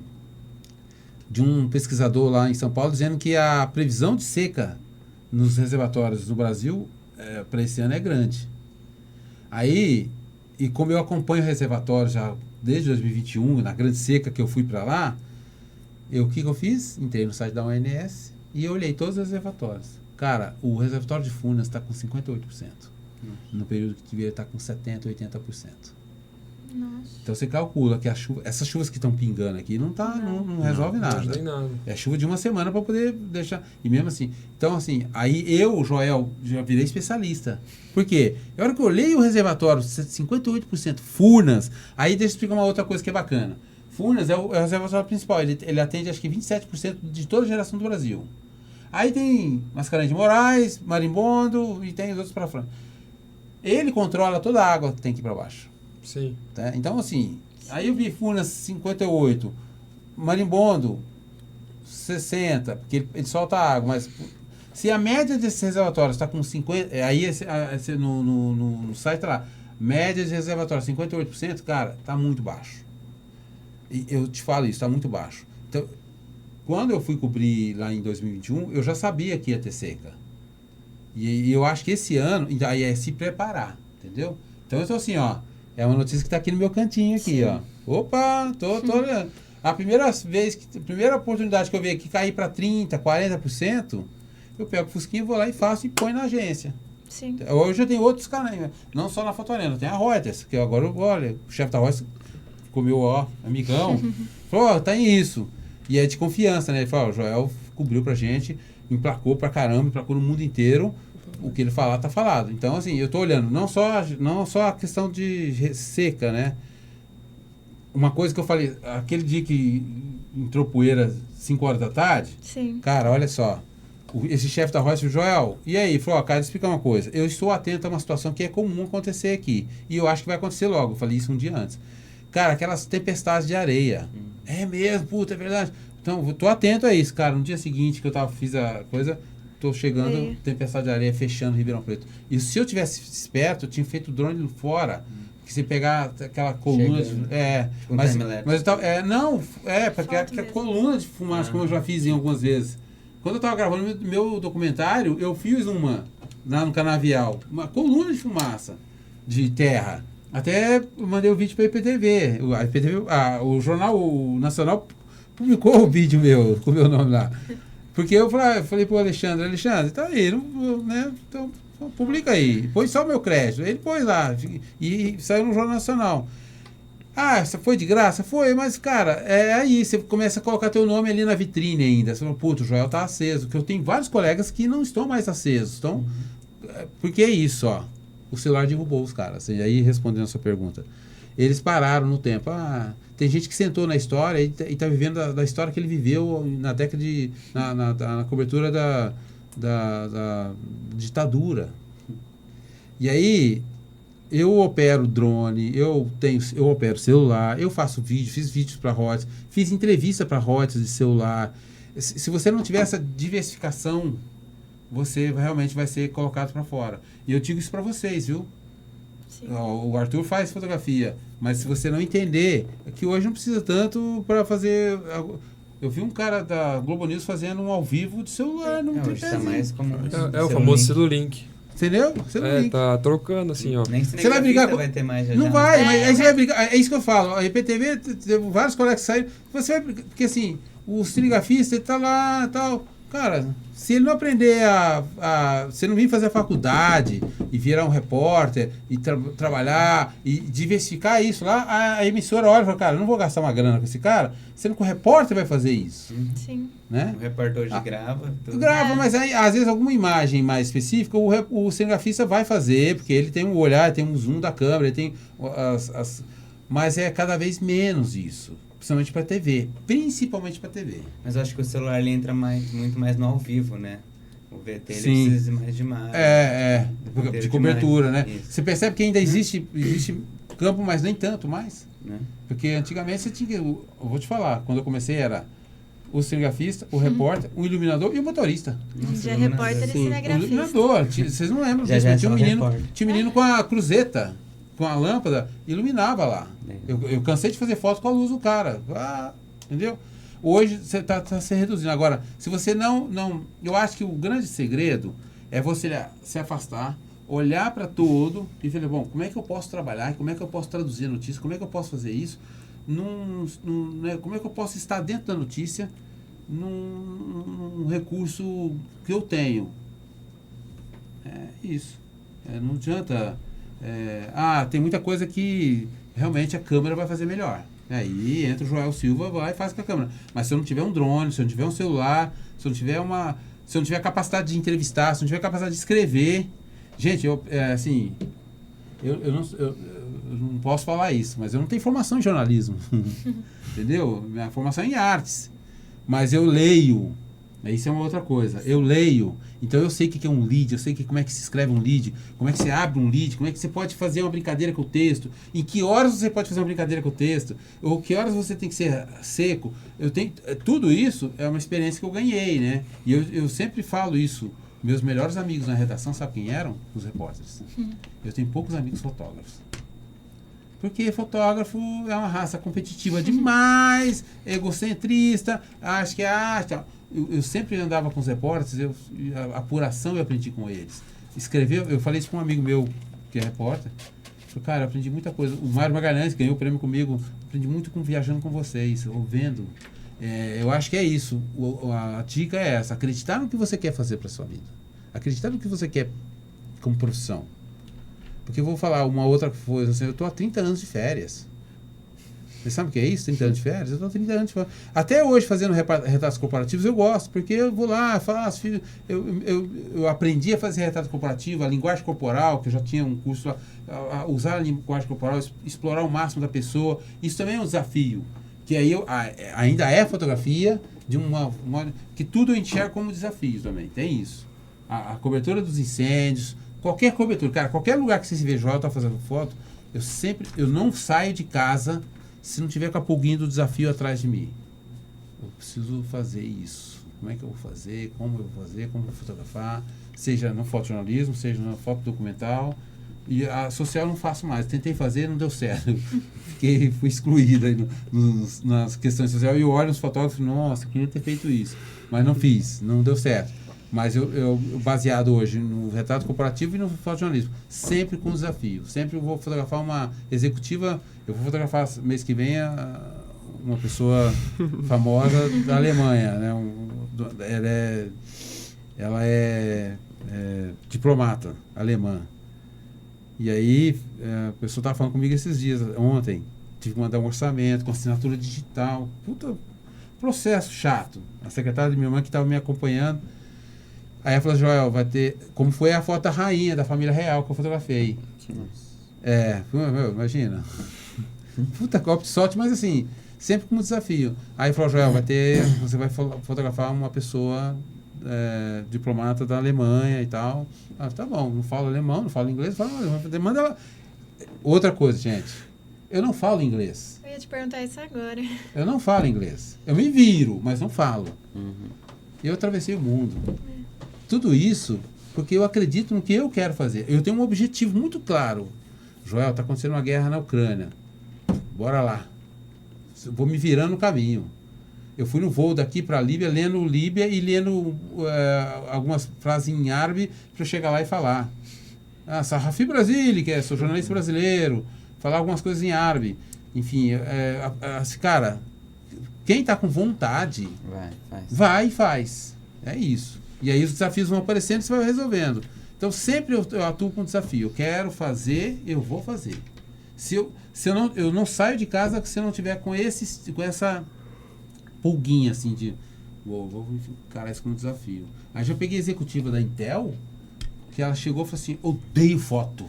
Speaker 3: de um pesquisador lá em São Paulo, dizendo que a previsão de seca nos reservatórios no Brasil para esse ano é grande. Aí, e como eu acompanho o reservatório já desde 2021, na grande seca que eu fui para lá, o que eu fiz? Entrei no site da ONS e eu olhei todos os reservatórios. Cara, o reservatório de Furnas está com 58%. No período que deveria estar com 70%, 80%.
Speaker 4: Nossa.
Speaker 3: Então você calcula que essas chuvas que estão pingando aqui não resolve nada.
Speaker 7: Não nada.
Speaker 3: É chuva de uma semana para poder deixar. E mesmo assim. Então, assim, aí eu, Joel, já virei especialista. Por quê? Na hora que eu olhei o reservatório, 58% Furnas, aí deixa eu explicar uma outra coisa que é bacana. Furnas é o reservatório principal. Ele atende acho que 27% de toda a geração do Brasil. Aí tem Mascarenhas de Moraes, Marimbondo e tem os outros para frente. Ele controla toda a água que tem aqui para baixo.
Speaker 7: Sim.
Speaker 3: Tá? Então, assim, aí eu vi Furnas 58, Marimbondo 60, porque ele solta água, mas se a média desses reservatórios está com 50%, aí no site tá lá, média de reservatórios 58%, cara, tá muito baixo. E eu te falo isso, tá muito baixo. Então, quando eu fui cobrir lá em 2021, eu já sabia que ia ter seca. E eu acho que esse ano, aí é se preparar, entendeu? Então, eu tô assim, é uma notícia que está aqui no meu cantinho aqui, ó. Opa, tô olhando. A primeira oportunidade que eu vi aqui cair para 30%, 40%, eu pego o Fusquinha, vou lá e faço e põe na agência.
Speaker 4: Sim.
Speaker 3: Hoje eu tenho outros canais, não só na Foto Arena, tem a Reuters, que agora, olha, o chefe da Reuters ficou meu, amigão, falou, tá em isso. E é de confiança, né? Ele falou, o Joel cobriu pra gente, emplacou pra caramba, emplacou no mundo inteiro. O que ele falar, tá falado. Então, assim, eu tô olhando, não só a questão de seca, né? Uma coisa que eu falei, aquele dia que entrou poeira 5 horas da tarde,
Speaker 4: Sim.
Speaker 3: Cara, olha só, esse chefe da Reuters, Joel, e aí? Falou, cara, explica uma coisa, eu estou atento a uma situação que é comum acontecer aqui, e eu acho que vai acontecer logo, eu falei isso um dia antes. Cara, aquelas tempestades de areia, é mesmo, puta, é verdade. Então, eu tô atento a isso, cara, no dia seguinte que eu fiz a coisa... Tô chegando, tempestade de areia fechando Ribeirão Preto. E se eu tivesse esperto, eu tinha feito o drone fora. Porque você pegar aquela coluna porque a coluna de fumaça, como eu já fiz em algumas vezes. Quando eu tava gravando meu documentário, eu fiz uma lá no Canavial, uma coluna de fumaça de terra. Até mandei o vídeo para a IPTV. O Jornal Nacional publicou o vídeo meu, com o meu nome lá. Porque eu falei pro Alexandre, tá aí, né? Então, publica aí. Põe só o meu crédito. Ele pôs lá. E saiu no Jornal Nacional. Você foi de graça? Foi, mas, cara, aí você começa a colocar teu nome ali na vitrine ainda. Você fala, puto, o Joel tá aceso. Porque eu tenho vários colegas que não estão mais acesos. Então, porque é isso, o celular derrubou os caras. E aí, respondendo a sua pergunta, eles pararam no tempo. Tem gente que sentou na história e está vivendo da história que ele viveu na década de... na cobertura da ditadura. E aí, eu opero drone, eu opero celular, eu faço vídeo, fiz vídeos para Reuters, fiz entrevista para Reuters de celular. Se você não tiver essa diversificação, você realmente vai ser colocado para fora. E eu digo isso para vocês, viu? O Arthur faz fotografia, mas se você não entender, é que hoje não precisa tanto para fazer... Eu vi um cara da Globo News fazendo um ao vivo de celular. Não tem
Speaker 6: hoje tá mais como
Speaker 7: o famoso Celulink.
Speaker 3: Entendeu?
Speaker 7: Tá trocando assim, ó.
Speaker 6: Nem
Speaker 3: você vai brigar com...
Speaker 6: vai ter mais
Speaker 3: Não vai, mas aí você vai brigar. É isso que eu falo. A IPTV, teve vários colegas que saíram. Você vai brigar, porque assim, o cinegrafista, ele tá lá e tal. Cara, se ele não aprender se não vir fazer a faculdade e virar um repórter e trabalhar e diversificar isso lá, a emissora olha e fala, cara, eu não vou gastar uma grana com esse cara, sendo que o repórter vai fazer isso.
Speaker 4: Sim.
Speaker 3: Né?
Speaker 6: O repórter hoje grava. Tudo.
Speaker 3: Grava, mas aí, às vezes alguma imagem mais específica o cinegrafista vai fazer, porque ele tem um olhar, tem um zoom da câmera, ele tem mas é cada vez menos isso. Principalmente para TV.
Speaker 6: Mas eu acho que o celular ele entra muito mais no ao vivo, né? O VT ele
Speaker 3: Sim.
Speaker 6: precisa mais de imagem.
Speaker 3: De cobertura, né?
Speaker 6: Isso.
Speaker 3: Você percebe que ainda existe campo, mas nem tanto mais.
Speaker 6: Né?
Speaker 3: Porque antigamente você tinha que... Eu vou te falar, quando eu comecei era o cinegrafista, o repórter, o iluminador e o motorista.
Speaker 4: A gente é repórter e cinegrafista.
Speaker 3: O iluminador, vocês não lembram disso, mas tinha um menino com a cruzeta, com a lâmpada, iluminava lá. Eu cansei de fazer foto com a luz do cara. Entendeu? Hoje você tá se reduzindo. Agora, se você não... Eu acho que o grande segredo é você se afastar, olhar para todo e falar, bom, como é que eu posso trabalhar? Como é que eu posso traduzir a notícia? Como é que eu posso fazer isso? Como é que eu posso estar dentro da notícia num recurso que eu tenho? É isso. Não adianta... tem muita coisa que realmente a câmera vai fazer melhor. Aí entra o Joel Silva, vai e faz com a câmera. Mas se eu não tiver um drone, se eu não tiver um celular, se eu não tiver capacidade de entrevistar, se eu não tiver capacidade de escrever... Gente, eu não posso falar isso, mas eu não tenho formação em jornalismo. Entendeu? Minha formação é em artes. Mas eu leio. Isso é uma outra coisa. Eu leio, então eu sei o que é um lead, eu sei como é que se escreve um lead, como é que você abre um lead, como é que você pode fazer uma brincadeira com o texto, em que horas você pode fazer uma brincadeira com o texto, ou que horas você tem que ser seco. Tudo isso é uma experiência que eu ganhei, né? E eu sempre falo isso. Meus melhores amigos na redação, sabe quem eram? Os repórteres. Eu tenho poucos amigos fotógrafos. Porque fotógrafo é uma raça competitiva demais, egocentrista, acho que é arte. Eu sempre andava com os repórteres, a apuração eu aprendi com eles. Escrever, eu falei isso com um amigo meu que é repórter. Falei, cara, eu aprendi muita coisa. O Mário Magalhães ganhou o prêmio comigo. Aprendi muito viajando com vocês, ouvindo. Eu acho que é isso. A dica é essa: acreditar no que você quer fazer para sua vida. Acreditar no que você quer como profissão. Porque eu vou falar uma outra coisa, assim, eu estou há 30 anos de férias. Você sabe o que é isso? 30 anos de férias? Eu estou há 30 anos de férias. Até hoje, fazendo retratos corporativos, eu gosto, porque eu vou lá, faço, eu aprendi a fazer retrato corporativo, a linguagem corporal, que eu já tinha um curso lá, a usar a linguagem corporal, explorar o máximo da pessoa. Isso também é um desafio. Que aí ainda é fotografia, que tudo eu enxergo como desafio também. Tem isso. A cobertura dos incêndios, qualquer cobertura, cara, qualquer lugar que você se veja, eu estou fazendo foto, eu não saio de casa se não tiver com a pulguinha do desafio atrás de mim. Eu preciso fazer isso. Como é que eu vou fazer? Como eu vou fazer? Como eu vou fotografar? Seja no fotojornalismo, seja na foto documental. E a social eu não faço mais. Tentei fazer, não deu certo. Fui excluído aí nas questões sociais. E eu olho os fotógrafos, nossa, queria ter feito isso. Mas não fiz, não deu certo. Mas eu baseado hoje no retrato corporativo e no fotojornalismo, sempre com desafio. Sempre eu vou fotografar uma executiva, eu vou fotografar mês que vem uma pessoa famosa da Alemanha, né? Ela é diplomata alemã. E aí a pessoa estava falando comigo esses dias, ontem, tive que mandar um orçamento com assinatura digital, puta processo chato. A secretária de minha irmã que estava me acompanhando. Aí ela falou, Joel, vai ter... Como foi a foto da rainha, da família real que eu fotografei. Imagina. Puta, golpe de sorte, mas assim, sempre como desafio. Aí falou, Joel, você vai fotografar uma pessoa diplomata da Alemanha e tal. Tá bom, não falo alemão, não falo inglês, falo alemão. Manda ela... Outra coisa, gente. Eu não falo inglês.
Speaker 4: Eu ia te perguntar isso agora.
Speaker 3: Eu não falo inglês. Eu me viro, mas não falo. Eu atravessei o mundo. Tudo isso porque eu acredito no que eu quero fazer. Eu tenho um objetivo muito claro. Joel, tá acontecendo uma guerra na Ucrânia. Bora lá. Vou me virando no caminho. Eu fui no voo daqui para a Líbia, lendo Líbia e lendo algumas frases em árabe para eu chegar lá e falar. Sahafi Brasília, que sou jornalista brasileiro, falar algumas coisas em árabe. Enfim, cara, quem está com vontade, vai e faz. É isso. E aí os desafios vão aparecendo e você vai resolvendo. Então sempre eu atuo com desafio. Eu quero fazer, eu vou fazer. Eu não saio de casa se eu não tiver com essa pulguinha assim de vou encarar isso como desafio. Aí já peguei a executiva da Intel, que ela chegou e falou assim: odeio foto.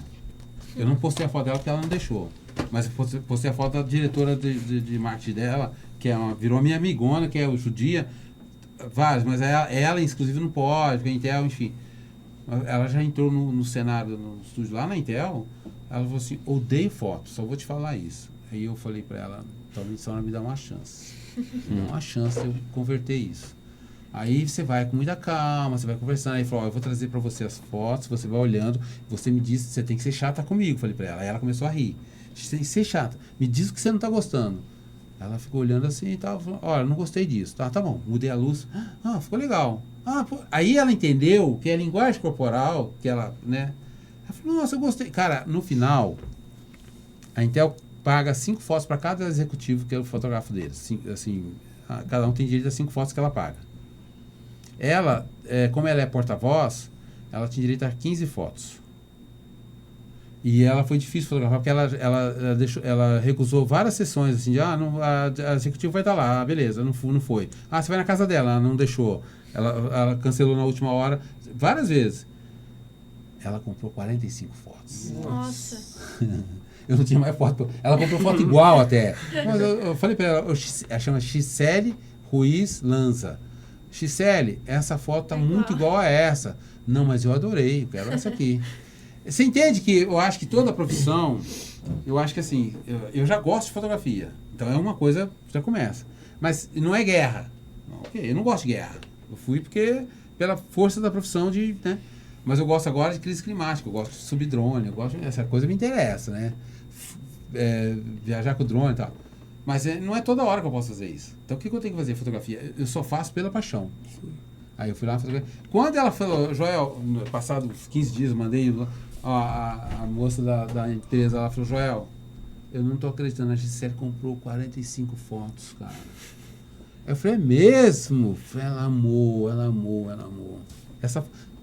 Speaker 3: Eu não postei a foto dela porque ela não deixou. Mas eu postei a foto da diretora de marketing dela, que virou minha amigona, que é o judia. Vários, mas ela inclusive não pode, porque a Intel, enfim. Ela já entrou no cenário, no estúdio lá na Intel. Ela falou assim: odeio foto, só vou te falar isso. Aí eu falei pra ela: talvez só me dá uma chance. Uma chance de eu converter isso. Aí você vai com muita calma, você vai conversando. Aí falou: eu vou trazer pra você as fotos, você vai olhando, você me diz, você tem que ser chata comigo. Falei pra ela. Aí ela começou a rir. Você tem que ser chata. Me diz o que você não tá gostando. Ela ficou olhando assim e tal. Falou: olha, não gostei disso. Tá bom. Mudei a luz. Ficou legal. Aí ela entendeu que é a linguagem corporal, que ela, né? Ela falou: nossa, eu gostei. Cara, no final, a Intel paga 5 fotos para cada executivo que é o fotógrafo deles. Assim, cada um tem direito a 5 fotos que ela paga. Ela, como ela é porta-voz, ela tinha direito a 15 fotos. E ela foi difícil fotografar, porque ela recusou várias sessões, assim, de, a executiva vai estar lá, beleza, não foi. Você vai na casa dela, ela não deixou. Ela cancelou na última hora, várias vezes. Ela comprou 45 fotos.
Speaker 4: Nossa.
Speaker 3: Eu não tinha mais foto. Ela comprou foto igual até. Mas eu falei pra ela, ela chama Xicele Ruiz Lanza. Xicele, essa foto tá muito igual a essa. Não, mas eu adorei, eu quero essa aqui. Você entende que eu acho que toda profissão, eu acho que assim, eu já gosto de fotografia. Então é uma coisa, já começa. Mas não é guerra. Eu não gosto de guerra. Eu fui pela força da profissão né? Mas eu gosto agora de crise climática, eu gosto de subir drone, essa coisa me interessa, né? Viajar com o drone e tal. Mas não é toda hora que eu posso fazer isso. Então o que eu tenho que fazer? Fotografia. Eu só faço pela paixão. Aí eu fui lá fotografia. Quando ela falou, Joel, passado 15 dias, eu mandei a moça da empresa, ela falou: Joel, eu não tô acreditando, a Gisele comprou 45 fotos, cara. Eu falei: é mesmo? Ela amou.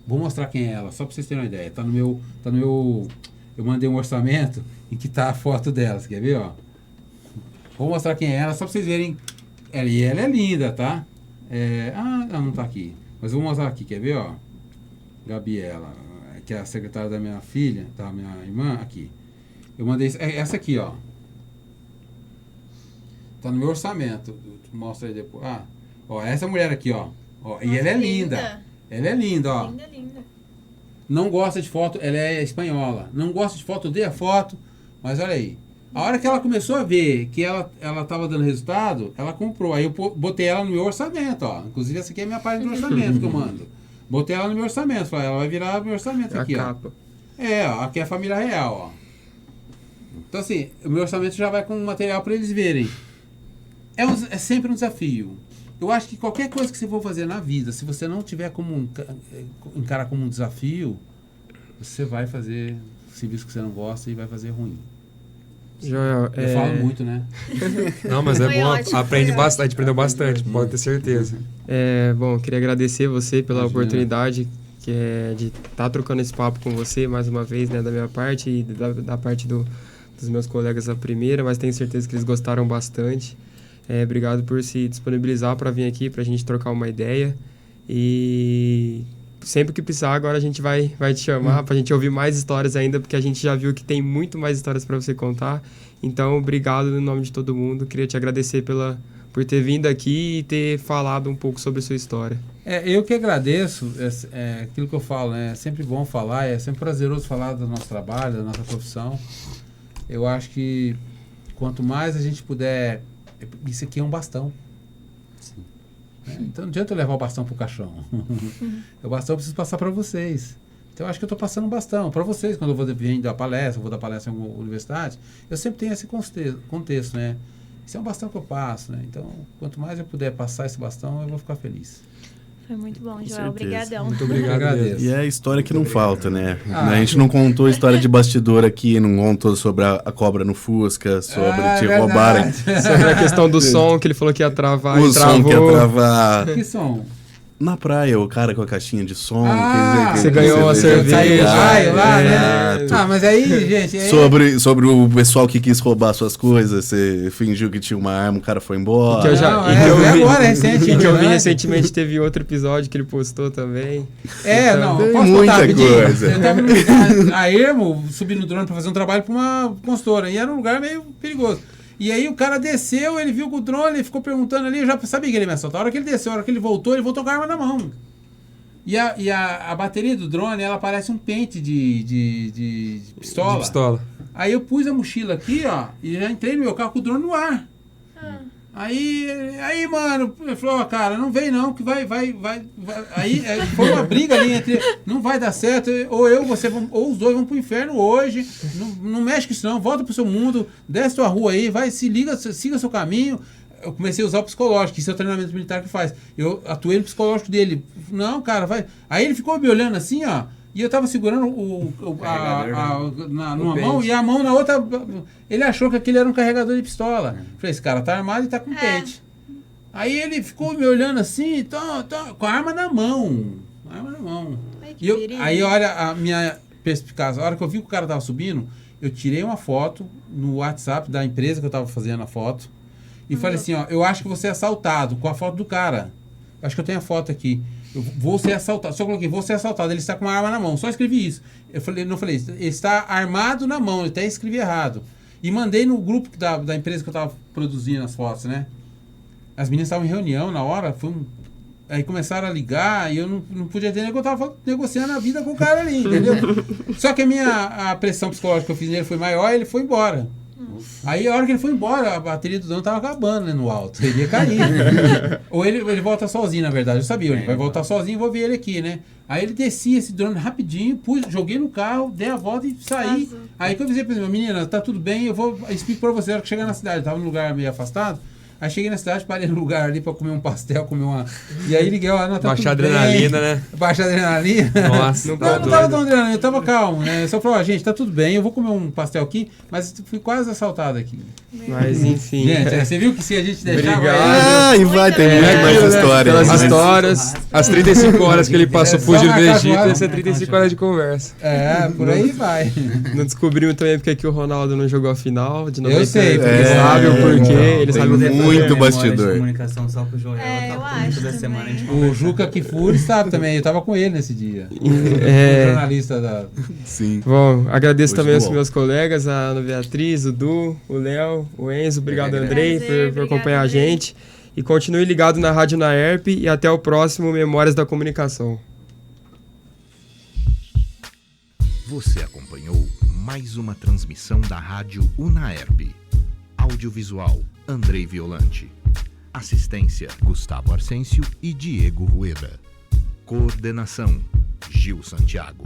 Speaker 3: Vou mostrar quem é ela, só pra vocês terem uma ideia. Tá no meu. Eu mandei um orçamento em que tá a foto dela. Você quer ver, ó? Vou mostrar quem é ela, só pra vocês verem. Ela é linda, tá? Ela não tá aqui. Mas eu vou mostrar aqui, quer ver, ó? Gabriela, que é a secretária da minha filha, da minha irmã, aqui. Eu mandei essa aqui, ó. Tá no meu orçamento. Mostra aí depois. Essa mulher aqui, ó. Nossa, e ela é linda. Ela é linda, ó.
Speaker 4: Linda.
Speaker 3: Não gosta de foto, ela é espanhola. Não gosta de foto, odeia foto. Mas olha aí. A hora que ela começou a ver que ela tava dando resultado, ela comprou. Aí eu botei ela no meu orçamento, ó. Inclusive essa aqui é a minha página do orçamento que eu mando. Botei ela no meu orçamento. Falei: ela vai virar meu orçamento aqui, ó. Aqui é a família real, ó. Então assim, o meu orçamento já vai com material para eles verem. É sempre um desafio. Eu acho que qualquer coisa que você for fazer na vida, se você não tiver como encarar como um desafio, você vai fazer serviço que você não gosta e vai fazer ruim.
Speaker 7: Joel,
Speaker 3: eu falo muito, né?
Speaker 7: Não, mas é bom, ótimo, aprende bastante, aprendeu bastante, pode ter certeza.
Speaker 2: Bom, queria agradecer você pela oportunidade que de estar trocando esse papo com você mais uma vez, né, da minha parte e da parte dos meus colegas a primeira, mas tenho certeza que eles gostaram bastante. Obrigado por se disponibilizar para vir aqui, para a gente trocar uma ideia. E sempre que precisar, agora a gente vai te chamar para a gente ouvir mais histórias ainda, porque a gente já viu que tem muito mais histórias para você contar. Então, obrigado no nome de todo mundo. Queria te agradecer por ter vindo aqui e ter falado um pouco sobre a sua história.
Speaker 3: Eu que agradeço. Aquilo que eu falo, né? É sempre bom falar, é sempre prazeroso falar do nosso trabalho, da nossa profissão. Eu acho que quanto mais a gente puder... Isso aqui é um bastão. Sim. Então não adianta eu levar o bastão pro caixão. O bastão eu preciso passar para vocês. Então, eu acho que eu estou passando um bastão. Para vocês, quando eu vou dar palestra, vou dar palestra em alguma universidade, eu sempre tenho esse contexto, né? Esse é um bastão que eu passo, né? Então, quanto mais eu puder passar esse bastão, eu vou ficar feliz.
Speaker 4: Foi muito bom, Joel. Obrigadão.
Speaker 7: Muito obrigado.
Speaker 5: E é a história que não falta, né? A gente não contou a história de bastidor aqui, não contou sobre a cobra no Fusca, sobre te roubarem.
Speaker 2: Sobre a questão do som, que ele falou que ia travar
Speaker 5: O
Speaker 2: e travou.
Speaker 5: som que ia travar.
Speaker 3: Que som?
Speaker 5: Na praia, o cara com a caixinha de som.
Speaker 2: Você ganhou a cerveja.
Speaker 3: Lá, né? Mas aí, gente...
Speaker 5: Sobre o pessoal que quis roubar suas coisas, você fingiu que tinha uma arma, o cara foi embora.
Speaker 2: Que eu já,
Speaker 3: Não, recente.
Speaker 2: eu vi recentemente, teve outro episódio que ele postou também.
Speaker 3: Então,
Speaker 5: tem
Speaker 3: posso
Speaker 5: muita
Speaker 3: contar rapidinho?
Speaker 5: coisa.
Speaker 3: Eu tava a Ermo subindo no drone pra fazer um trabalho pra uma consultora, e era um lugar meio perigoso. E aí o cara desceu, ele viu com o drone, ele ficou perguntando ali, eu já sabia que ele ia me assaltar. A hora que ele desceu, a hora que ele voltou com a arma na mão. E a bateria do drone, ela parece um pente de pistola.
Speaker 7: De pistola.
Speaker 3: Aí eu pus a mochila aqui, ó, e já entrei no meu carro com o drone no ar. Aí, mano, ele falou, cara, não vem não, que vai. Aí foi uma briga ali entre, não vai dar certo, ou os dois vão pro inferno hoje, não mexe com isso não, volta pro seu mundo, desce tua rua aí, vai, siga seu caminho. Eu comecei a usar o psicológico, isso é o treinamento militar que faz. Eu atuei no psicológico dele. Não, cara, vai. Aí ele ficou me olhando assim, ó. E eu tava segurando numa mão e a mão na outra. Ele achou que aquele era um carregador de pistola. Falei, esse cara tá armado e tá com pente. Aí ele ficou me olhando assim, com a arma na mão. Aí olha a minha perspicácia. A hora que eu vi que o cara tava subindo, eu tirei uma foto no WhatsApp da empresa que eu tava fazendo a foto. E falei assim, ó, eu acho que você é assaltado, com a foto do cara. Acho que eu tenho a foto aqui. Eu vou ser assaltado. Só coloquei, vou ser assaltado. Ele está com uma arma na mão. Só escrevi isso. Eu falei, ele está armado na mão. Eu até escrevi errado. E mandei no grupo da empresa que eu estava produzindo as fotos, né? As meninas estavam em reunião na hora. Aí começaram a ligar e eu não podia entender que eu estava negociando a vida com o cara ali, entendeu? Só que a pressão psicológica que eu fiz nele foi maior e ele foi embora. Aí a hora que ele foi embora, a bateria do drone tava acabando, né, no alto. Ele ia cair. Ou ele volta sozinho, na verdade. Eu sabia, ele vai voltar sozinho, vou ver ele aqui, né? Aí ele descia esse drone rapidinho, joguei no carro, dei a volta e saí. Aí que eu avisei pra ele, menina, tá tudo bem, eu vou explicar pra você. A hora que chegar na cidade, eu tava num lugar meio afastado. Aí cheguei na cidade, parei no lugar ali pra comer um pastel, E aí liguei, ó, não, tá
Speaker 7: Baixar
Speaker 3: tudo
Speaker 7: adrenalina,
Speaker 3: bem.
Speaker 7: né?
Speaker 3: Baixar adrenalina.
Speaker 7: Nossa,
Speaker 3: não tava tão adrenalina, eu tava calmo, né? Só falou, ó, gente, tá tudo bem, eu vou comer um pastel aqui, mas fui quase assaltado aqui.
Speaker 2: Mas enfim.
Speaker 3: Gente, você viu que se a gente deixar...
Speaker 2: Obrigado.
Speaker 5: E vai ter muito mais histórias.
Speaker 7: Pelas histórias, as 35 horas que ele passou fugindo do Egito, ia ser 35 horas de conversa.
Speaker 3: Por aí vai.
Speaker 2: Não descobrimos também porque que o Ronaldo não jogou a final de 90.
Speaker 3: Eu sei, porque
Speaker 2: ele sabe o porquê, ele sabe
Speaker 5: muito bastidor.
Speaker 6: Comunicação só pro Joel,
Speaker 4: eu acho
Speaker 6: toda semana a gente
Speaker 3: O Juca Kifuri sabe também, eu tava com ele nesse dia. O jornalista da...
Speaker 5: Sim.
Speaker 2: Bom, agradeço
Speaker 5: Hoje
Speaker 2: também aos
Speaker 5: bom.
Speaker 2: meus colegas, a Ana Beatriz, o Du, o Léo, o Enzo. Obrigado, Andrei, por acompanhar a gente. E continue ligado na Rádio Naerp e até o próximo Memórias da Comunicação.
Speaker 8: Você acompanhou mais uma transmissão da Rádio Unaerp. Audiovisual, Andrei Violante. Assistência, Gustavo Arsêncio e Diego Rueda. Coordenação, Gil Santiago.